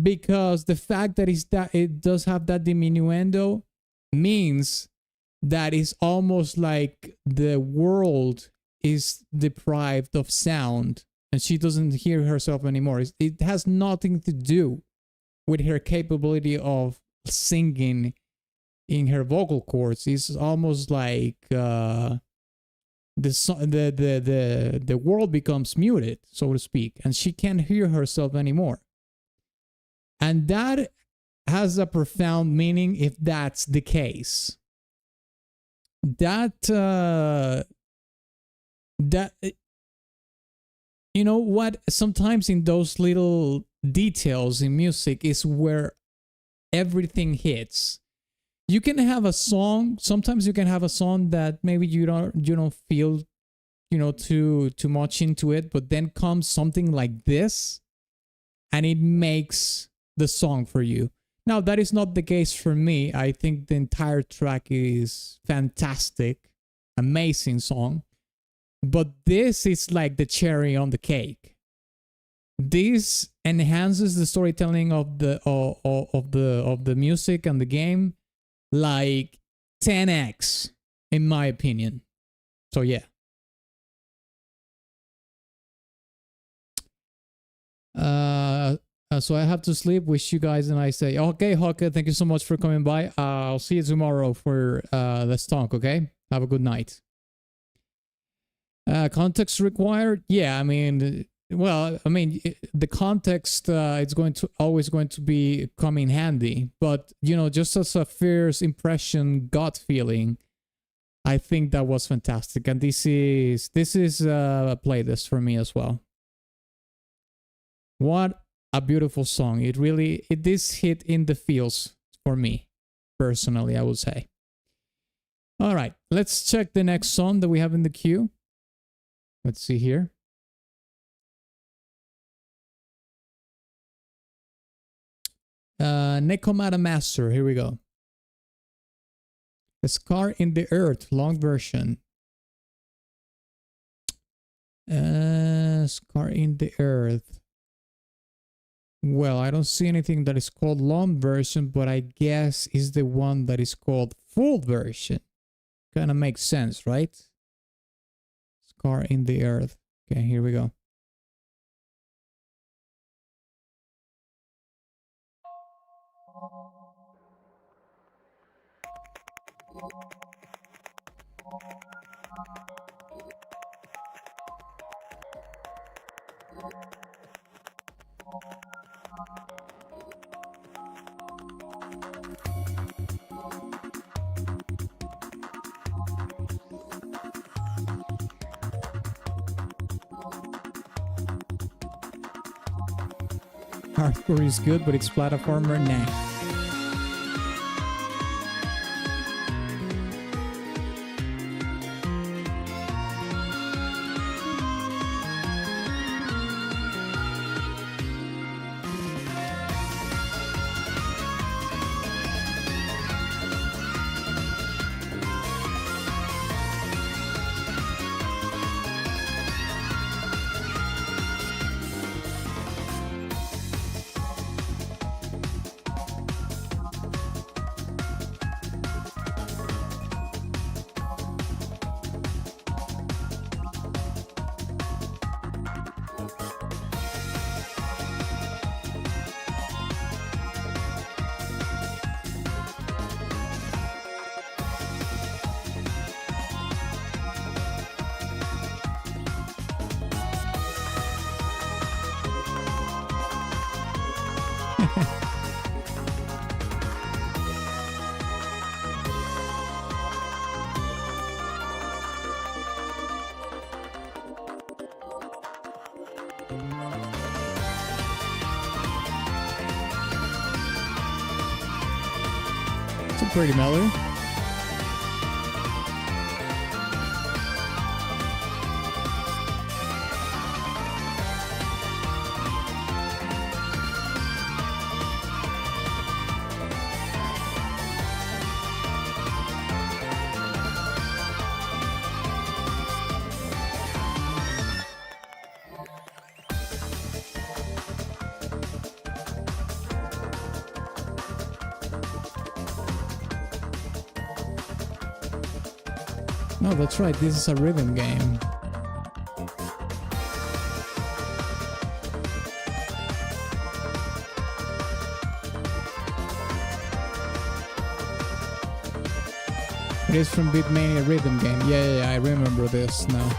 because the fact that it does have that diminuendo means that it's almost like the world is deprived of sound and she doesn't hear herself anymore. It has nothing to do with her capability of singing in her vocal cords. It's almost like the world becomes muted, so to speak, and she can't hear herself anymore. And that has a profound meaning if that's the case. You know what? Sometimes in those little details in music is where everything hits. You can have a song. Sometimes you can have a song that maybe you don't feel, too much into it, but then comes something like this, and it makes the song for you. Now, that is not the case for me. I think the entire track is fantastic, amazing song. But this is like the cherry on the cake. This enhances the storytelling of the music and the game like 10x, in my opinion. So yeah. So I have to sleep. Wish you guys a nice day. Okay, Hauke, thank you so much for coming by. I'll see you tomorrow for the stonk, okay? Have a good night. Context required? Yeah, I mean, the context it's always going to be come in handy, but just as a first impression, gut feeling, I think that was fantastic, and this is a playlist for me as well. What a beautiful song! This hit in the feels for me personally, I would say. All right, let's check the next song that we have in the queue. Let's see here. Necomata Master. Here we go. A Scar in the Earth, long version. Scar in the Earth. Well, I don't see anything that is called long version, but I guess is the one that is called full version. Kind of makes sense, right? Scar in the Earth. Okay, here we go. Hardcore is good, but it's platformer, nah. It's a pretty melody. No, that's right, this is a rhythm game. It is from Beatmania rhythm game. Yeah, I remember this now.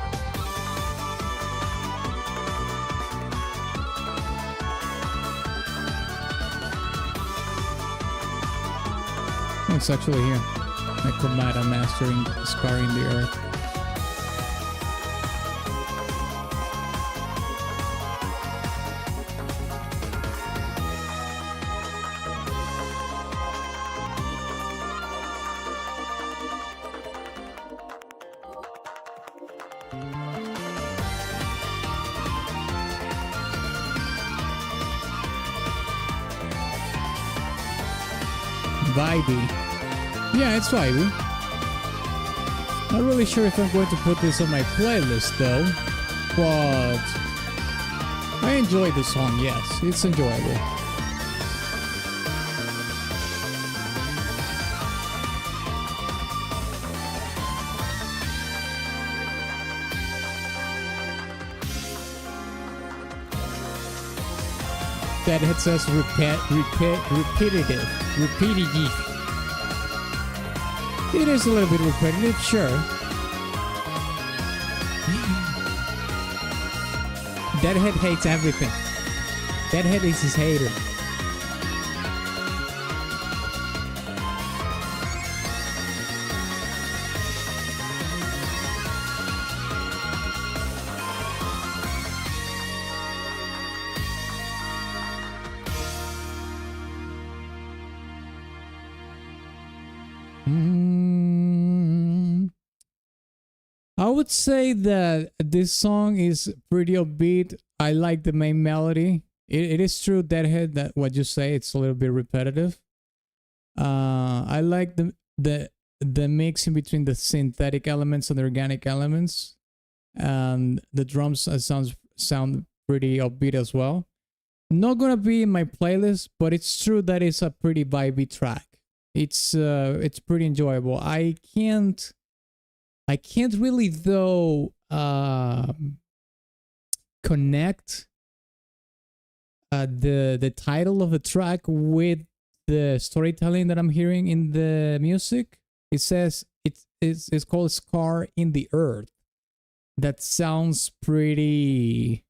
It's actually here. Necomata mastering Scar in the Earth. Vibey. Yeah, it's vibey. Not really sure if I'm going to put this on my playlist though, but I enjoy the song, yes, it's enjoyable. Deadhead says repetitive. It is a little bit repetitive, sure. Deadhead hates everything. Deadhead is his hater. I would say that this song is pretty upbeat. I like the main melody. it is true, Deadhead, that what you say, it's a little bit repetitive. I like the mix in between the synthetic elements and the organic elements, and the drums sound pretty upbeat as well. Not gonna be in my playlist, but it's true that it's a pretty vibey track. It's pretty enjoyable. I can't really though connect the title of the track with the storytelling that I'm hearing in the music. It says it's called Scar in the Earth. That sounds pretty,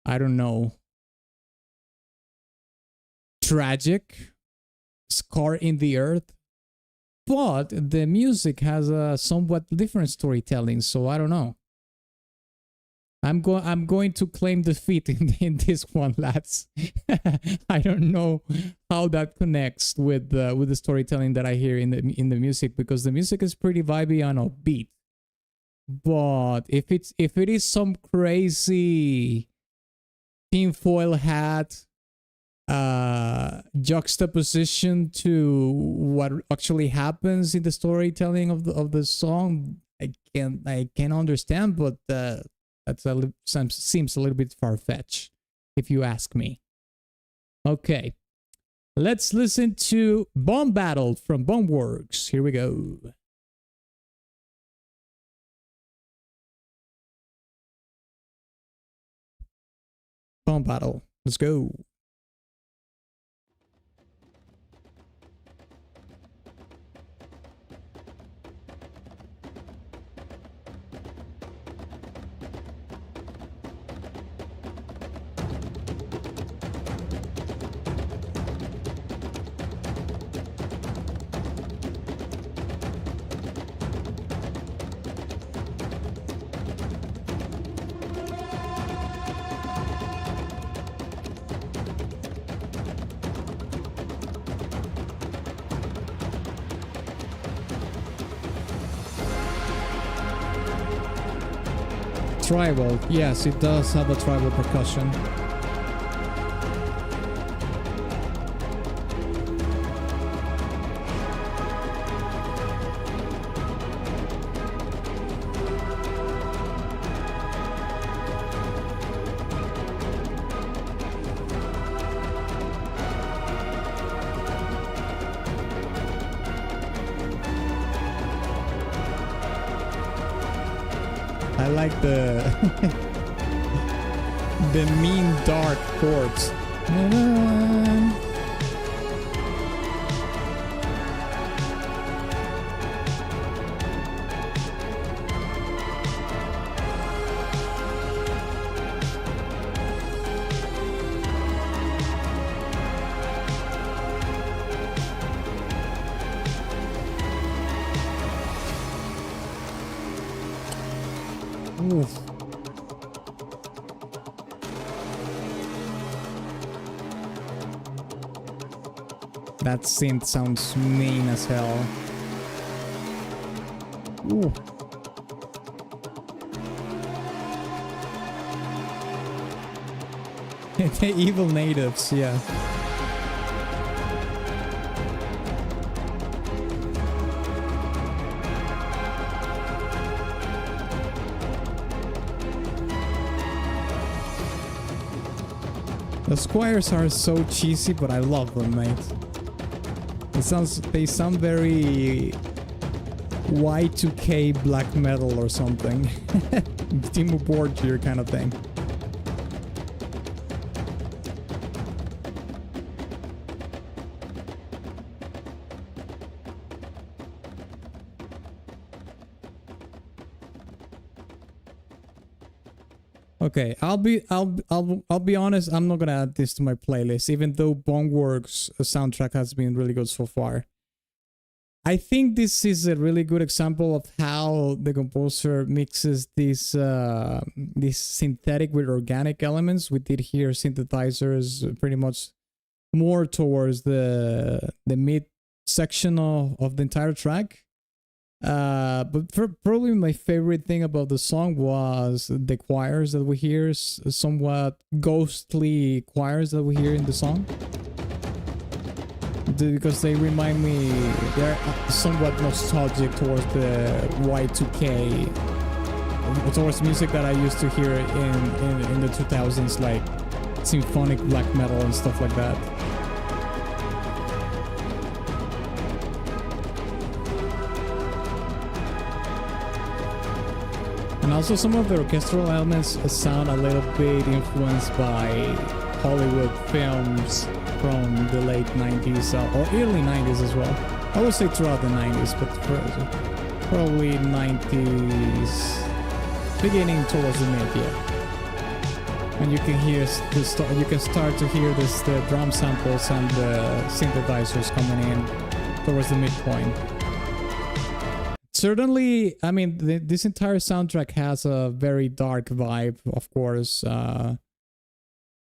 I don't know, tragic. Scar in the Earth. But the music has a somewhat different storytelling, so I don't know. I'm going to claim defeat in this one, lads. I don't know how that connects with the storytelling that I hear in the music, because the music is pretty vibey and upbeat. But if it is some crazy tinfoil hat juxtaposition to what actually happens in the storytelling of the song, I can't understand, but seems a little bit far-fetched, if you ask me. Okay, let's listen to Bomb Battle from Boneworks. Here we go. Bomb Battle, let's go. Tribal, yes, it does have a tribal percussion. I like the the mean dark chords. Oof. That synth sounds mean as hell. Ooh. The evil natives, yeah. The squires are so cheesy, but I love them, mate. They sound very Y2K black metal or something. Timo Borgir kind of thing. Okay, I'll be honest, I'm not gonna add this to my playlist, even though Boneworks soundtrack has been really good so far. I think this is a really good example of how the composer mixes this synthetic with organic elements. We did hear synthesizers pretty much more towards the mid section of the entire track. But probably my favorite thing about the song was the choirs that we hear, somewhat ghostly choirs that we hear in the song. Because they remind me, they're somewhat nostalgic towards the Y2K, towards music that I used to hear in the 2000s, like symphonic black metal and stuff like that. And also some of the orchestral elements sound a little bit influenced by Hollywood films from the late 90s or early 90s as well. I would say throughout the 90s, but probably 90s, beginning towards the mid, yeah. And you can hear you can start to hear the drum samples and the synthesizers coming in towards the midpoint. Certainly, I mean, this entire soundtrack has a very dark vibe, of course.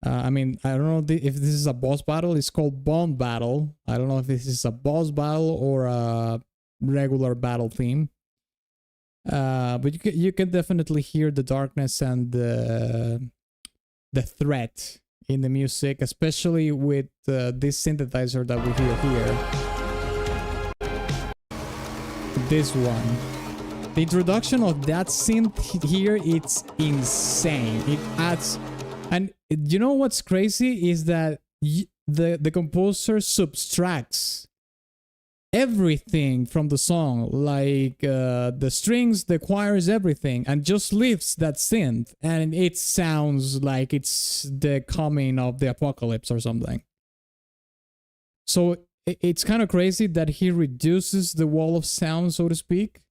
I mean, I don't know if this is a boss battle. It's called Bond Battle. I don't know if this is a boss battle or a regular battle theme. But you can definitely hear the darkness and the threat in the music, especially with this synthesizer that we hear here. This one. The introduction of that synth here, it's insane. It adds... And you know what's crazy is that the composer subtracts everything from the song, like the strings, the choirs, everything, and just leaves that synth, and it sounds like it's the coming of the apocalypse or something. So it's kind of crazy that he reduces the wall of sound, so to speak,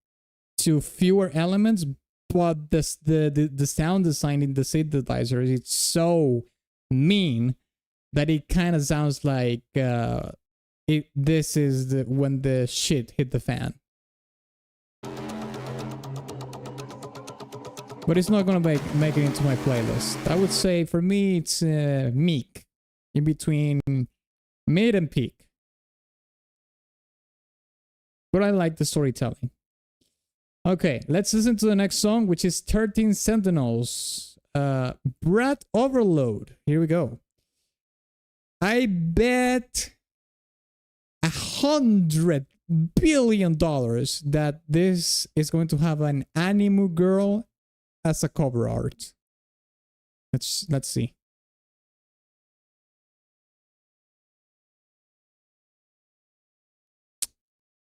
to fewer elements. But the sound design in the synthesizer, it's so mean that it kind of sounds like this is when the shit hit the fan. But it's not gonna make it into my playlist. I would say for me it's meek, in between mid and peak. But I like the storytelling. Okay, let's listen to the next song, which is 13 Sentinels. Breath Overload. Here we go. I bet $100 billion that this is going to have an anime girl as a cover art. Let's see.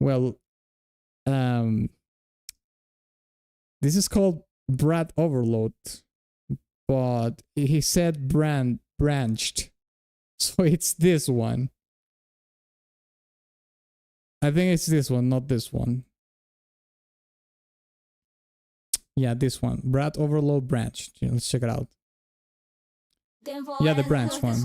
Well, this is called Breath Overload, but he said branched, so it's this one. I think it's this one, not this one. Yeah, this one. Breath Overload branched. Let's check it out. Yeah, the branch one.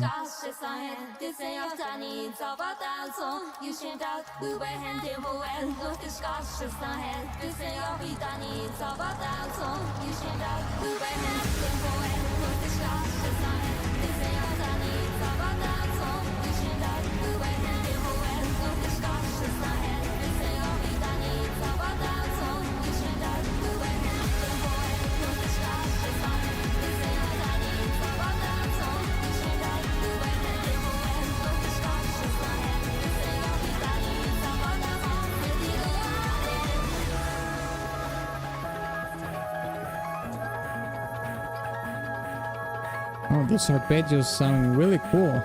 Oh, those arpeggios sound really cool.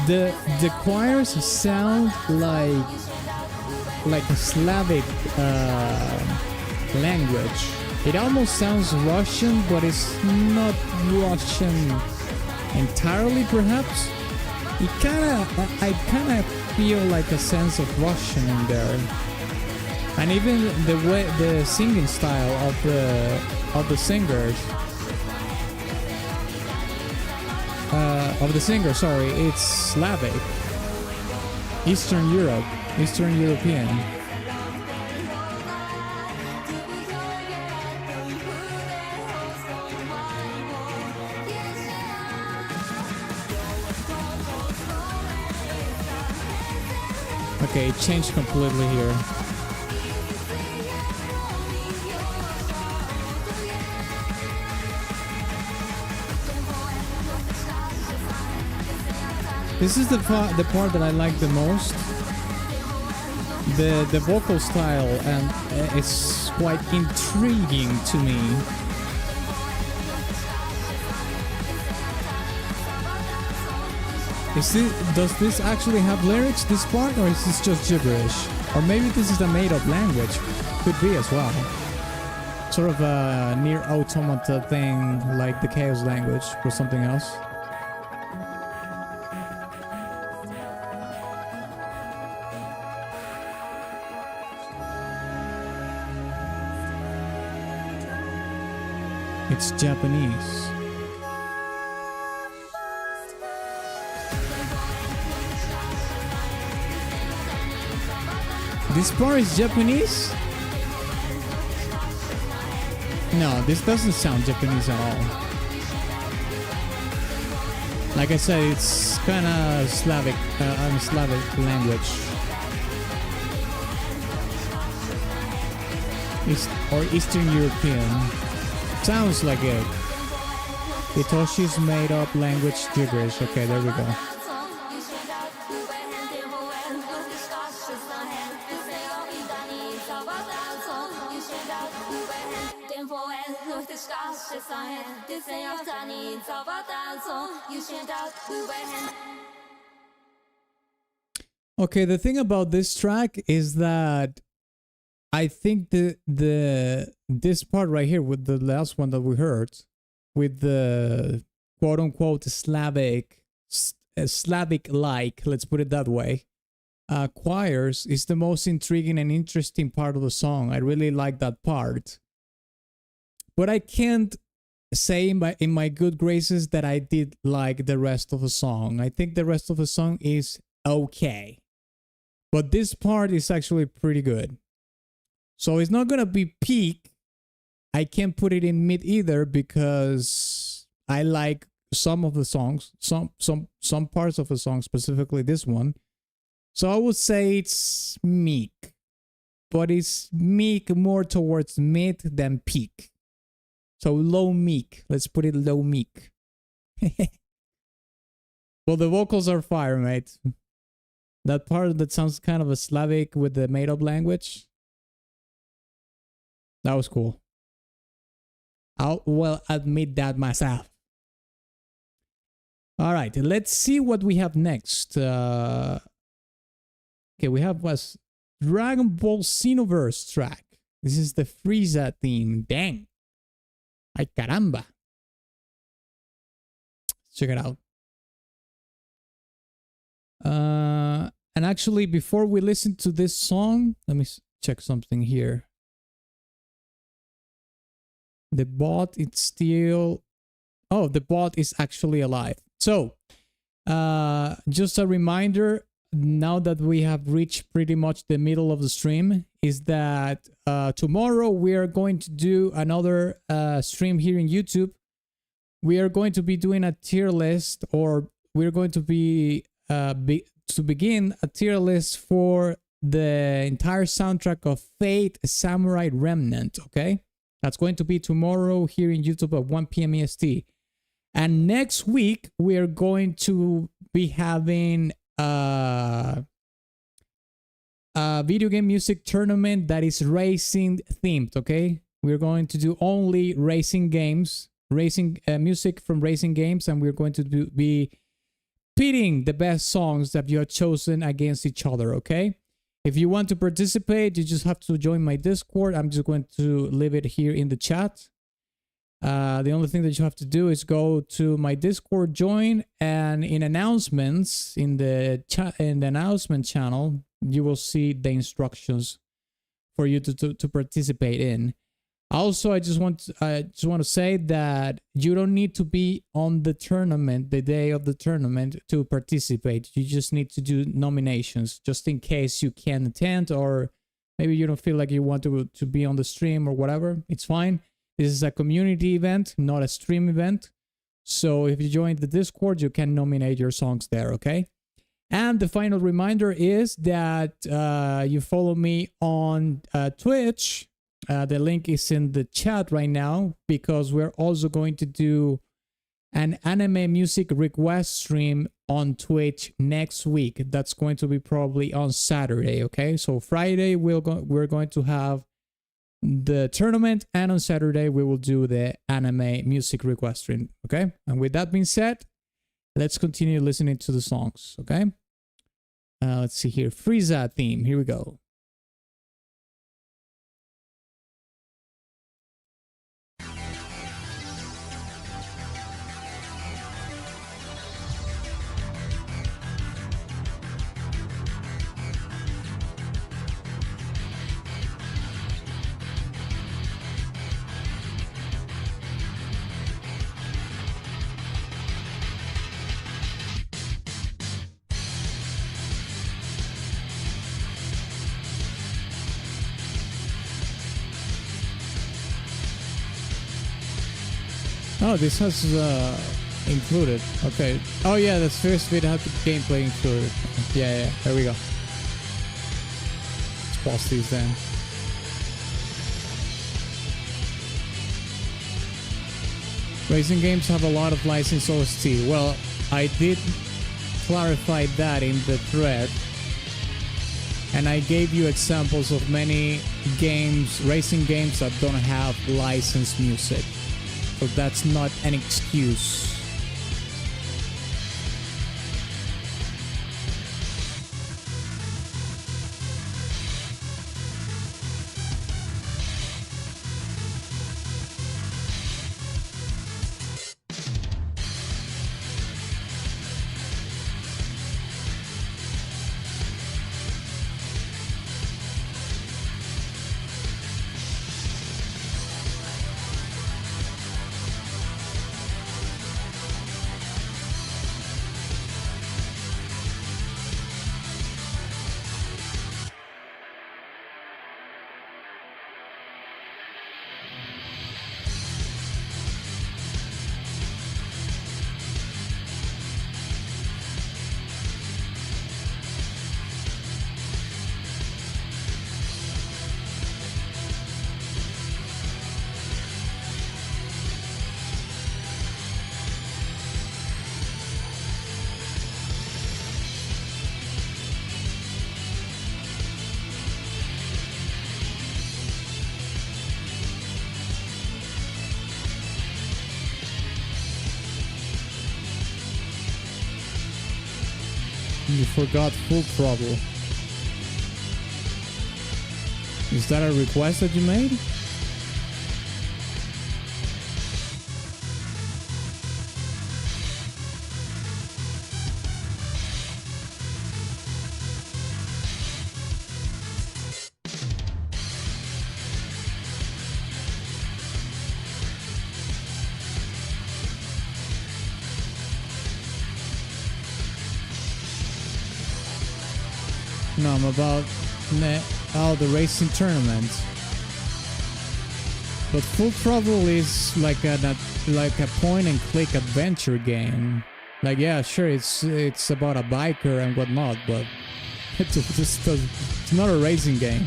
The choirs sound like a Slavic language. It almost sounds Russian, but it's not Russian entirely, perhaps. I kind of feel like a sense of Russian in there, and even the singing style of the singers. of the singer, sorry, it's Slavic. Eastern Europe, Eastern European. Okay, it changed completely here. This is the part that I like the most. The vocal style, and it's quite intriguing to me. Does this actually have lyrics, this part, or is this just gibberish? Or maybe this is a made-up language. Could be as well. Sort of a near automata thing, like the Chaos language, or something else. It's Japanese. This part is Japanese? No, this doesn't sound Japanese at all. Like I said, it's kind of Slavic, Slavic language. Or Eastern European. Sounds like it. Hitoshi's made up language gibberish. Okay, there we go. Okay, the thing about this track is that I think this part right here with the last one that we heard, with the quote unquote Slavic like, let's put it that way, choirs is the most intriguing and interesting part of the song. I really like that part, but I can't say in my good graces that I did like the rest of the song. I think the rest of the song is okay, but this part is actually pretty good. So it's not gonna be peak. I can't put it in mid either because I like some of the songs, some parts of the song, specifically this one. So I would say it's meek, but it's meek more towards mid than peak. So low meek. Let's put it low meek. Well, the vocals are fire, mate. That part that sounds kind of a Slavic with the made-up language. That was cool. I'll well admit that myself. All right, let's see what we have next. Okay, we have was Dragon Ball Xenoverse track. This is the Frieza theme. Dang. Ay caramba. Check it out. And actually, before we listen to this song, let me check something here. The bot, it's still... Oh, the bot is actually alive. So, just a reminder, now that we have reached pretty much the middle of the stream, is that tomorrow we are going to do another stream here in YouTube. We are going to be doing a tier list, or we're going to be to begin a tier list for the entire soundtrack of Fate Samurai Remnant, okay? That's going to be tomorrow here in YouTube at 1 p.m. EST. And next week, we are going to be having a video game music tournament that is racing themed, okay? We're going to do only racing games, racing music from racing games, and we're going to be pitting the best songs that you have chosen against each other, okay? If you want to participate, you just have to join my Discord. I'm just going to leave it here in the chat. The only thing that you have to do is go to my Discord, join, and in announcements, in the announcement channel, you will see the instructions for you to participate in. Also, I just want to say that you don't need to be on the tournament, the day of the tournament, to participate. You just need to do nominations, just in case you can't attend, or maybe you don't feel like you want to be on the stream or whatever. It's fine. This is a community event, not a stream event. So if you join the Discord, you can nominate your songs there, okay? And the final reminder is that you follow me on Twitch. The link is in the chat right now, because we're also going to do an anime music request stream on Twitch next week. That's going to be probably on Saturday, okay? So Friday we're going to have the tournament, and on Saturday we will do the anime music request stream, okay? And with that being said, let's continue listening to the songs, okay? Let's see here. Frieza theme. Here we go. Oh, this has included. Okay. Oh yeah, the first bit had the gameplay included. Yeah, there we go. Let's pause these then. Racing games have a lot of licensed OST. Well, I did clarify that in the thread, and I gave you examples of many games, racing games, that don't have licensed music. So that's not an excuse. You forgot Full Throttle. Is that a request that you made? No, I'm about the racing tournament. But Full Throttle is like a point and click adventure game. Like, yeah, sure, it's about a biker and whatnot, but it's not a racing game.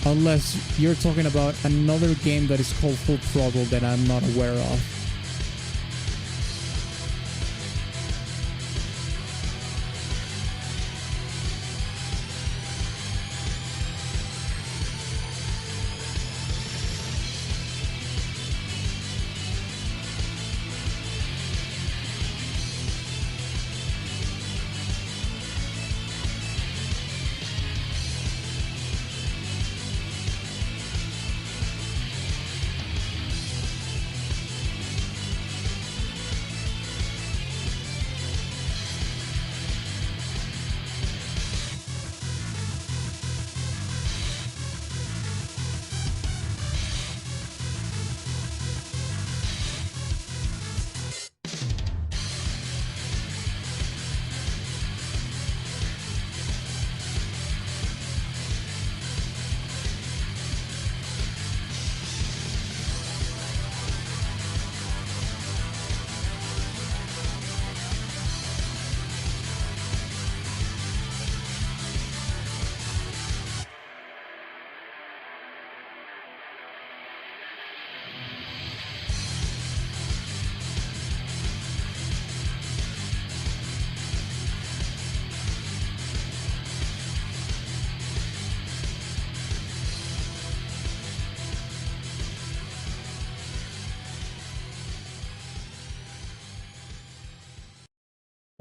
Unless you're talking about another game that is called Full Throttle that I'm not aware of.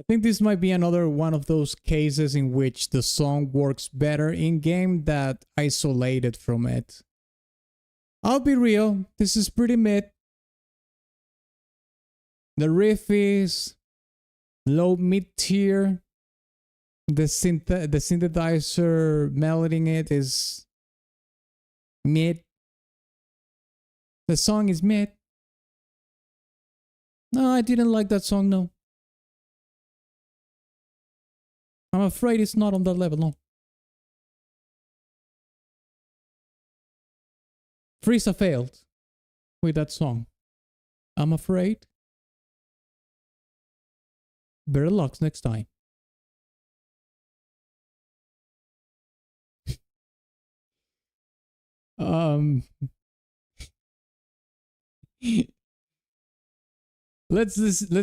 I think this might be another one of those cases in which the song works better in-game than isolated from it. I'll be real, this is pretty mid. The riff is low mid-tier. The synthesizer meloding it is mid. The song is mid. No, I didn't like that song, no. I'm afraid it's not on that level, no. Frieza failed with that song. I'm afraid. Better luck next time. Let's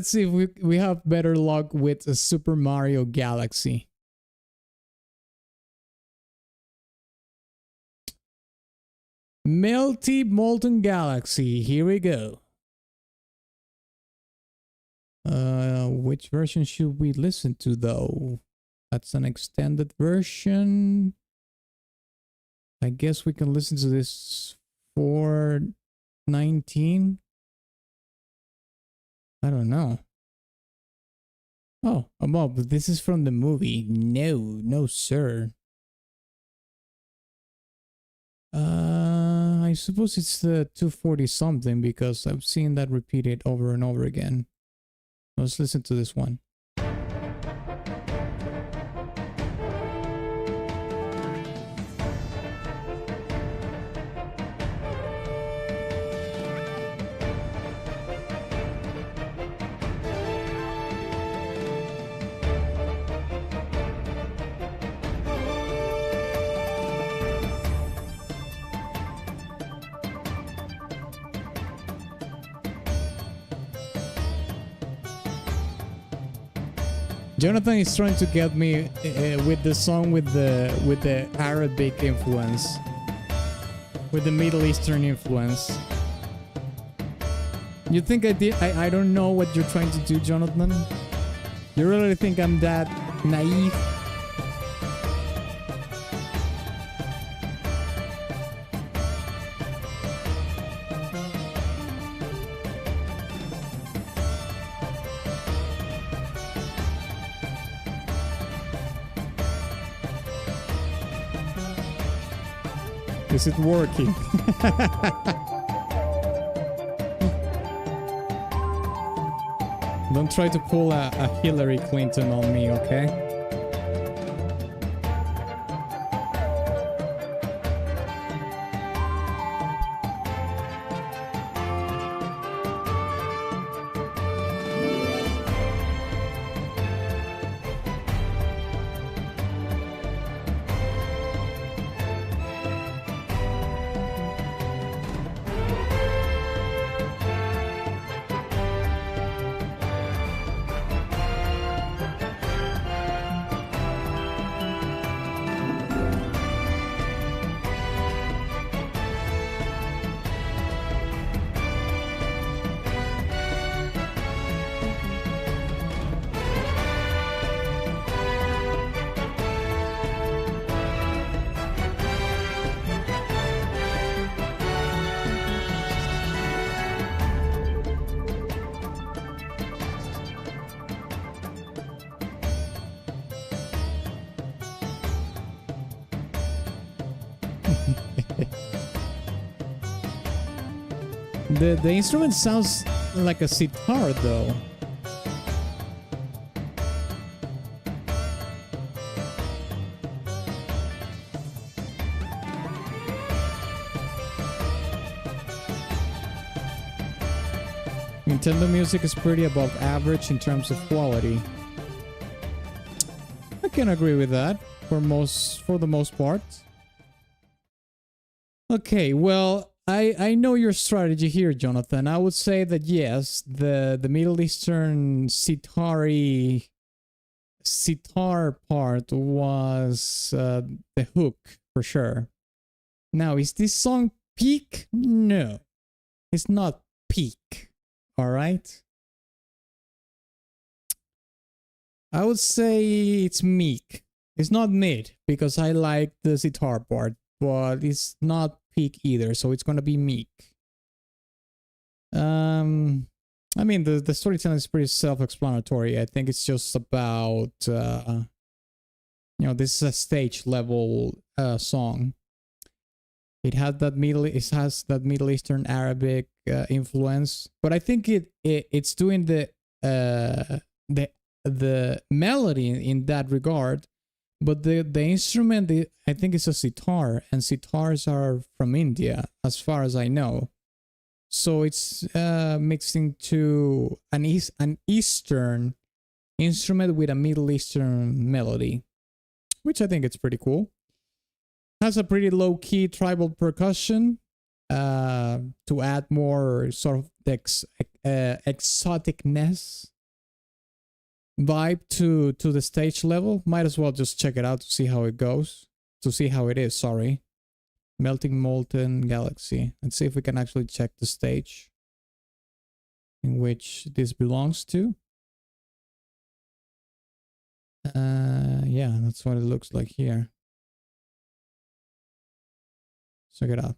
see if we have better luck with a Super Mario Galaxy. Melty Molten Galaxy, here we go. Which version should we listen to though? That's an extended version. I guess we can listen to this 419. I don't know. Oh, but this is from the movie. No, sir. I suppose it's the 240 something because I've seen that repeated over and over again. Let's listen to this one. Jonathan is trying to get me with the song with the Arabic influence, with the Middle Eastern influence. You think I don't know what you're trying to do, Jonathan? You really think I'm that naive? Is it working? Don't try to pull a Hillary Clinton on me, okay? The instrument sounds like a sitar though. Nintendo music is pretty above average in terms of quality. I can agree with that for the most part. Okay, well, I know your strategy here, Jonathan. I would say that yes, the Middle Eastern sitar part was the hook for sure. Now, is this song peak? No, it's not peak. All right. I would say it's meek. It's not mid because I like the sitar part, but it's not peak either, so it's gonna be meek. I mean, the storytelling is pretty self-explanatory. I think it's just about you know, this is a stage level song. It has that Middle Eastern Arabic influence, but I think it's doing the melody in that regard. But the instrument, I think it's a sitar, and sitars are from India, as far as I know. So it's mixing to an Eastern instrument with a Middle Eastern melody, which I think it's pretty cool. Has a pretty low-key tribal percussion to add more sort of exoticness vibe to the stage level. Might as well just check it out to see how it goes. To see how it is, sorry. Melting Molten Galaxy. Let's see if we can actually check the stage in which this belongs to. Yeah, that's what it looks like here. Check it out.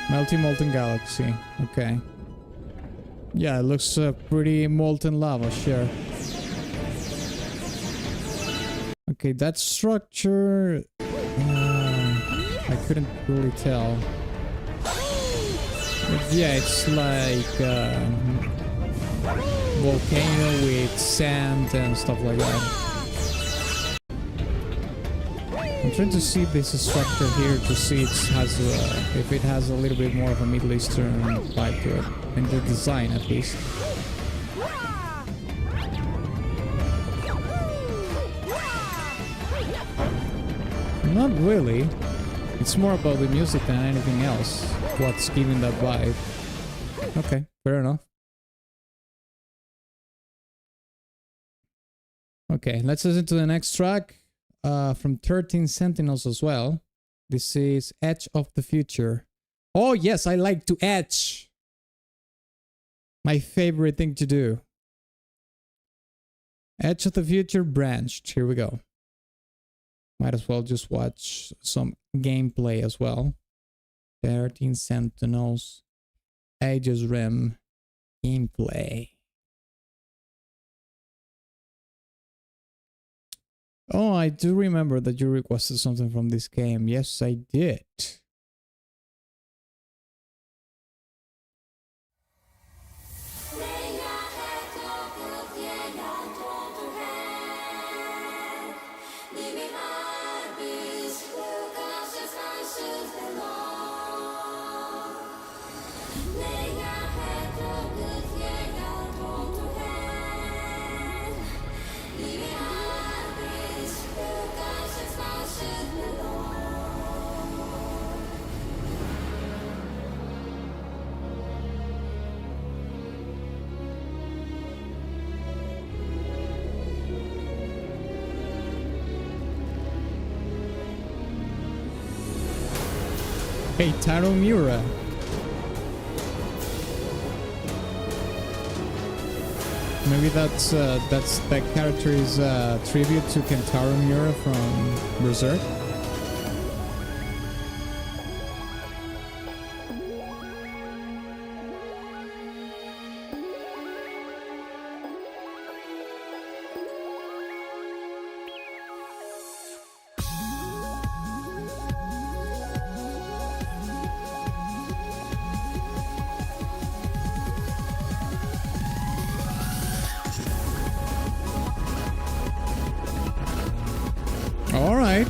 Melting Molten Galaxy. Okay. Yeah, it looks pretty molten lava, sure. Okay, that structure... I couldn't really tell. But yeah, it's like volcano with sand and stuff like that. I'm trying to see this structure here to see if it has a little bit more of a Middle Eastern vibe to it, in the design at least. Not really. It's more about the music than anything else. What's giving that vibe. Okay, fair enough. Okay, let's listen to the next track from 13 Sentinels as well. This is Edge of the Future. Oh yes, I like to etch. My favorite thing to do. Edge of the Future branched. Here we go. Might as well just watch some gameplay as well. 13 Sentinels, Aegis Rim, gameplay. Oh, I do remember that you requested something from this game. Yes, I did. Hey, Taro Miura. Maybe that character is a tribute to Kentaro Miura from Berserk. All right.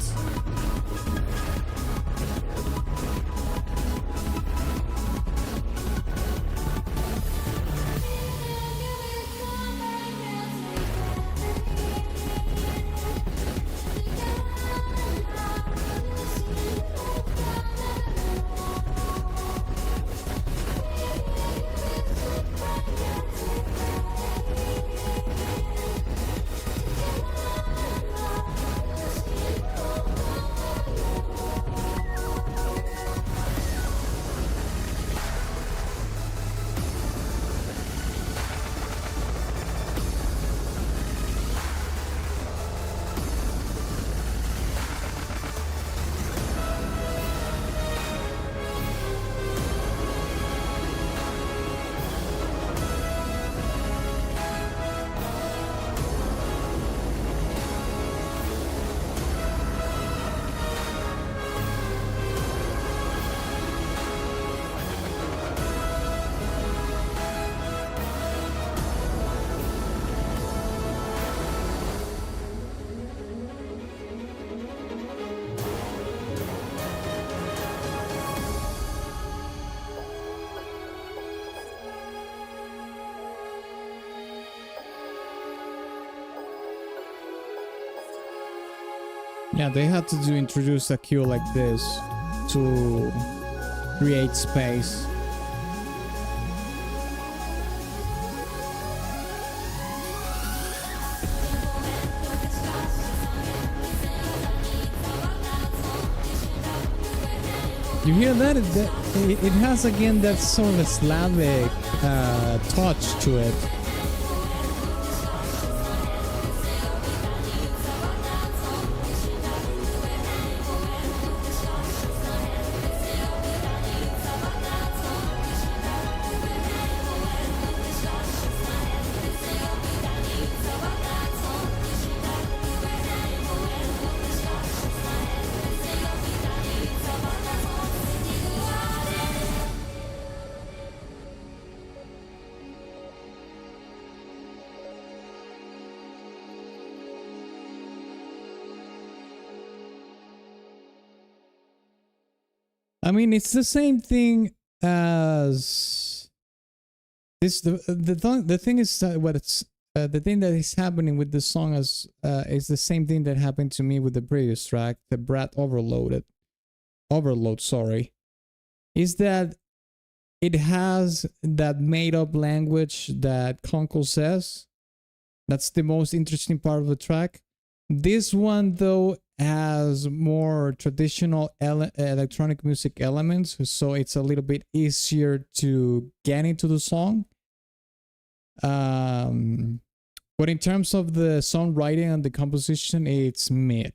Yeah, they had to introduce a cue like this to create space. You hear that? It has again that sort of Slavic touch to it. I mean, it's the same thing as this. The thing is what it's the thing that is happening with the song is the same thing that happened to me with the previous track, the Brat Overload. Sorry, is that it has that made-up language that Conkel says. That's the most interesting part of the track. This one, though, has more traditional electronic music elements, so it's a little bit easier to get into the song. But in terms of the songwriting and the composition, it's mid.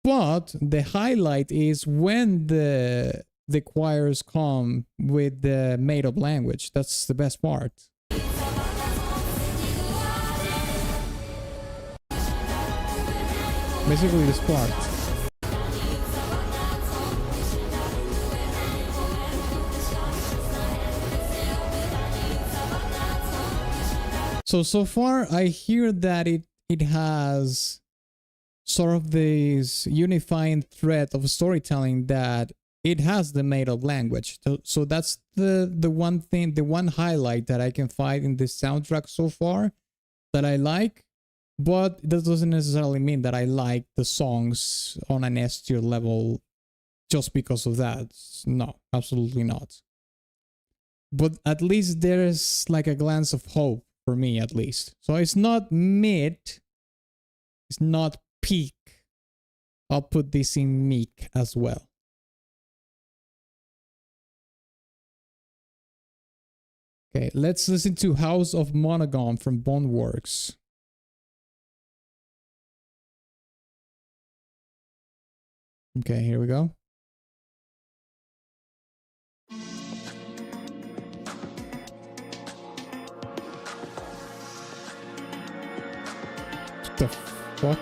But the highlight is when the choirs come with the made-up language. That's the best part. Basically this part. So far I hear that it has sort of this unifying thread of storytelling, that it has the made-up language. So that's the one thing, the one highlight that I can find in this soundtrack so far that I like. But that doesn't necessarily mean that I like the songs on an S tier level just because of that. No, absolutely not. But at least there's like a glance of hope for me, at least. So it's not mid, it's not peak. I'll put this in meek as well. Okay, let's listen to House of Monogam from Boneworks. Okay, here we go. What the fuck?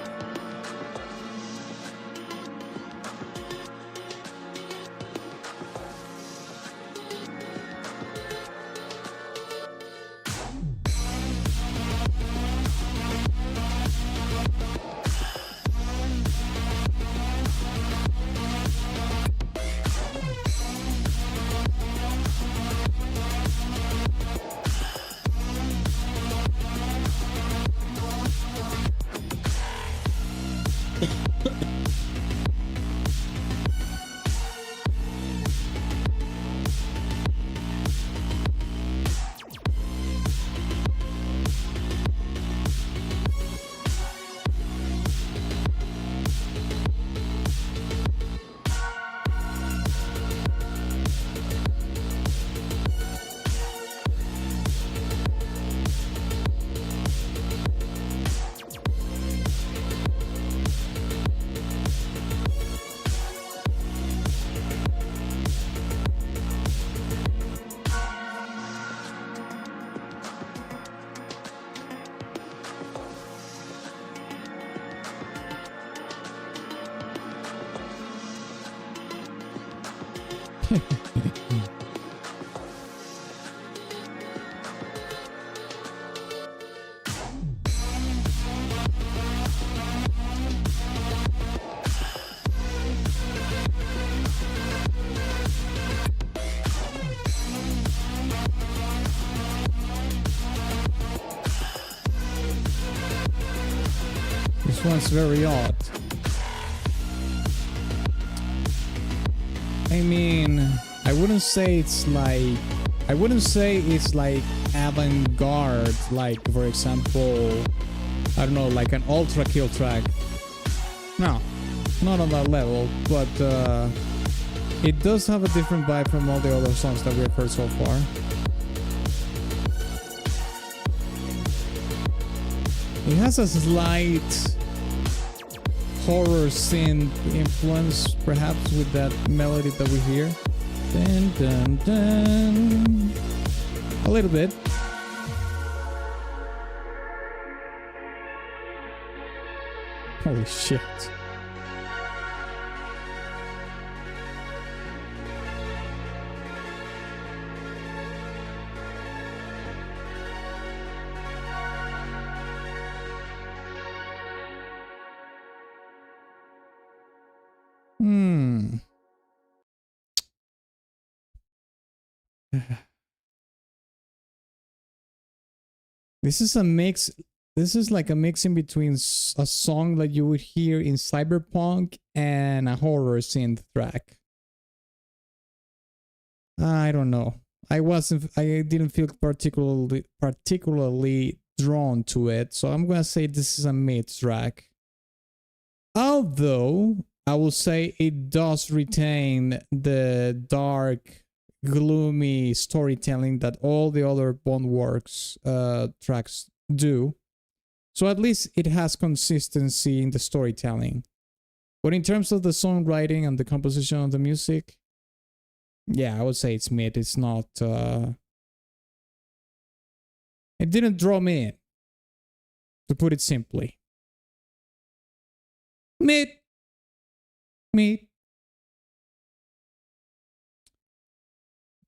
This one's very odd. I mean, I wouldn't say it's like avant-garde, like for example, I don't know, like an Ultra Kill track. No, not on that level, but it does have a different vibe from all the other songs that we've heard so far. It has a slight horror synth influence, perhaps, with that melody that we hear. Dun, dun, dun. A little bit. Holy shit. This is a mix. This is like a mix in between a song that you would hear in Cyberpunk and a horror synth track. I don't know. I didn't feel particularly drawn to it, so I'm gonna say this is a mid track. Although I will say it does retain the dark, gloomy storytelling that all the other Boneworks tracks do. So at least it has consistency in the storytelling. But in terms of the songwriting and the composition of the music, yeah, I would say it's mid. It's not... it didn't draw me in, to put it simply. Mid.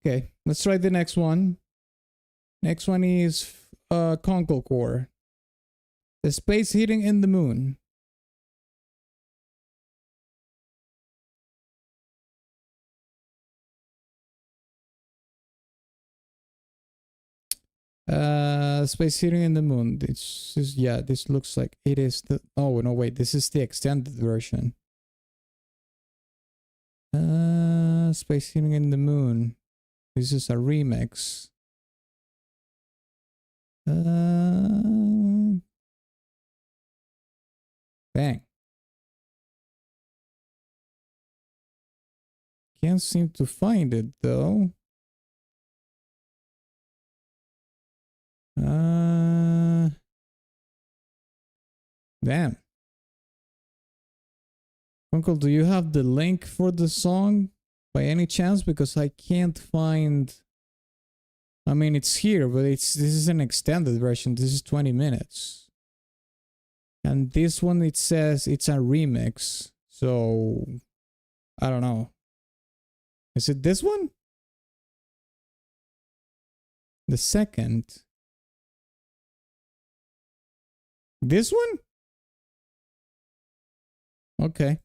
Okay, let's try the next one. Next one is Conkel Core. The space hitting in the moon. Space hitting in the moon. This is, yeah, this looks like it is the... Oh, no, wait, this is the extended version. Space hitting in the moon. This is a remix. Bang. Can't seem to find it though. Damn. Uncle, do you have the link for the song by any chance? Because I can't find... I mean, it's here, but this is an extended version. This is 20 minutes. And this one, it says it's a remix. So, I don't know. Is it this one? The second. This one? Okay.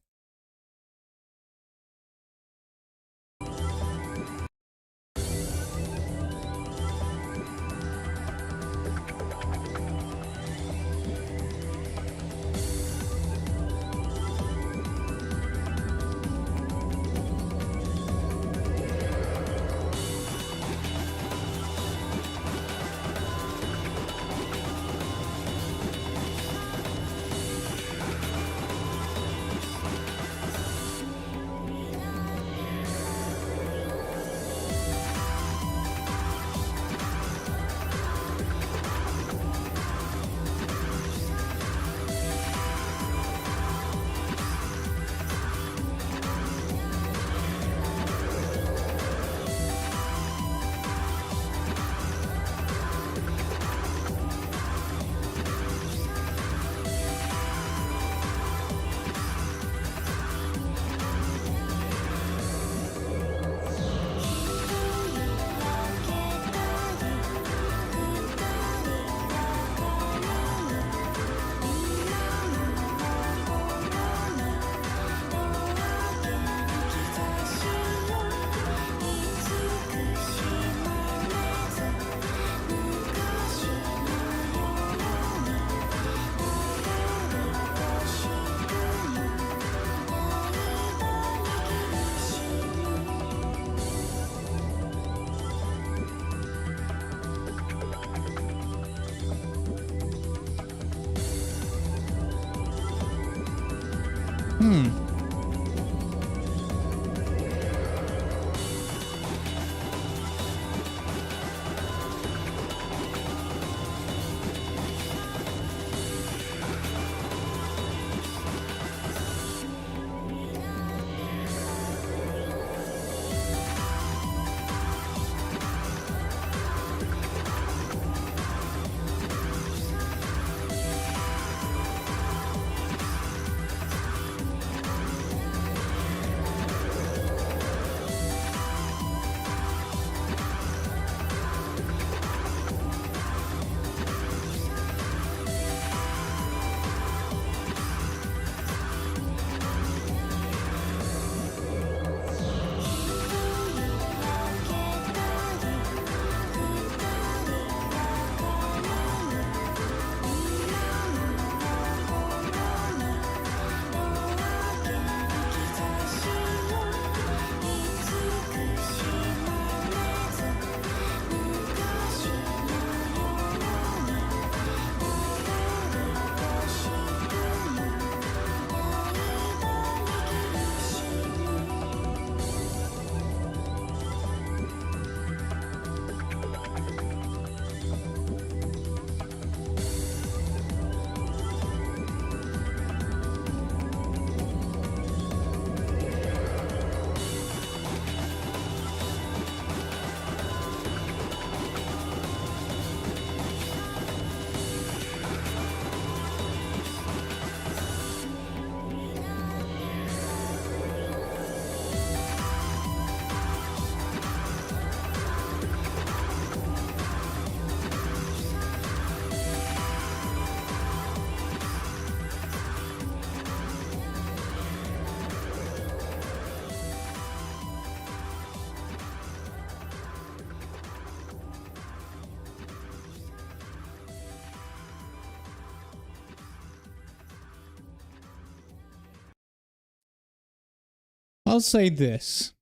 I'll say this.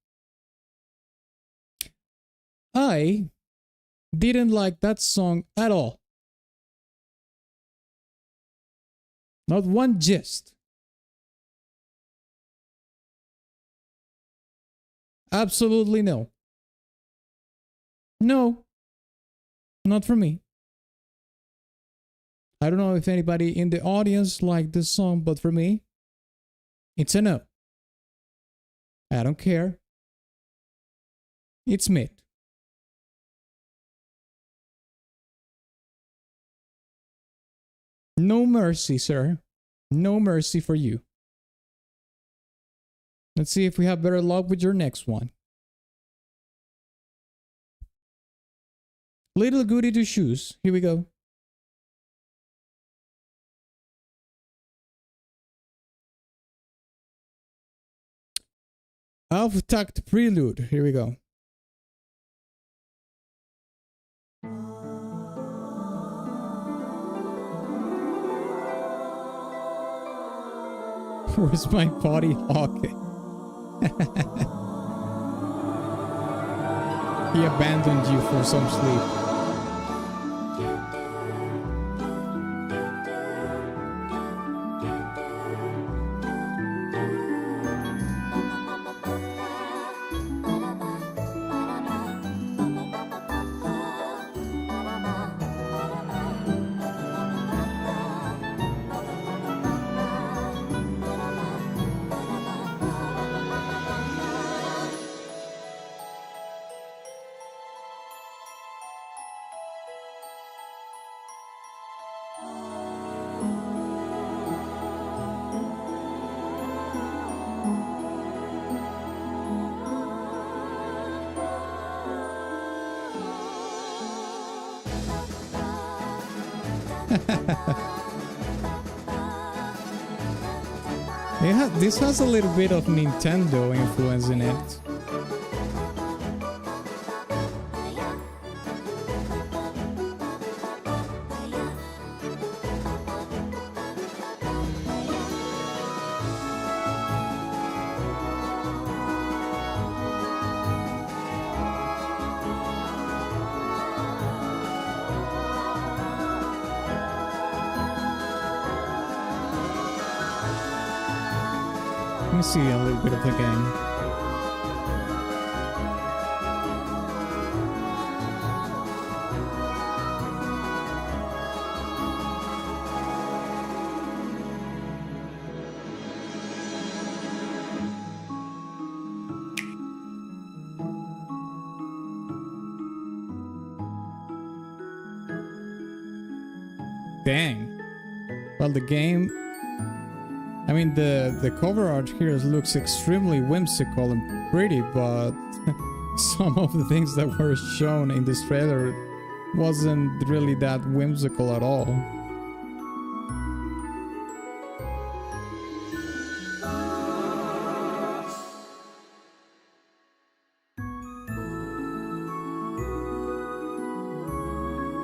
I didn't like that song at all. Not one gist. Absolutely no. No. Not for me. I don't know if anybody in the audience liked this song, but for me, it's a no. I don't care. It's mid. No mercy, sir. No mercy for you. Let's see if we have better luck with your next one. Little goody two shoes. Here we go. Auftakt Prelude. Here we go. Where's my body, Hauke? He abandoned you for some sleep. Yeah, this has a little bit of Nintendo influence in it. me see a little bit of the game. Dang. Well, the game, I mean, the cover art here looks extremely whimsical and pretty, but some of the things that were shown in this trailer wasn't really that whimsical at all.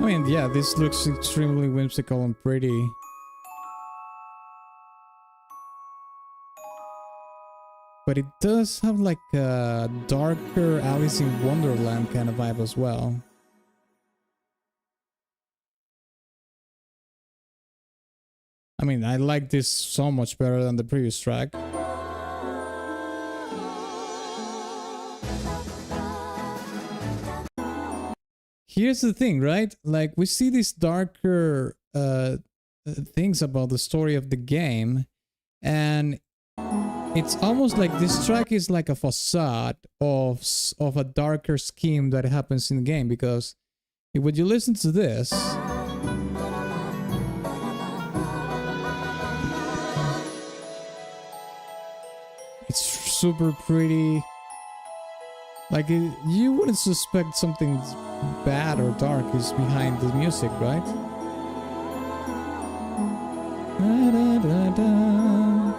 I mean, yeah, this looks extremely whimsical and pretty. But it does have like a darker Alice in Wonderland kind of vibe as well. I mean, I like this so much better than the previous track. Here's the thing, right? Like, we see these darker things about the story of the game, and it's almost like this track is like a facade of a darker scheme that happens in the game, because when you listen to this, it's super pretty. Like, you wouldn't suspect something bad or dark is behind the music, right? Da, da, da, da.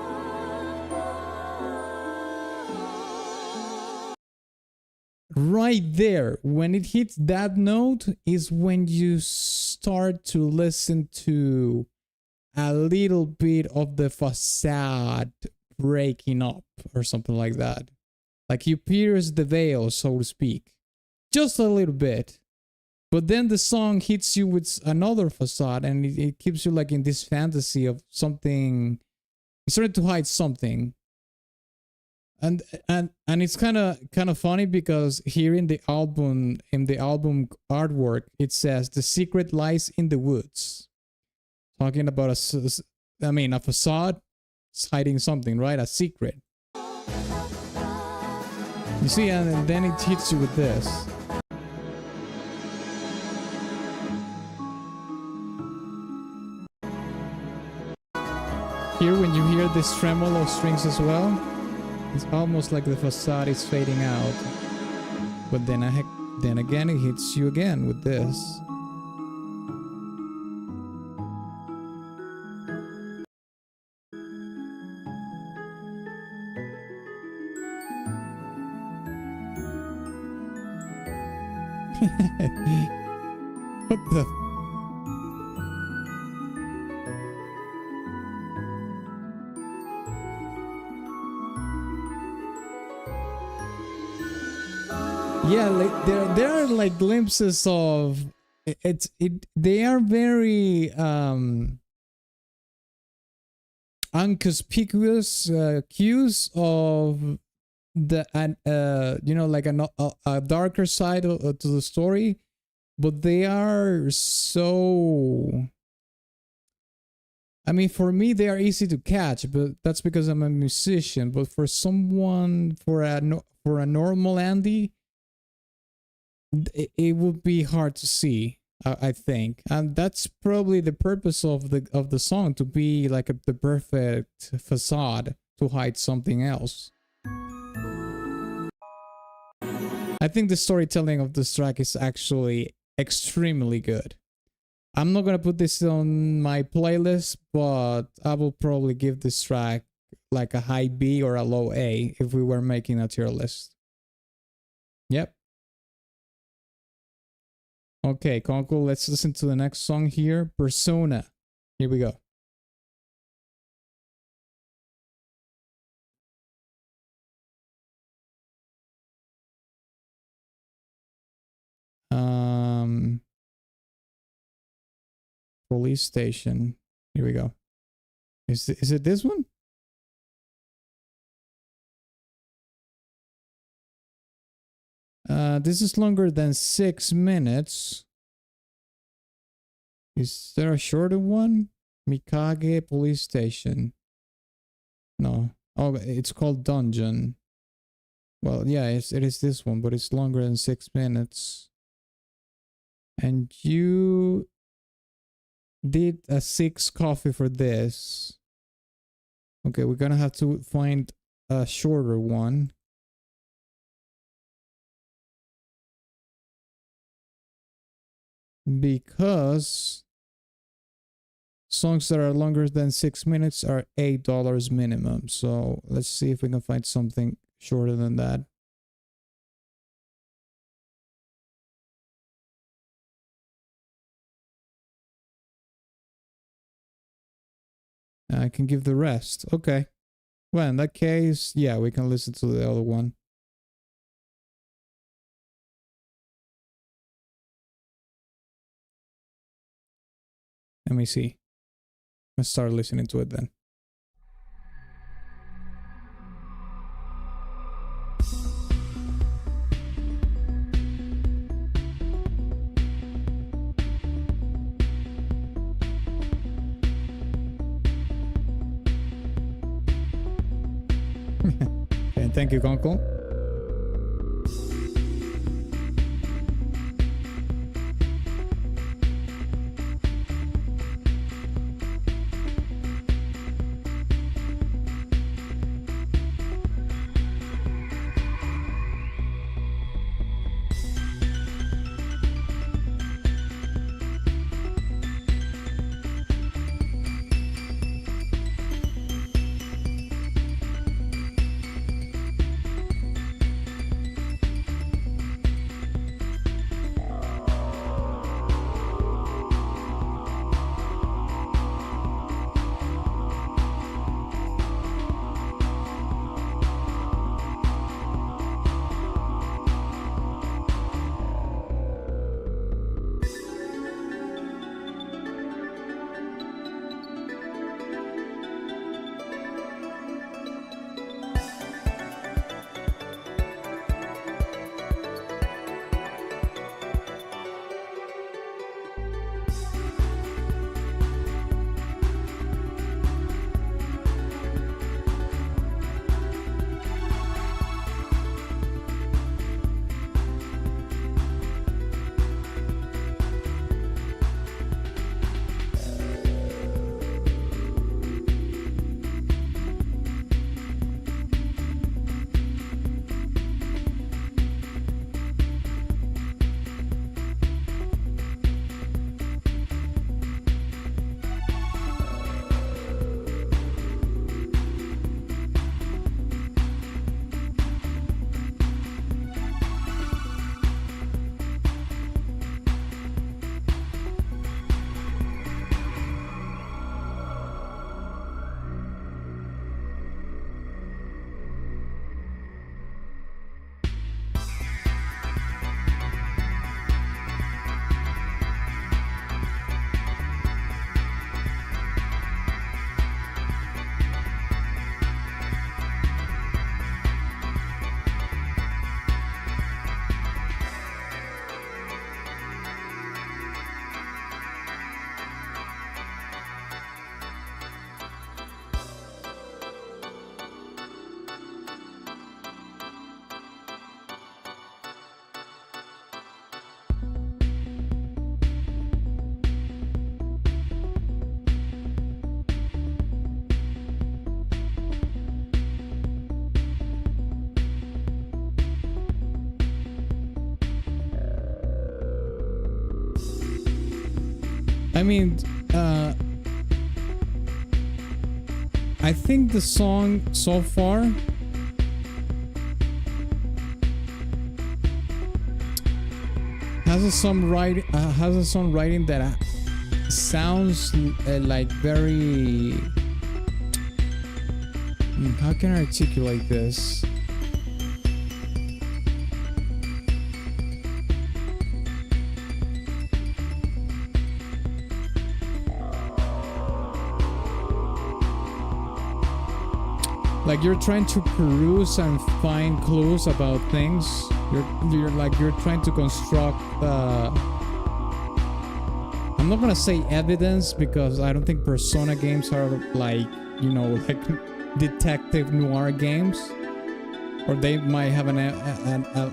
Right there, when it hits that note, is when you start to listen to a little bit of the facade breaking up or something like that. Like, you pierce the veil, so to speak. Just a little bit. But then the song hits you with another facade, and it keeps you like in this fantasy of something. It's starting to hide something. And it's kind of funny, because here in the album artwork, it says the secret lies in the woods. Talking about a facade. It's hiding something, right? A secret. You see, and then it hits you with this. Here, when you hear this tremolo strings as well, it's almost like the facade is fading out. But then again, it hits you again with this. What the? Yeah, like there are like glimpses of they are very unconspicuous cues of the you know, like a darker side to the story, but they are so, I mean, for me they are easy to catch, but that's because I'm a musician. But for someone, for a normal Andy, it would be hard to see, I think. And that's probably the purpose of the song, to be like the perfect facade to hide something else. I think the storytelling of this track is actually extremely good. I'm not gonna put this on my playlist, but I will probably give this track like a high B or a low A if we were making a tier list. Yep. Okay, Conkel, let's listen to the next song here. Persona. Here we go. Police station. Here we go. Is it this one? This is longer than 6 minutes. Is there a shorter one? Mikage Police Station. No. Oh, it's called Dungeon. Well, yeah, it is this one, but it's longer than 6 minutes. And you did a 6 coffee for this. Okay, we're gonna have to find a shorter one. Because songs that are longer than 6 minutes are $8 minimum. So let's see if we can find something shorter than that. I can give the rest. Okay. Well, in that case, yeah, we can listen to the other one. Let me see. Let's start listening to it then. Okay, thank you, Conkel. I mean, I think the song so far has a songwriting that sounds like very. How can I articulate this? Like you're trying to peruse and find clues about things You're trying to construct I'm not gonna say evidence because I don't think Persona games are like, you know, like detective noir games, or they might have an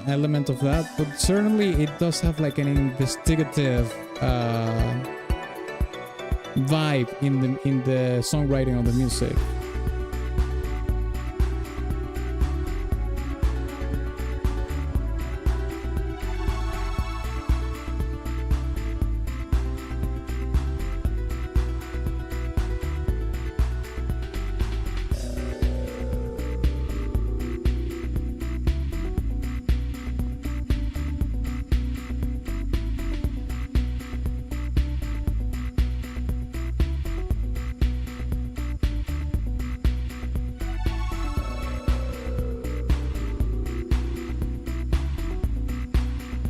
element of that, but certainly it does have like an investigative vibe in the songwriting of the music.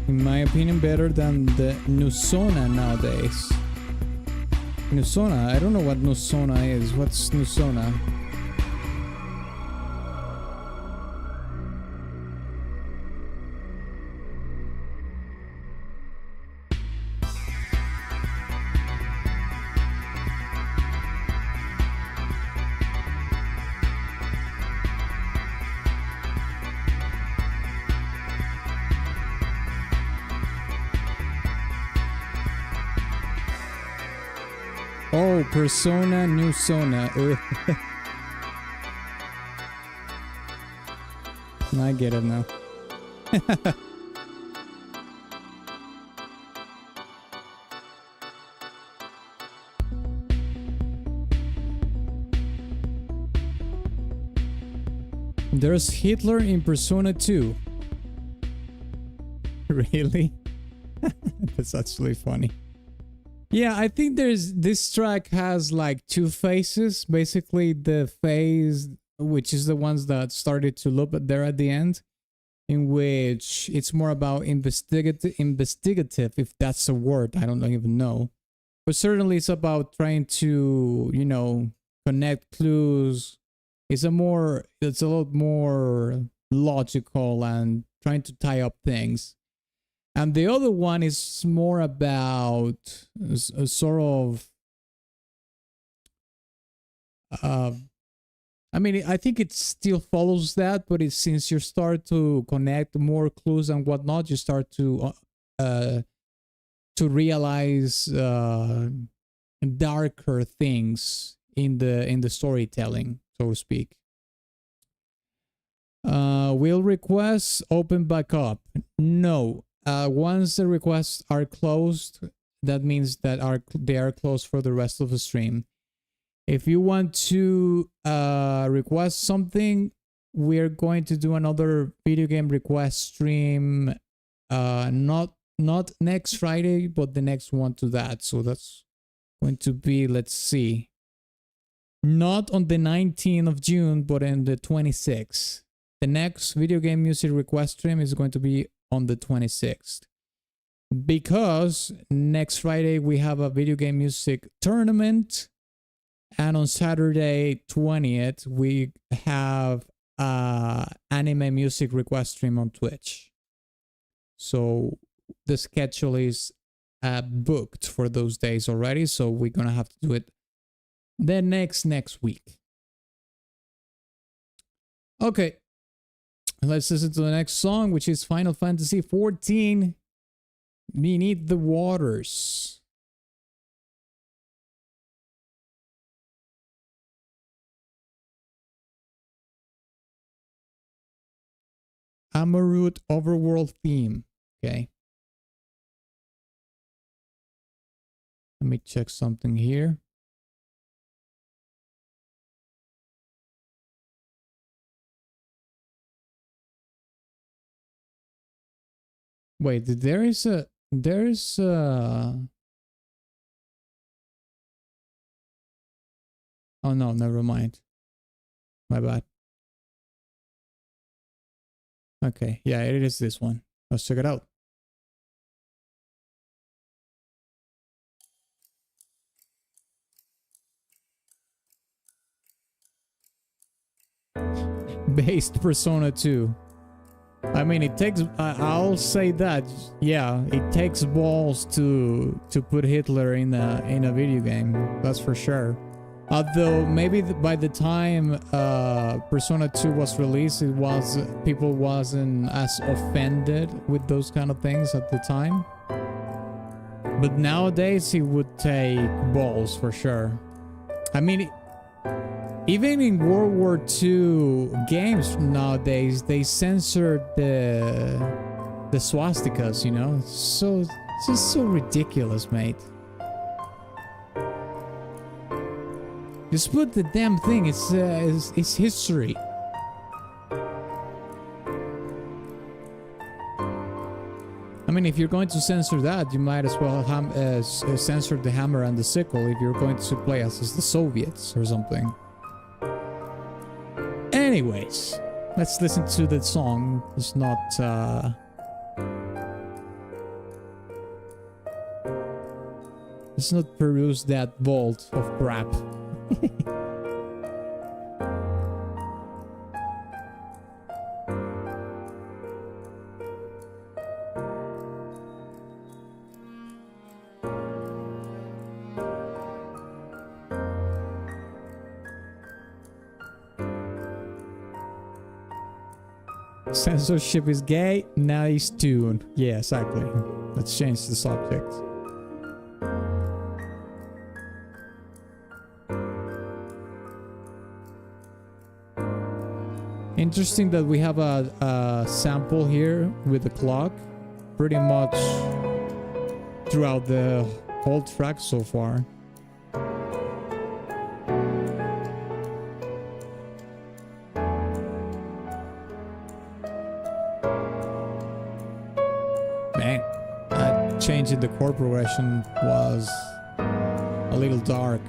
In my opinion, better than the Nusona nowadays. Nusona? I don't know what Nusona is. What's Nusona? Oh, Persona Nusona. I get it now. There's Hitler in Persona 2. Really? That's actually funny. Yeah, I think this track has like two phases. Basically, the phase which is the ones that started to loop there at the end, in which it's more about investigative, if that's a word, I don't even know. But certainly it's about trying to, you know, connect clues. It's a lot more logical and trying to tie up things. And the other one is more about a sort of, I mean, I think it still follows that, but it's since you start to connect more clues and whatnot, you start to realize darker things in the storytelling, so to speak. Will requests open back up? No. Once the requests are closed, that means that they are closed for the rest of the stream. If you want to request something, we're going to do another video game request stream, not next Friday, but the next one to that. So that's going to be, let's see, not on the 19th of June, but on the 26th. The next video game music request stream is going to be on the 26th. Because next Friday we have a video game music tournament. And on Saturday 20th, we have anime music request stream on Twitch. So the schedule is booked for those days already. So we're going to have to do it the next week. Okay. Let's listen to the next song, which is Final Fantasy XIV, Beneath the Waters. Amarut overworld theme. Okay. Let me check something here. Wait, there is oh no, never mind. My bad. Okay, yeah, it is this one. Let's check it out. Based Persona 2. I mean, it takes. I'll say that. Yeah, it takes balls to put Hitler in a video game. That's for sure. Although maybe by the time Persona 2 was released, people wasn't as offended with those kind of things at the time. But nowadays, it would take balls for sure. I mean, even in World War II games nowadays, they censored the swastikas. You know, so it's just so ridiculous, mate. Just put the damn thing. It's history. I mean, if you're going to censor that, you might as well censor the hammer and the sickle if you're going to play as the Soviets or something. Anyways, let's listen to that song. It's not... let's not peruse that vault of crap. Censorship is gay, nice tune. Yeah, exactly. Let's change the subject. Interesting that we have a sample here with the clock pretty much throughout the whole track so far. Man, that change in the chord progression was a little dark.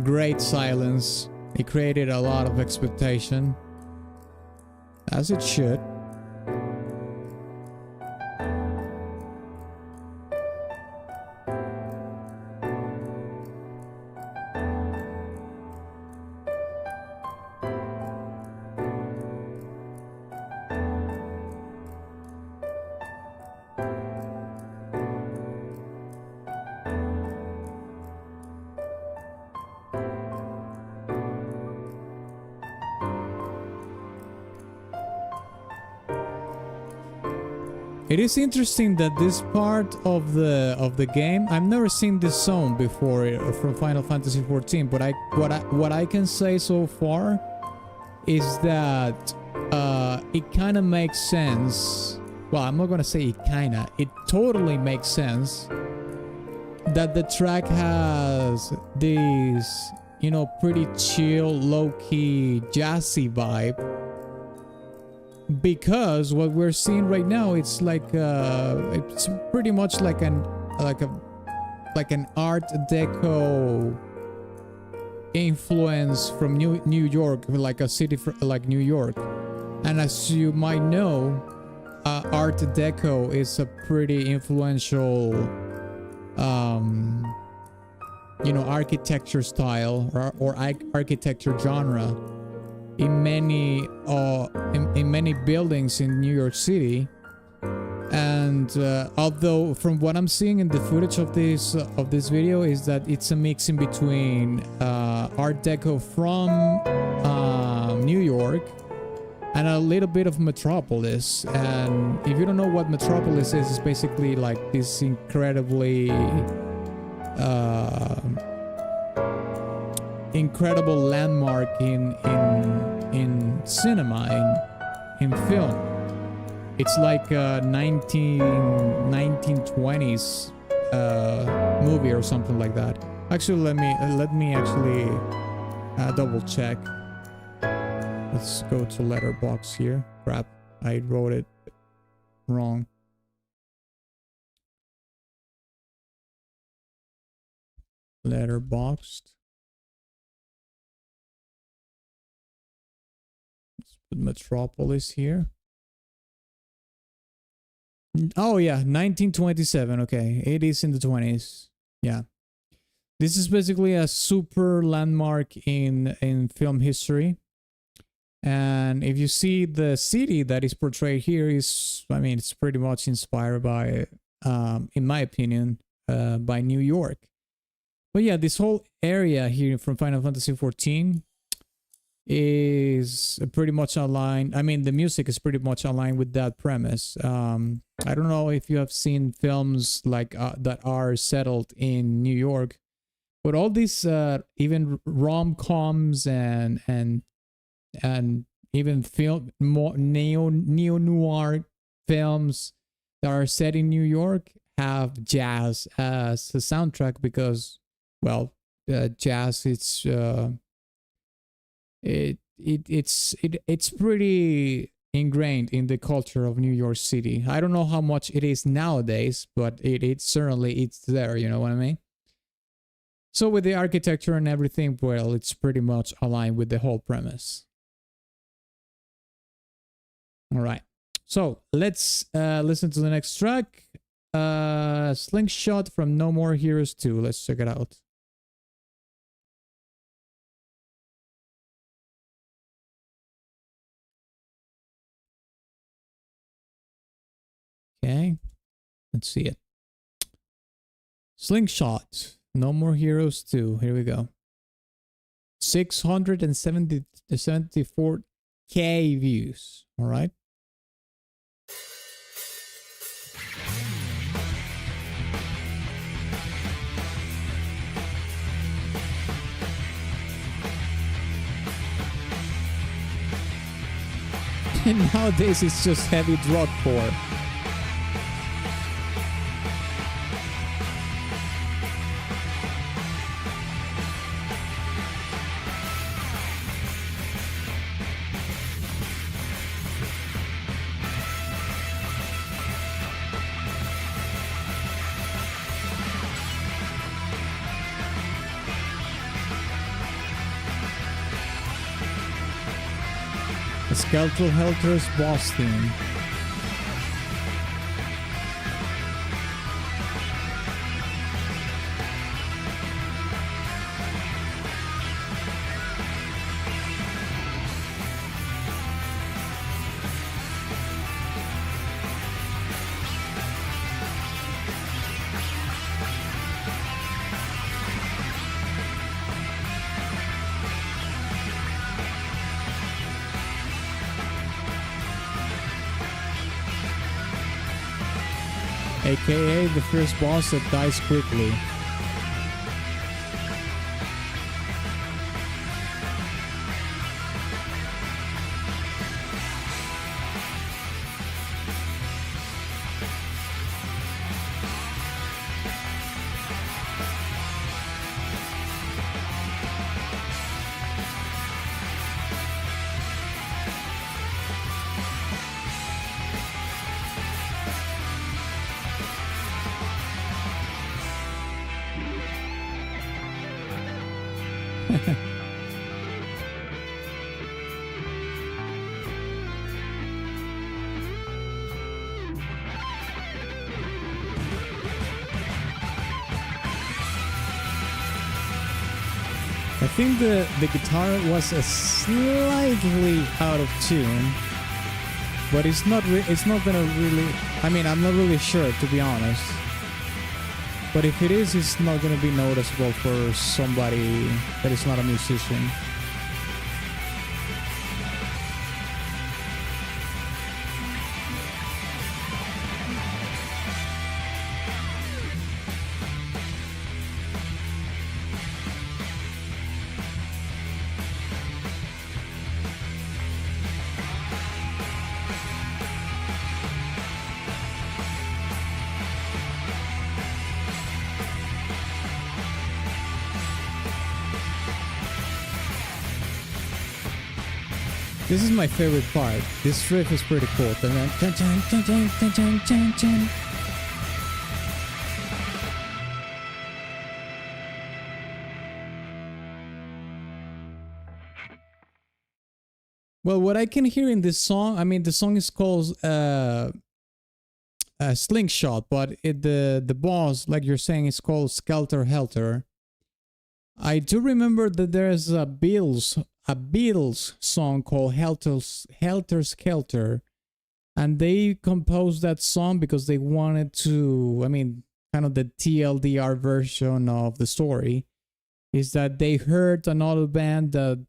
Great silence. It created a lot of expectation, as it should. It is interesting that this part of the game, I've never seen this zone before from Final Fantasy XIV, but what I can say so far is that it kind of makes sense. Well, I'm not gonna say it kinda. It totally makes sense that the track has this, you know, pretty chill, low-key, jazzy vibe. Because what we're seeing right now, it's like it's pretty much like an Art Deco influence from New York, like a city like New York. And as you might know, Art Deco is a pretty influential, you know, architecture style or architecture genre in many buildings in New York City. And although from what I'm seeing in the footage of this video is that it's a mix in between Art Deco from New York and a little bit of Metropolis. And if you don't know what Metropolis is, it's basically like this incredibly incredible landmark in cinema, in film. It's like a 1920s movie or something like that. Actually, let me actually double check. Let's go to Letterboxd here. Crap, I wrote it wrong. Letterboxd. put Metropolis here. Oh yeah, 1927. Okay, it is in the 20s. Yeah, this is basically a super landmark in film history. And if you see the city that is portrayed here is, I mean, it's pretty much inspired by, in my opinion, by New York. But yeah, this whole area here from Final Fantasy XIV is pretty much aligned. I mean, the music is pretty much aligned with that premise. I don't know if you have seen films like that are settled in New York, but all these even rom-coms and even film neo-noir films that are set in New York have jazz as a soundtrack because, well, jazz it's pretty ingrained in the culture of New York City. I don't know how much it is nowadays, but it certainly it's there, you know what I mean? So with the architecture and everything, well, it's pretty much aligned with the whole premise. All right, so let's listen to the next track. Slingshot from No More Heroes 2. Let's check it out. Okay, let's see it. Slingshot, No More Heroes 2. Here we go. 674K views. All right. And nowadays it's just heavy drug core. Skeletal Helter's boss theme. AKA the first boss that dies quickly. I think the guitar was slightly out of tune, but it's not gonna really. I mean, I'm not really sure, to be honest. But if it is, it's not gonna be noticeable for somebody that is not a musician. This is my favorite part. This riff is pretty cool. Well, what I can hear in this song, I mean, the song is called Slingshot, but the boss, like you're saying, is called Skelter Helter. I do remember that there's a Beatles song called Helter Skelter, and they composed that song because they wanted to, I mean, kind of the TLDR version of the story is that they heard another band that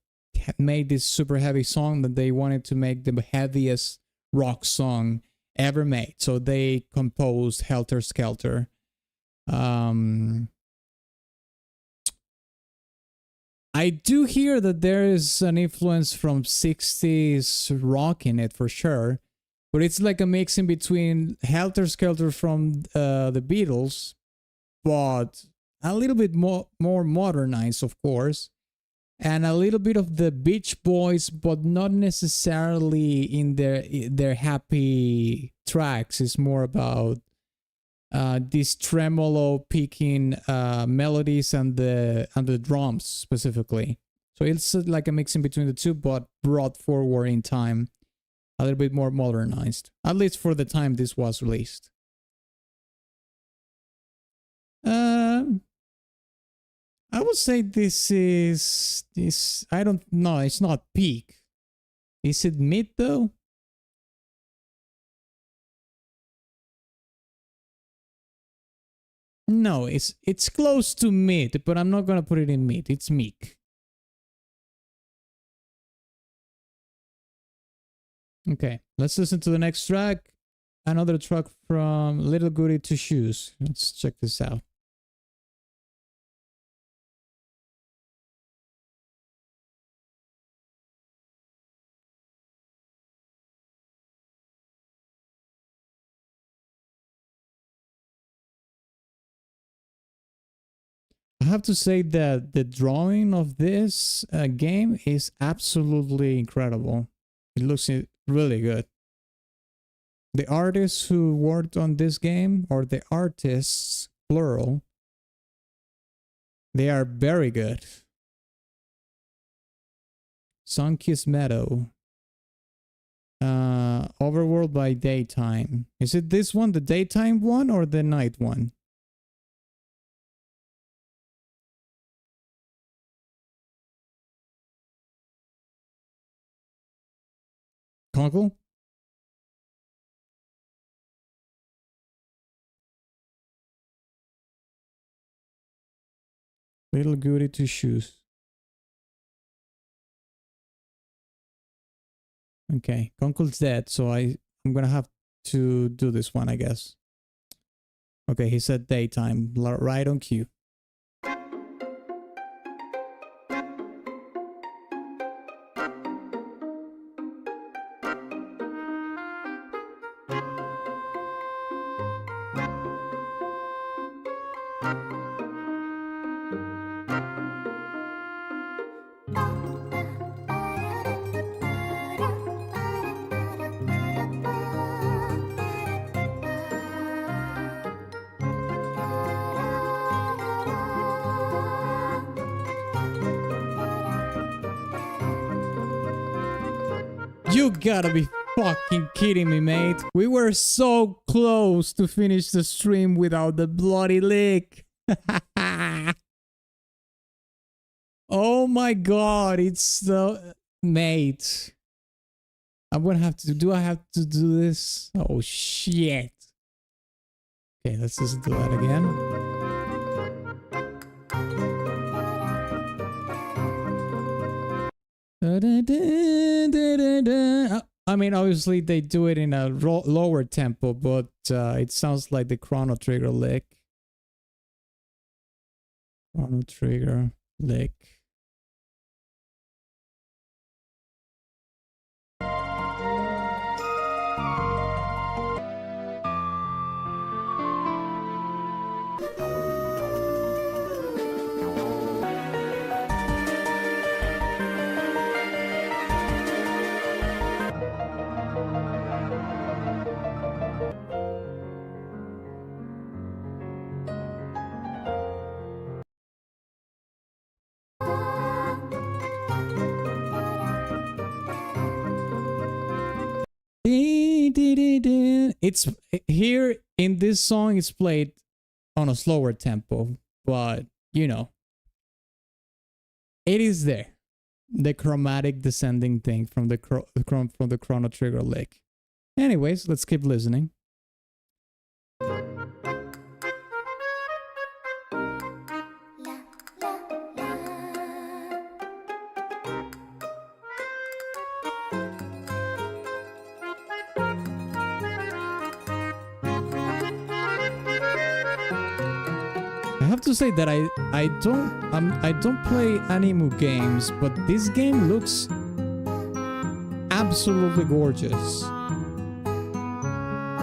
made this super heavy song that they wanted to make the heaviest rock song ever made. So they composed Helter Skelter. I do hear that there is an influence from 60s rock in it for sure, but it's like a mix in between Helter Skelter from the Beatles, but a little bit more modernized, of course, and a little bit of the Beach Boys, but not necessarily in their happy tracks. It's more about these tremolo picking melodies and the drums specifically. So it's like a mix in between the two, but brought forward in time, a little bit more modernized, at least for the time this was released. I would say this. I don't know. It's not peak. Is it mid though? No, it's close to mid, but I'm not gonna put it in mid. It's meek. Okay, let's listen to the next track. Another track from Little Goody Two Shoes. Let's check this out. I have to say that the drawing of this game is absolutely incredible. It looks really good. The artists who worked on this game, or the artists, plural, they are very good. Sunkissed Meadow. Overworld by Daytime. Is it this one, the daytime one, or the night one? Conkel? Little Goody Two Shoes. Okay, Conkel's dead, so I'm gonna have to do this one, I guess. Okay, he said daytime, right on cue. You gotta be fucking kidding me, mate. We were so close to finish the stream without the bloody lick. Oh my god, it's so... Mate. I'm gonna have to... Do I have to do this? Oh shit. Okay, let's just do that again. I mean, obviously they do it in a lower tempo, but it sounds like the Chrono Trigger lick. Chrono Trigger lick. It's here in this song, it's played on a slower tempo, but you know, it is there. The chromatic descending thing from the from the Chrono Trigger lick. Anyways, let's keep listening. I have to say that I don't play anime games, but this game looks absolutely gorgeous.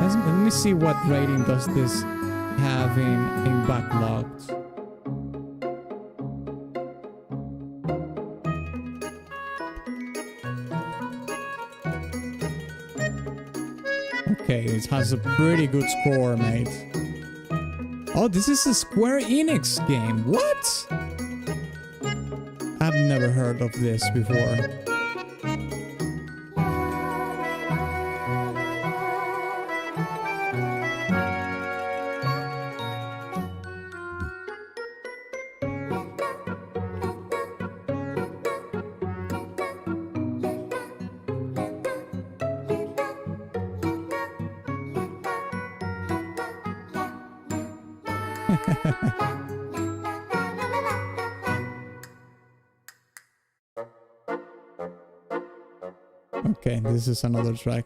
Let me see what rating does this have in backlogged. Okay, it has a pretty good score, mate. Oh, this is a Square Enix game. What? I've never heard of this before. Okay, this is another track.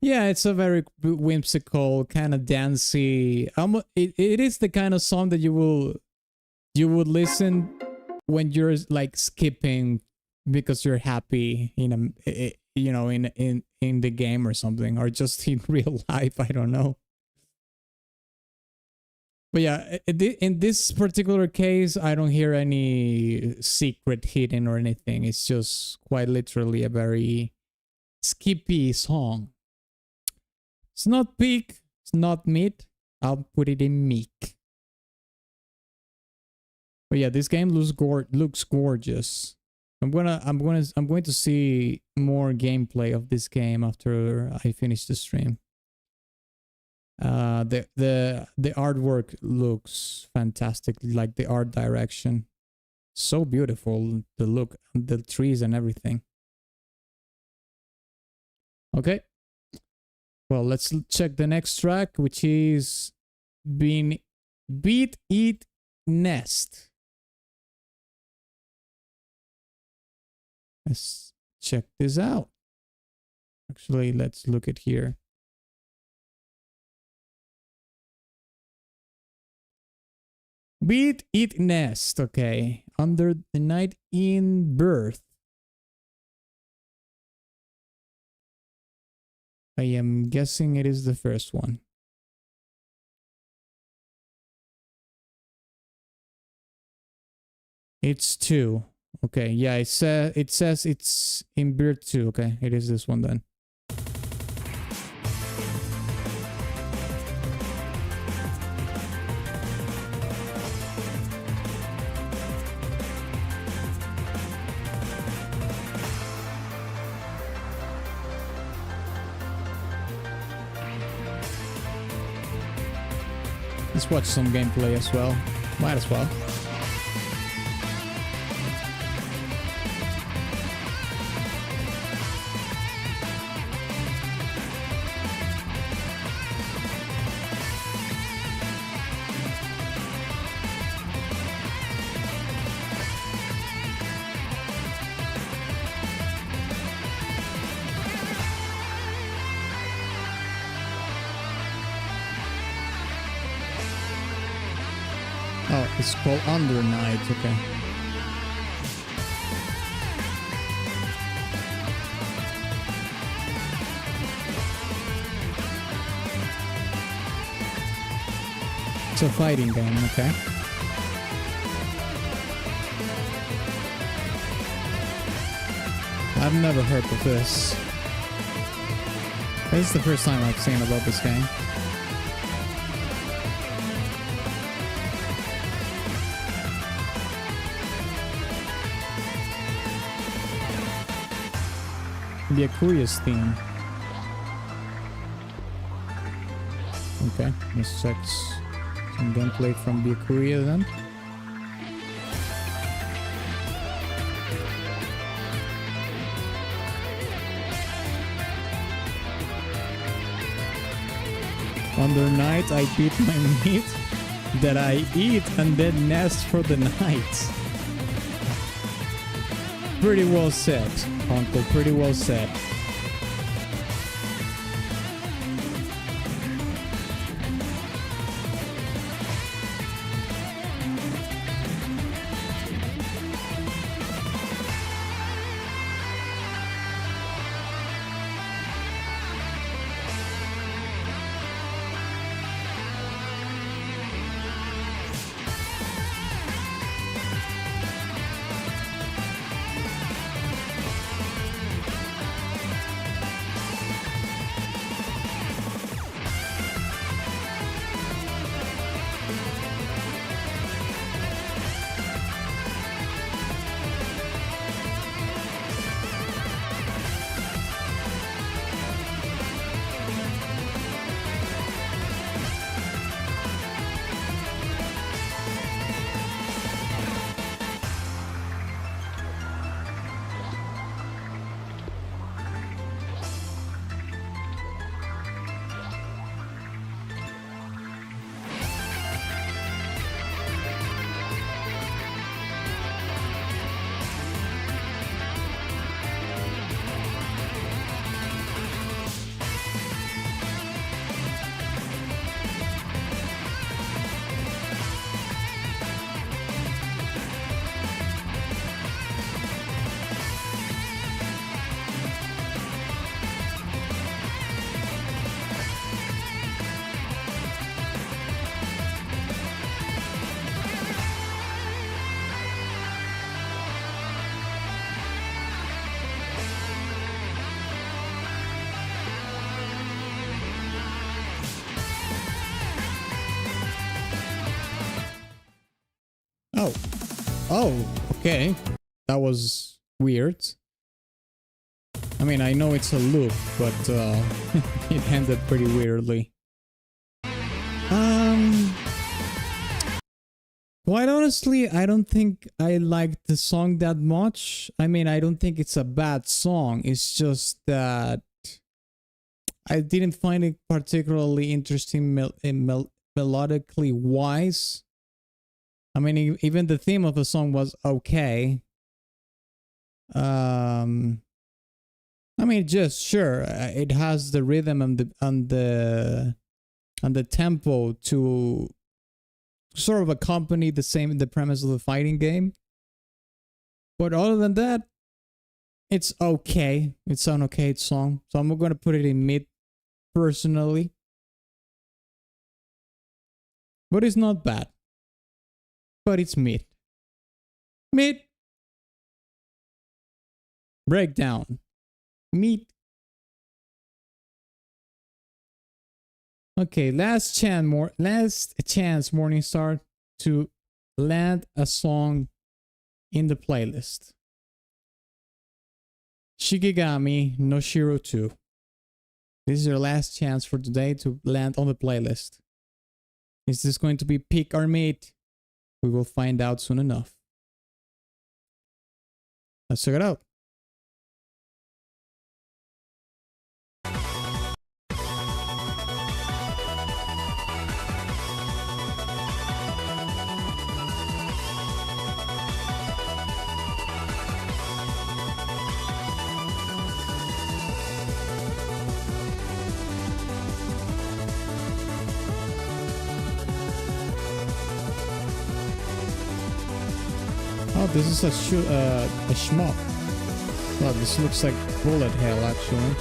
Yeah, it's a very whimsical, kind of dancey. It is the kind of song that you would listen when you're like skipping because you're happy in a in the game or something, or just in real life. I don't know. But yeah, in this particular case, I don't hear any secret hidden or anything. It's just quite literally a very skippy song. It's not peak, it's not mid. I'll put it in meek. But yeah, this game looks gorgeous. I'm going to see more gameplay of this game after I finish the stream. The artwork looks fantastic, like the art direction, so beautiful. The look, the trees and everything. Okay, well, let's check the next track, which is Beat It Nest. Let's check this out. Actually, let's look at here. Beat It Nest, okay. Under the Night in Birth. I am guessing it is the first one. It's 2. Okay, yeah, it says it's in Birth 2. Okay, it is this one then. Let's watch some gameplay as well. Might as well. Oh, it's called Under Night, okay. It's a fighting game, okay. I've never heard of this. This is the first time I've seen about this game. Be a curious theme. Okay, let's check some gameplay from the Korea then. Under night, I beat my meat that I eat and then nest for the night. Pretty well said, Conkel, pretty well said. Oh, okay. That was weird. I mean, I know it's a loop, but it ended pretty weirdly. Quite honestly, I don't think I liked the song that much. I mean, I don't think it's a bad song. It's just that I didn't find it particularly interesting melodically wise. I mean, even the theme of the song was okay. I mean, just sure, it has the rhythm and the tempo to sort of accompany the premise of the fighting game. But other than that, it's okay. It's an okay song, so I'm gonna put it in mid personally. But it's not bad. But it's mid. Mid. Breakdown. Mid. Okay, last chance Morningstar to land a song in the playlist. Shikigami no Shiro 2. This is your last chance for today to land on the playlist. Is this going to be pick or mid? We will find out soon enough. Let's check it out. Oh, this is a shmup. Well, this looks like bullet hell, actually.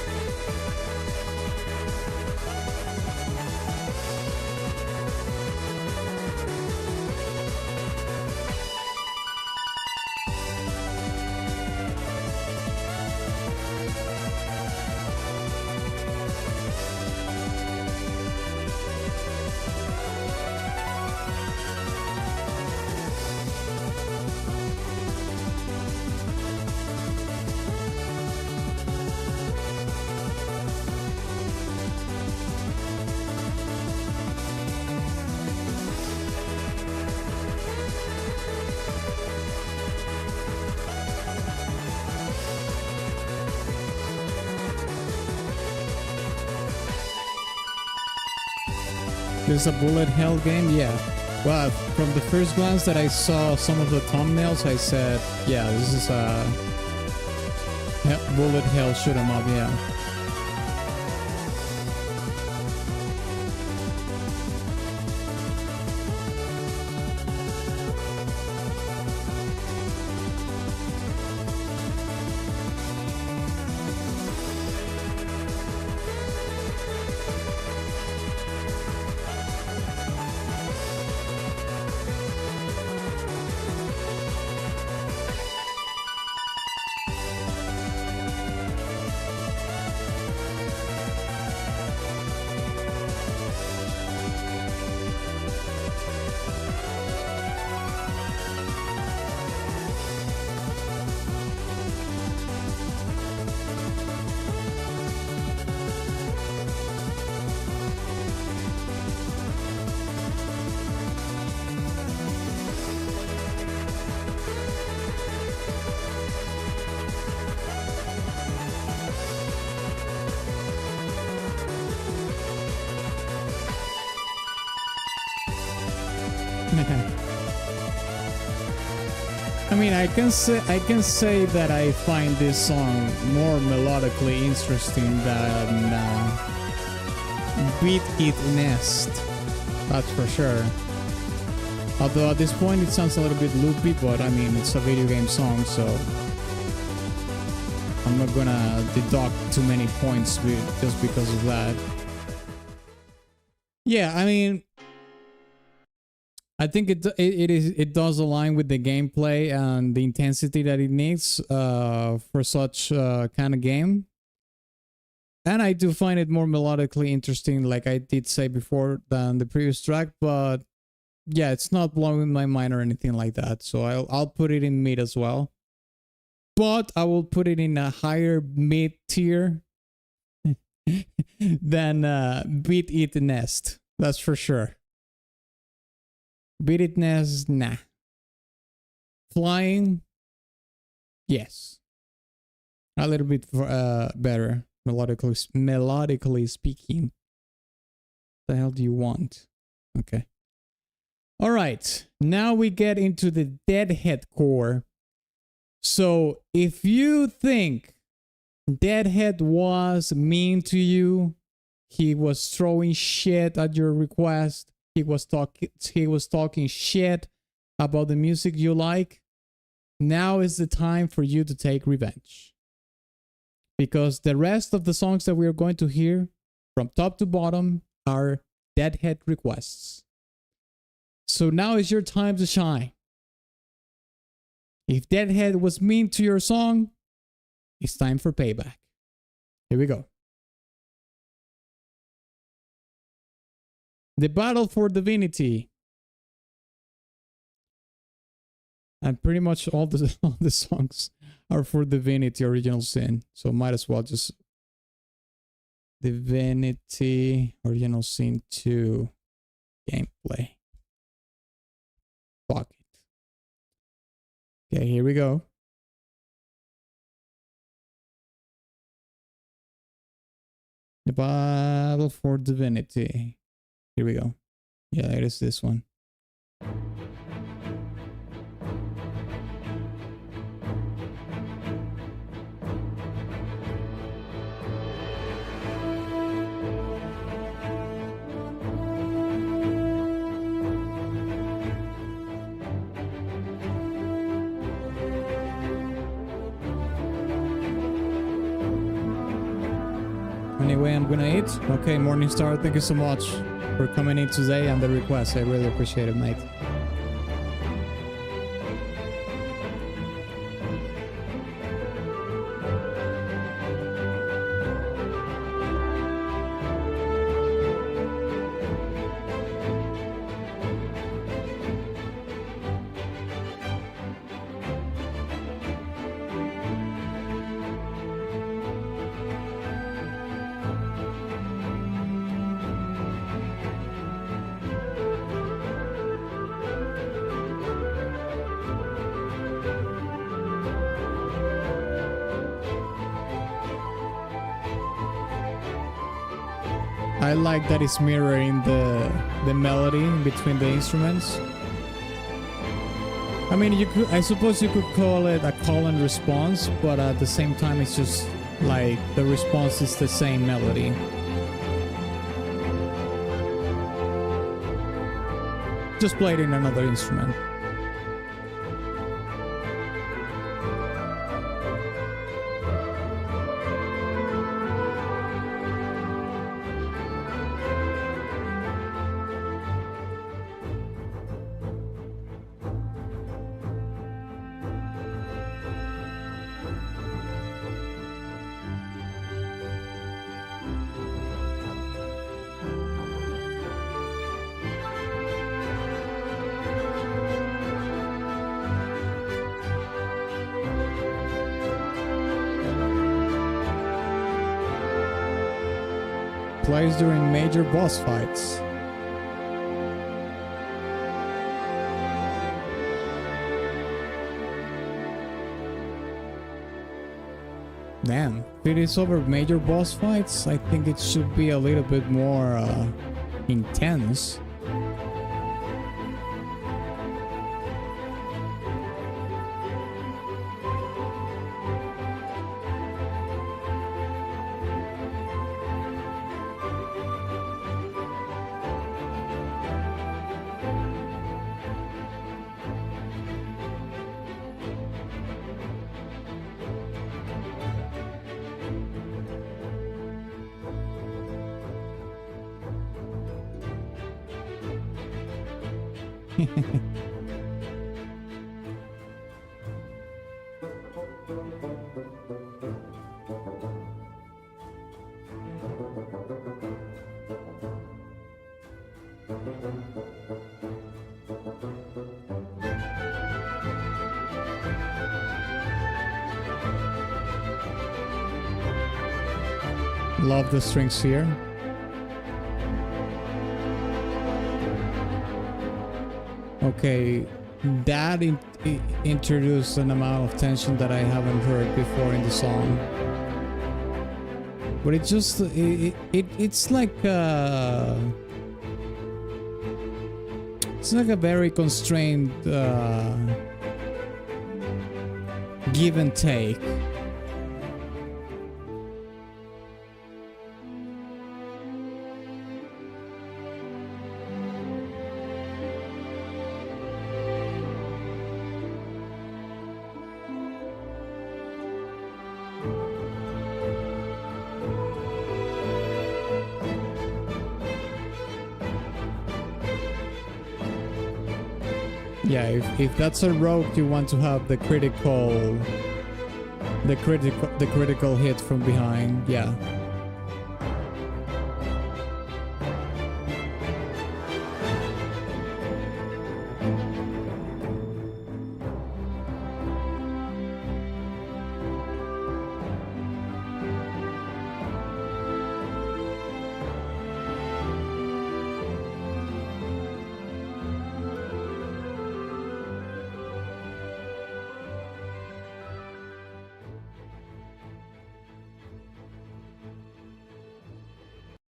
This is a bullet hell game? Yeah. Well, from the first glance that I saw some of the thumbnails, I said, yeah, this is a bullet hell shoot 'em up, yeah. I mean, I can say that I find this song more melodically interesting than Beat It Nest. That's for sure. Although at this point it sounds a little bit loopy, but I mean, it's a video game song, so I'm not gonna deduct too many points just because of that. Yeah, I mean, I think it does align with the gameplay and the intensity that it needs for such kind of game. And I do find it more melodically interesting, like I did say before, than the previous track. But yeah, it's not blowing my mind or anything like that. So I'll put it in mid as well. But I will put it in a higher mid tier than Beat It Nest. That's for sure. Beat It Nest, nah. Flying, yes. A little bit better, melodically speaking. What the hell do you want? Okay. All right. Now we get into the Deadhead core. So if you think Deadhead was mean to you, he was throwing shit at your request, he was talking shit about the music you like, now is the time for you to take revenge. Because the rest of the songs that we are going to hear from top to bottom are Deadhead requests. So now is your time to shine. If Deadhead was mean to your song, it's time for payback. Here we go. The Battle for Divinity. And pretty much all the songs are for Divinity Original Sin. So might as well just Divinity Original Sin 2 gameplay. Fuck it. Okay, here we go. The Battle for Divinity. Here we go. Yeah, it is this one. Anyway, I'm gonna eat. Okay, Morningstar, thank you so much for coming in today and the request. I really appreciate it, mate. I like that it's mirroring the melody between the instruments. I mean, I suppose you could call it a call and response, but at the same time, it's just like the response is the same melody. Just played in another instrument. Plays during major boss fights. Damn, if it is over major boss fights, I think it should be a little bit more intense. Love the strings here. Okay, that introduced an amount of tension that I haven't heard before in the song. But it just it's like a very constrained give and take. Yeah, if that's a rogue, you want to have the critical hit from behind. Yeah.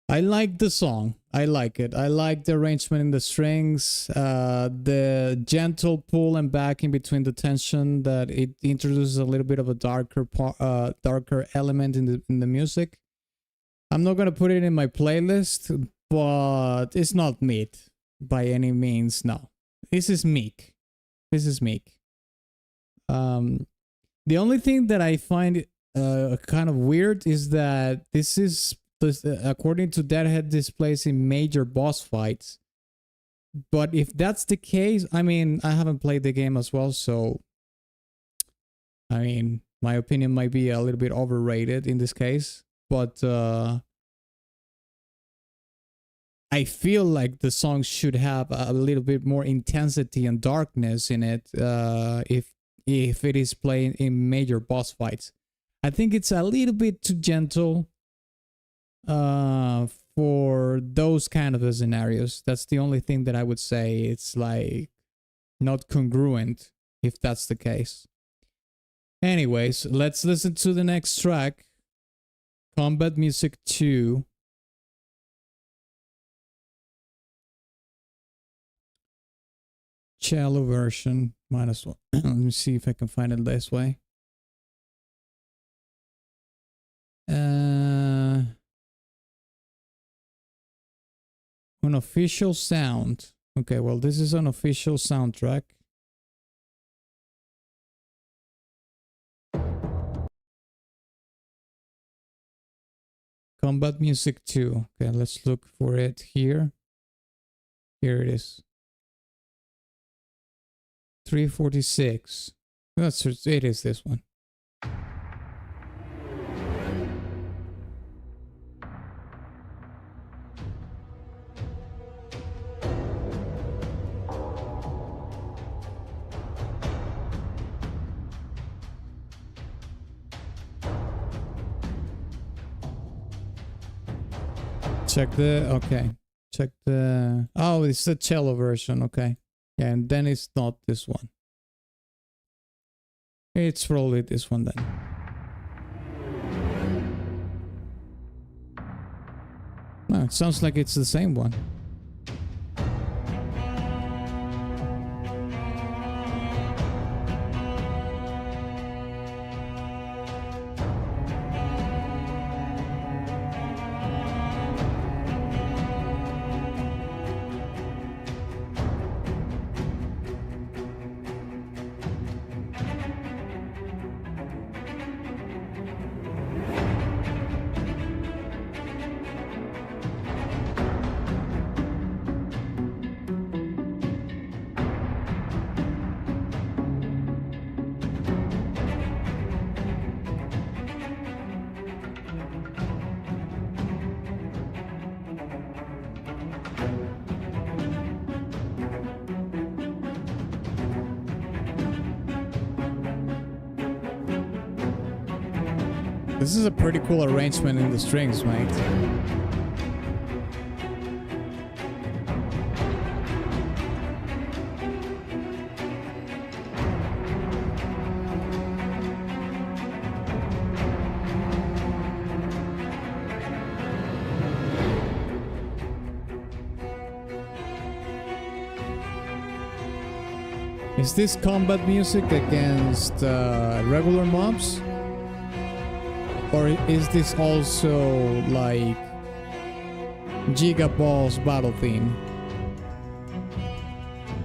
I like the song. I like it. I like the arrangement in the strings, the gentle pull and back in between the tension that it introduces a little bit of a darker element in the music. I'm not gonna put it in my playlist, but it's not meat by any means. No, this is meek. This is meek. The only thing that I find kind of weird is that this is, according to Deadhead, displays in major boss fights. But if that's the case, I mean, I haven't played the game as well, so I mean, my opinion might be a little bit overrated in this case. But I feel like the song should have a little bit more intensity and darkness in it if it is playing in major boss fights. I think it's a little bit too gentle for those kind of scenarios. That's the only thing that I would say. It's like not congruent if that's the case. Anyways, let's listen to the next track, Combat Music 2. cello version. Might as well. Let me see if I can find it this way. Unofficial sound. Okay, well, this is an official soundtrack. Combat Music 2. Okay, let's look for it here. Here it is. 346. It is this one. Check the, okay. Check the, oh, it's the cello version, okay. Yeah, and then it's not this one. It's probably this one then. No, it sounds like it's the same one. This is a pretty cool arrangement in the strings, mate. Is this combat music against regular mobs? Or is this also like Gigaball's battle theme?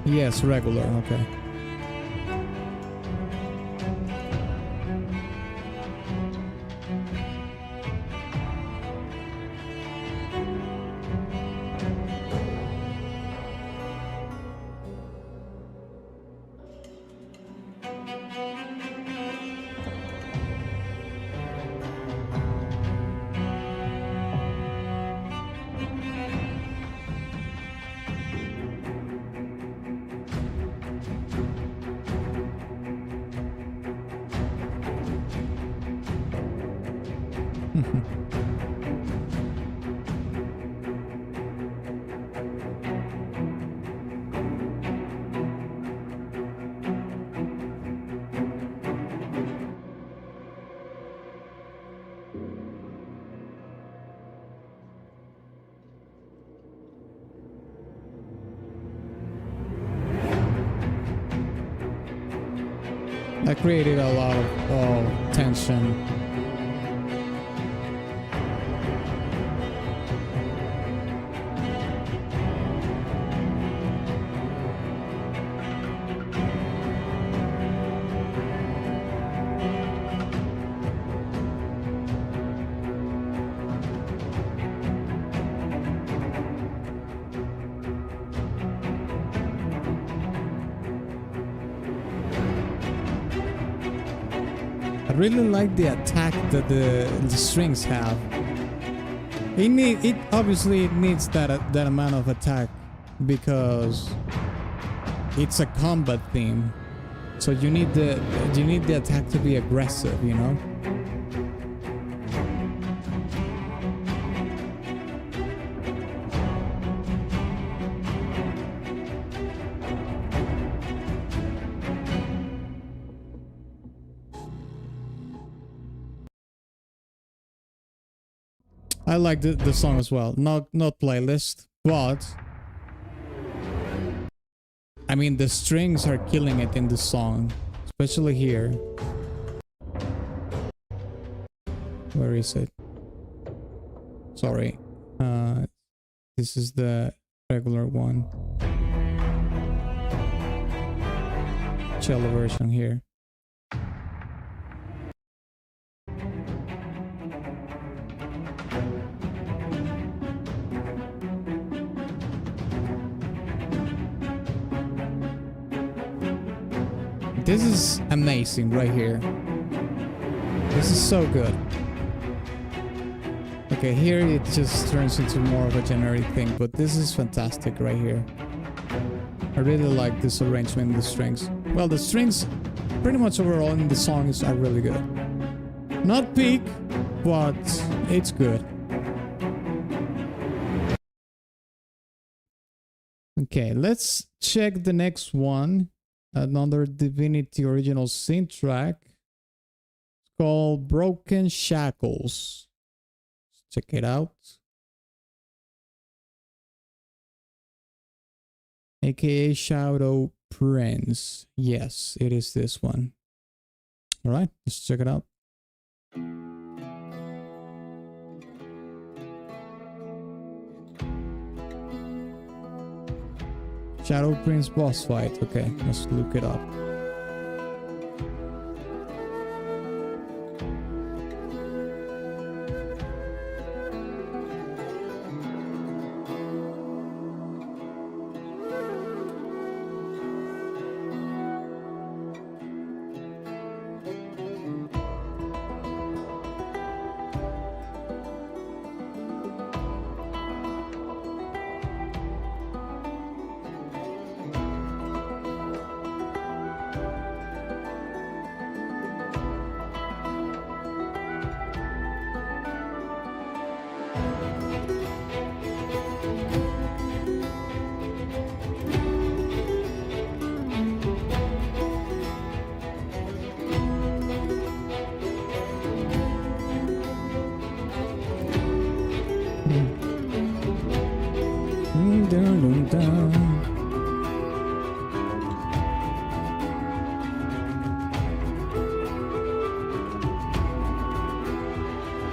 Yes, regular, okay. That created a lot of tension. I really like the attack that the strings have. It obviously needs that amount of attack because it's a combat theme. So you need the attack to be aggressive, you know? I like the song as well. Not playlist, but I mean, the strings are killing it in this song, especially here. Where is it? Sorry. This is the regular one. Cello version here. This is amazing right here. This is so good. Okay, here it just turns into more of a generic thing, but this is fantastic right here. I really like this arrangement in the strings. Well, the strings pretty much overall in the songs are really good. Not peak, but it's good. Okay, let's check the next one. Another Divinity original synth track. It's called Broken Shackles. Let's check it out. AKA Shadow Prince. Yes, it is this one. All right, let's check it out. Shadow Prince boss fight. Okay, let's look it up.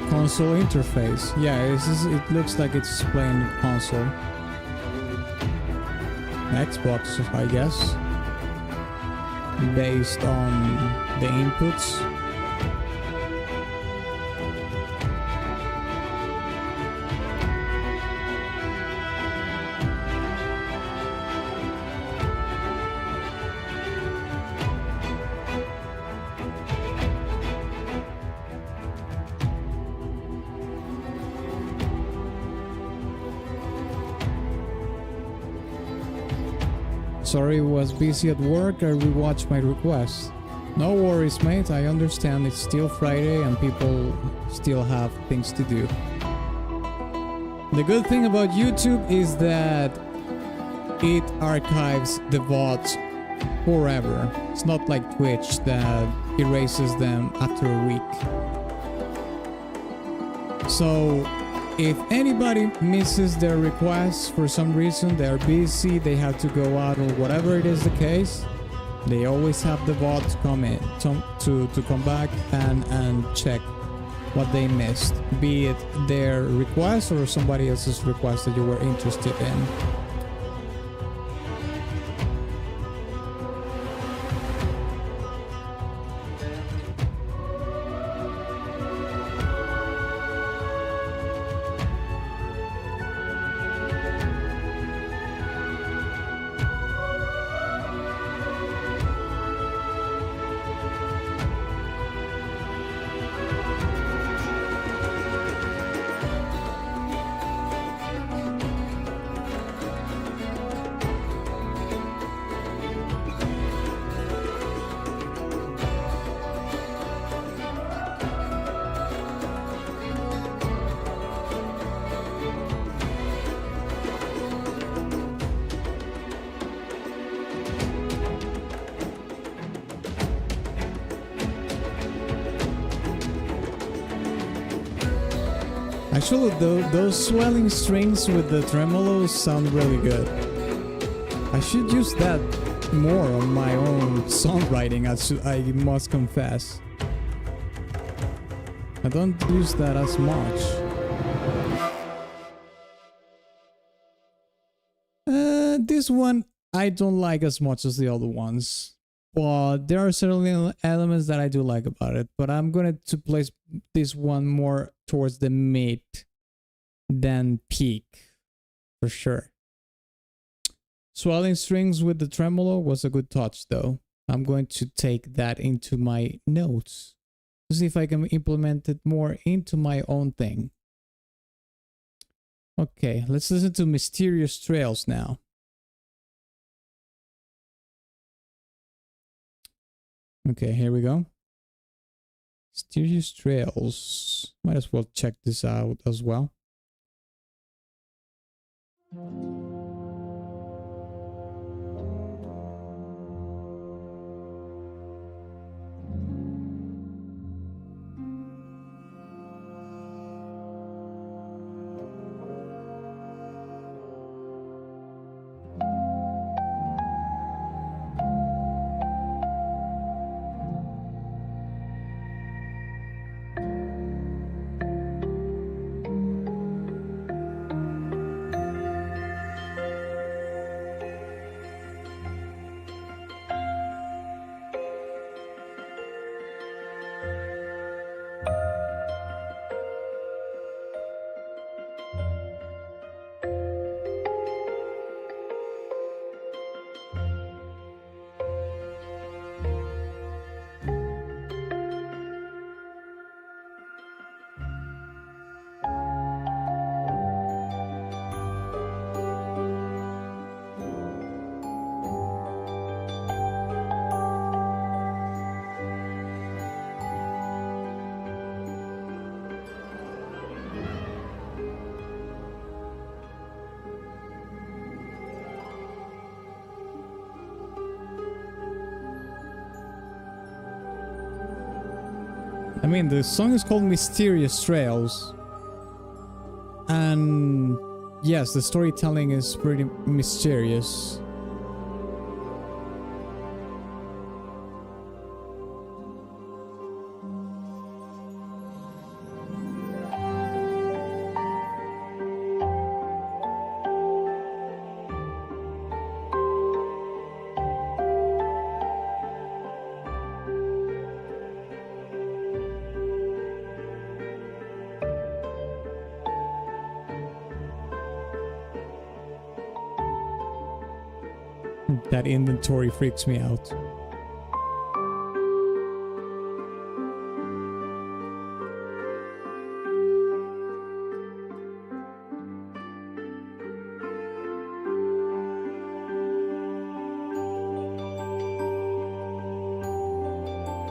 Console interface. Yeah, it looks like it's playing console. Xbox, I guess. Based on the inputs. Sorry, was busy at work. I rewatched my request. No worries, mate. I understand it's still Friday and people still have things to do. The good thing about YouTube is that it archives the VODs forever. It's not like Twitch that erases them after a week. So if anybody misses their requests for some reason, they're busy, they have to go out or whatever it is the case, they always have the VODs come in to come back and check what they missed, be it their request or somebody else's request that you were interested in. Actually, those swelling strings with the tremolos sound really good. I should use that more on my own songwriting, I must confess. I don't use that as much. This one I don't like as much as the other ones. But there are certain elements that I do like about it. But I'm going to place this one more towards the mid than peak. For sure. Swelling strings with the tremolo was a good touch though. I'm going to take that into my notes to see if I can implement it more into my own thing. Okay, let's listen to Mysterious Trails now. Okay, here we go. Mysterious Trails. Might as well check this out as well. I mean, the song is called Mysterious Trails. And yes, the storytelling is pretty mysterious. That inventory freaks me out.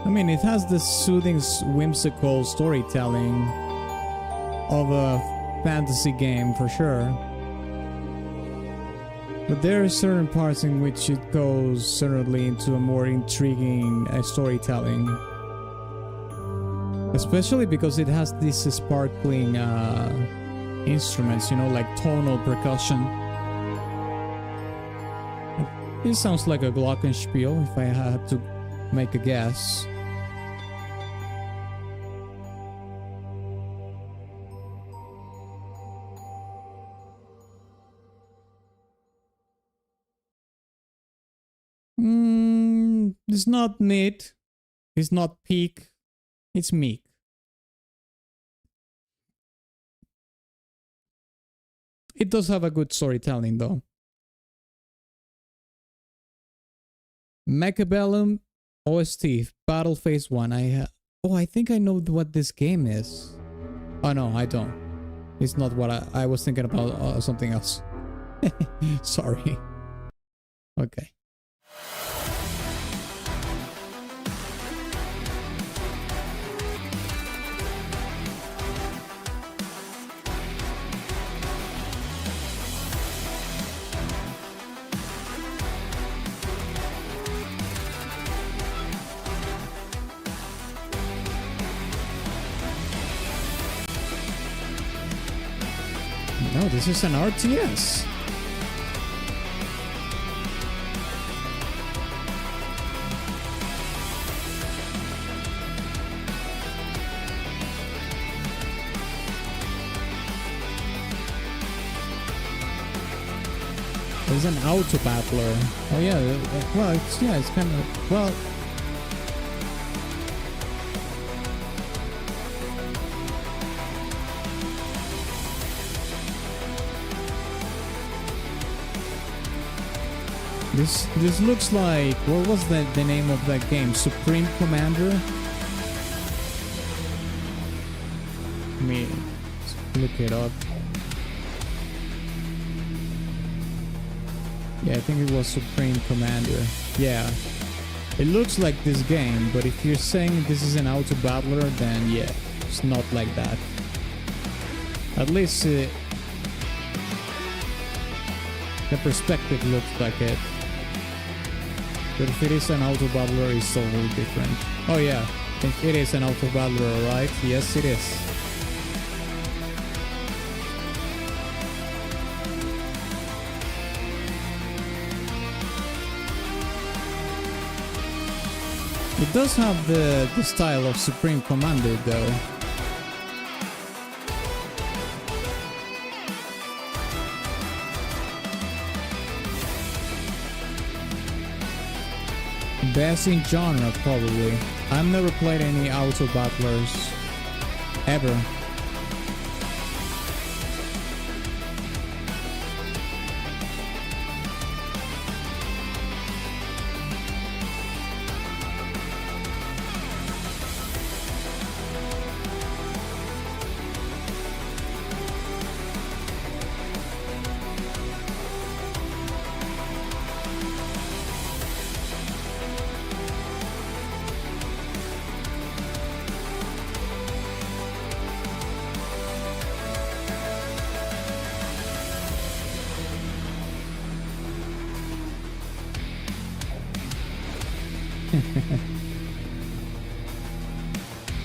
I mean, it has the soothing, whimsical storytelling of a fantasy game for sure. But there are certain parts in which it goes certainly into a more intriguing storytelling. Especially because it has these sparkling instruments, you know, like tonal percussion. It sounds like a glockenspiel if I had to make a guess. It's not mid, it's not peak, it's meek. It does have a good storytelling though. Mechabellum OST, Battle Phase 1. I think I know what this game is. Oh no, I don't. It's not what I was thinking about, something else. Sorry. Okay. No, this is an RTS. There's an auto battler. Oh yeah, well, it's kind of, well. This looks like, what was the name of that game? Supreme Commander? Let me look it up. Yeah, I think it was Supreme Commander. Yeah. It looks like this game, but if you're saying this is an auto battler, then yeah, it's not like that. At least the perspective looks like it. But if it is an auto battler, it's totally different. Oh yeah, if it is an auto battler, right? Yes, it is. It does have the style of Supreme Commander though. Best in genre, probably. I've never played any auto battlers ever.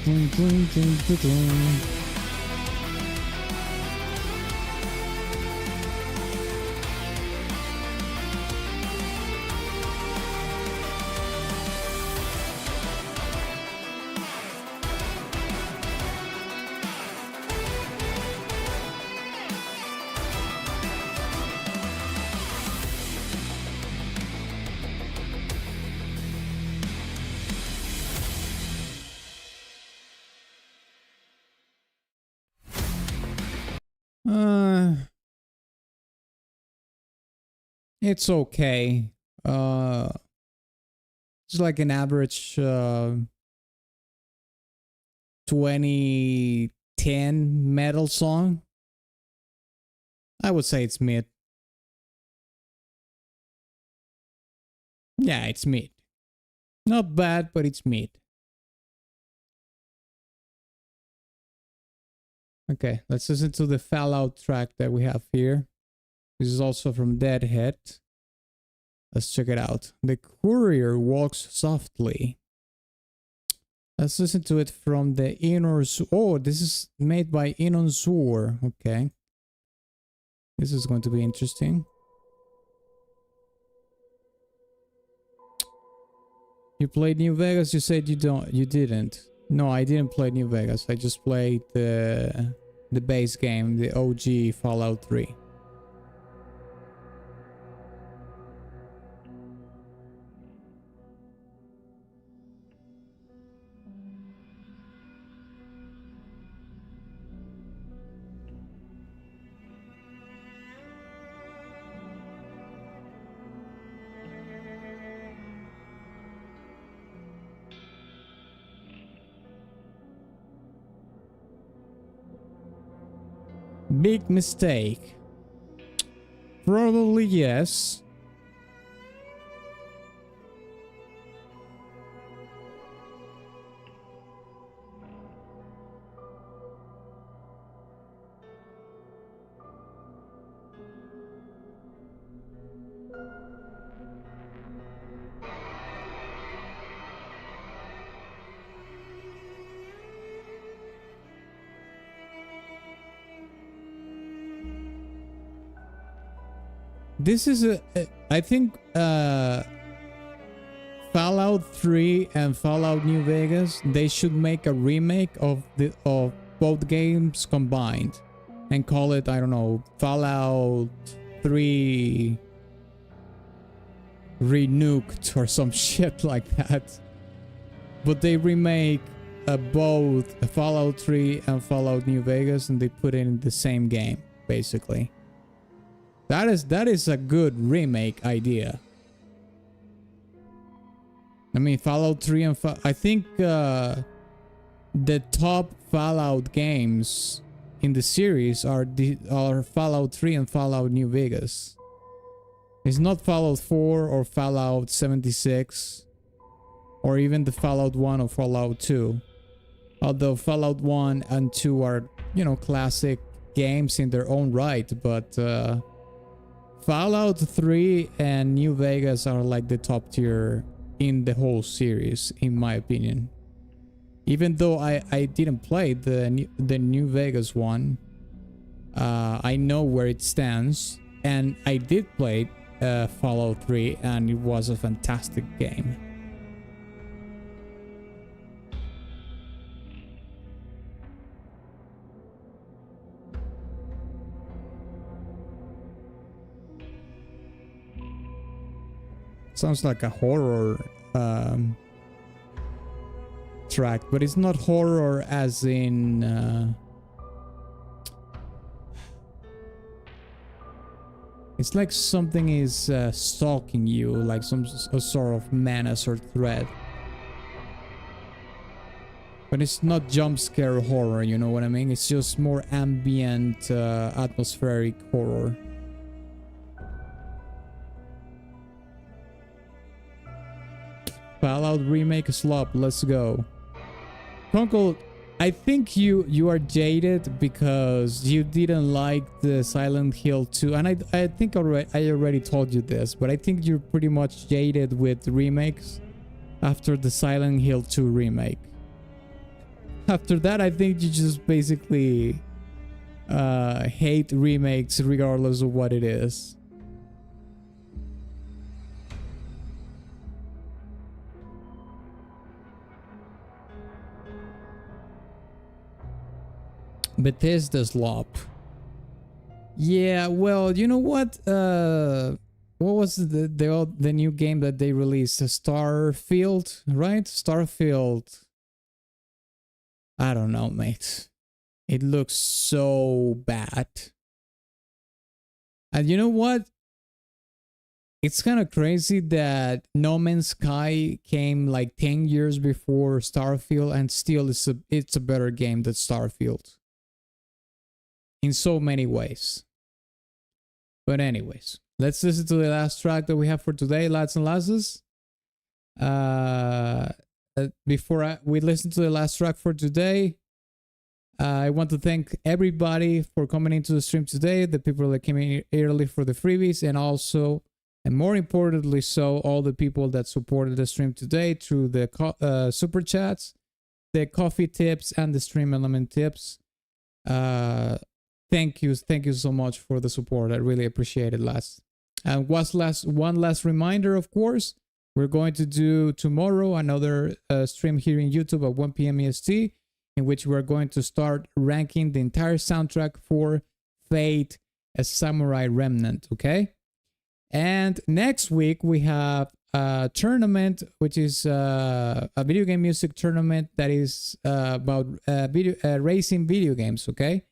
Dun, dun, dun, dun, dun. It's okay. It's like an average 2010 metal song. I would say it's mid. Yeah, it's mid. Not bad, but it's mid. Okay, let's listen to the Fallout track that we have here. This is also from Deadhead. Let's check it out. The courier walks softly. Let's listen to it from the Inner... Oh, this is made by Inon Zur. Okay. This is going to be interesting. You played New Vegas? You said you didn't. No, I didn't play New Vegas. I just played the base game, the OG Fallout 3. Big mistake. Probably yes. This is I think Fallout 3 and Fallout New Vegas, they should make a remake of both games combined and call it, I don't know, Fallout 3 renuked or some shit like that. But they remake both Fallout 3 and Fallout New Vegas, and they put it in the same game, basically. That is a good remake idea. I mean, Fallout 3 and I think the top Fallout games in the series are Fallout 3 and Fallout New Vegas. It's not Fallout 4 or Fallout 76 or even the Fallout 1 or Fallout 2. Although Fallout 1 and 2 are, you know, classic games in their own right, but Fallout 3 and New Vegas are like the top tier in the whole series, in my opinion. Even though I didn't play the New Vegas one, I know where it stands, and I did play Fallout 3, and it was a fantastic game. Sounds like a horror track, but it's not horror as in it's like something is stalking you, like a sort of menace or threat. But it's not jump scare horror, you know what I mean? It's just more ambient, atmospheric horror. Fallout remake slop, let's go. Conkel, I think you are jaded because you didn't like the Silent Hill 2, and I think I already told you this, but I think you're pretty much jaded with remakes after the Silent Hill 2 remake. After that, I think you just basically hate remakes regardless of what it is. Bethesda slop. Yeah, well, you know what? What was the new game that they released? Starfield, right? Starfield. I don't know, mate. It looks so bad. And you know what? It's kind of crazy that No Man's Sky came like 10 years before Starfield, and still it's a better game than Starfield. In so many ways. But anyways, let's listen to the last track that we have for today, lads and lasses. Before we listen to the last track for today, I want to thank everybody for coming into the stream today, the people that came in early for the freebies, and also, and more importantly so, all the people that supported the stream today through the super chats, the coffee tips, and the stream element tips. Thank you so much for the support. I really appreciate it, lads. And one last reminder, of course, we're going to do tomorrow another stream here in YouTube at 1 p.m. EST, in which we're going to start ranking the entire soundtrack for Fate, a Samurai Remnant, okay? And next week we have a tournament, which is a video game music tournament that is about racing video games, okay?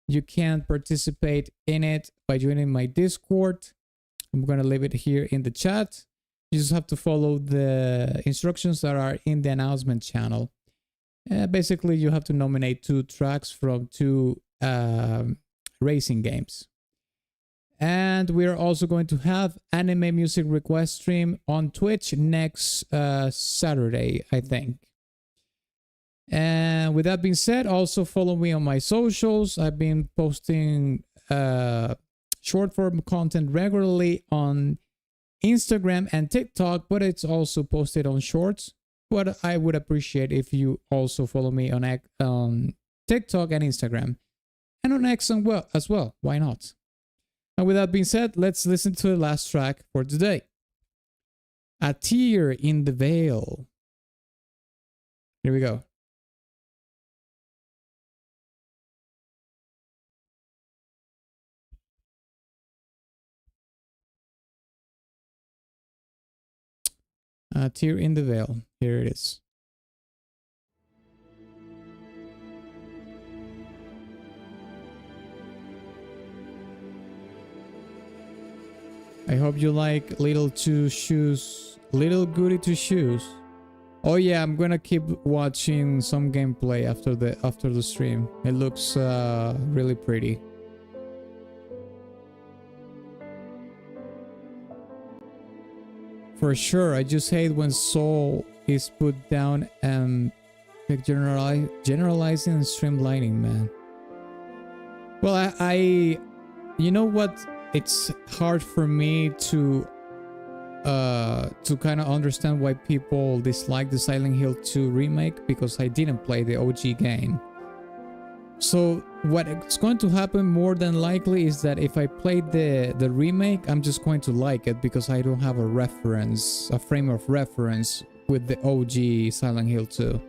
You can participate in it by joining my Discord. I'm going to leave it here in the chat. You just have to follow the instructions that are in the announcement channel. Basically, you have to nominate 2 tracks from 2 racing games. And we are also going to have anime music request stream on Twitch next Saturday, I think. And with that being said, also follow me on my socials. I've been posting short form content regularly on Instagram and TikTok, but it's also posted on Shorts. But I would appreciate if you also follow me on TikTok and Instagram, and on X as well. Why not? And with that being said, let's listen to the last track for today. A Tear in the Veil. Here we go. Tear in the Veil. Here it is. I hope you like Little Two Shoes. Little Goody Two Shoes. Oh yeah, I'm gonna keep watching some gameplay after the stream. It looks really pretty. For sure, I just hate when soul is put down and generalizing and streamlining, man. Well, I you know what? It's hard for me to kind of understand why people dislike the Silent Hill 2 remake, because I didn't play the OG game. So what's going to happen more than likely is that if I play the remake, I'm just going to like it because I don't have a frame of reference with the OG Silent Hill 2.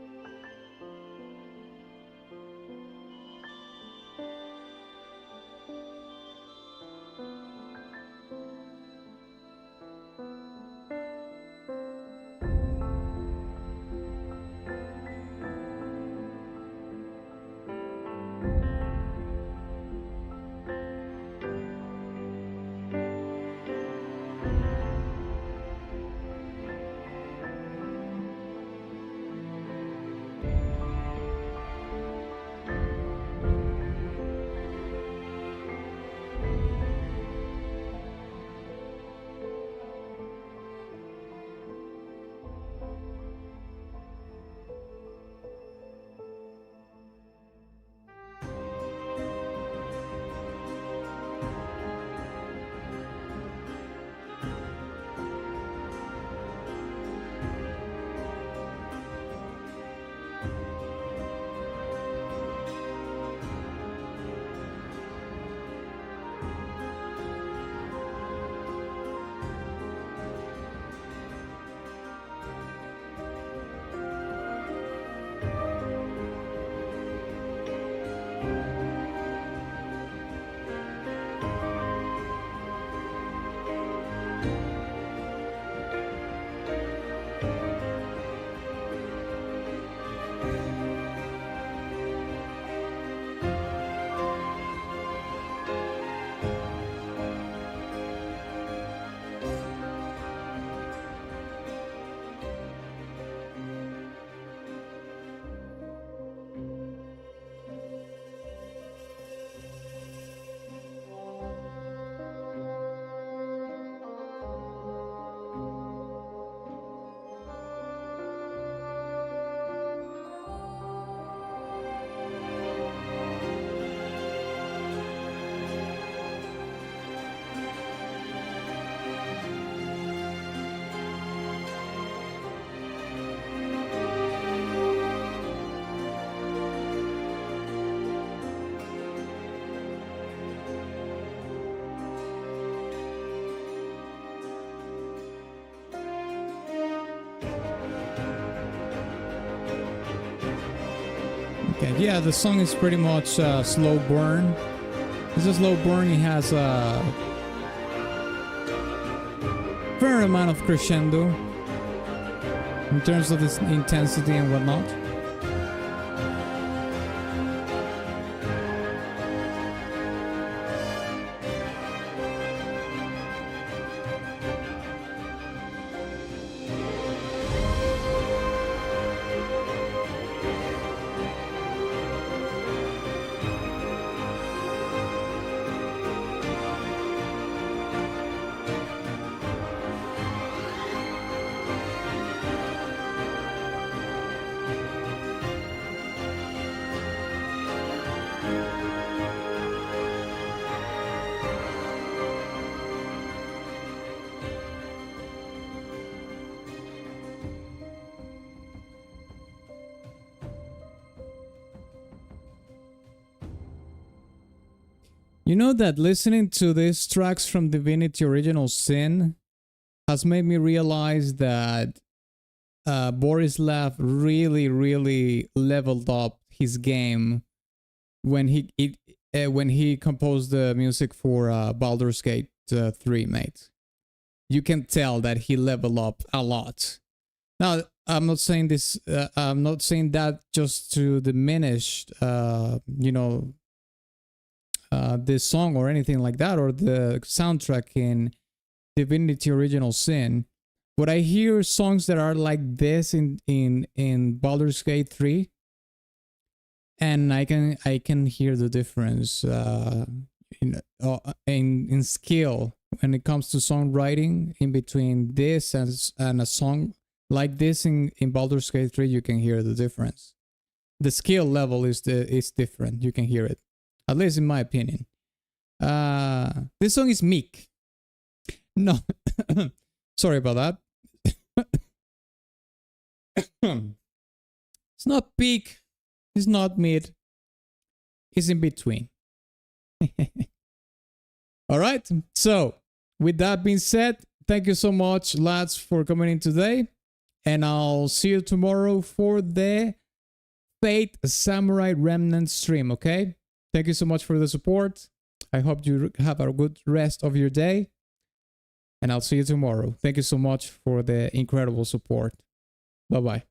Okay, yeah, the song is pretty much slow burn. It's a slow burn. It has a fair amount of crescendo in terms of its intensity and whatnot. You know that listening to these tracks from Divinity Original Sin has made me realize that Borislav really leveled up his game when he composed the music for Baldur's Gate 3, mate. You can tell that he leveled up a lot Now, I'm not saying this. I'm not saying that just to diminish, you know, this song or anything like that, or the soundtrack in Divinity Original Sin. But I hear songs that are like this in Baldur's Gate 3, and I can hear the difference in skill when it comes to songwriting in between this and a song like this in Baldur's Gate 3. You can hear the difference. The skill level is different. You can hear it, at least in my opinion. This song is meek. No, sorry about that. It's not peak. It's not mid. It's in between. All right. So, with that being said, thank you so much, lads, for coming in today. And I'll see you tomorrow for the Fate Samurai Remnant stream, okay? Thank you so much for the support. I hope you have a good rest of your day. And I'll see you tomorrow. Thank you so much for the incredible support. Bye-bye.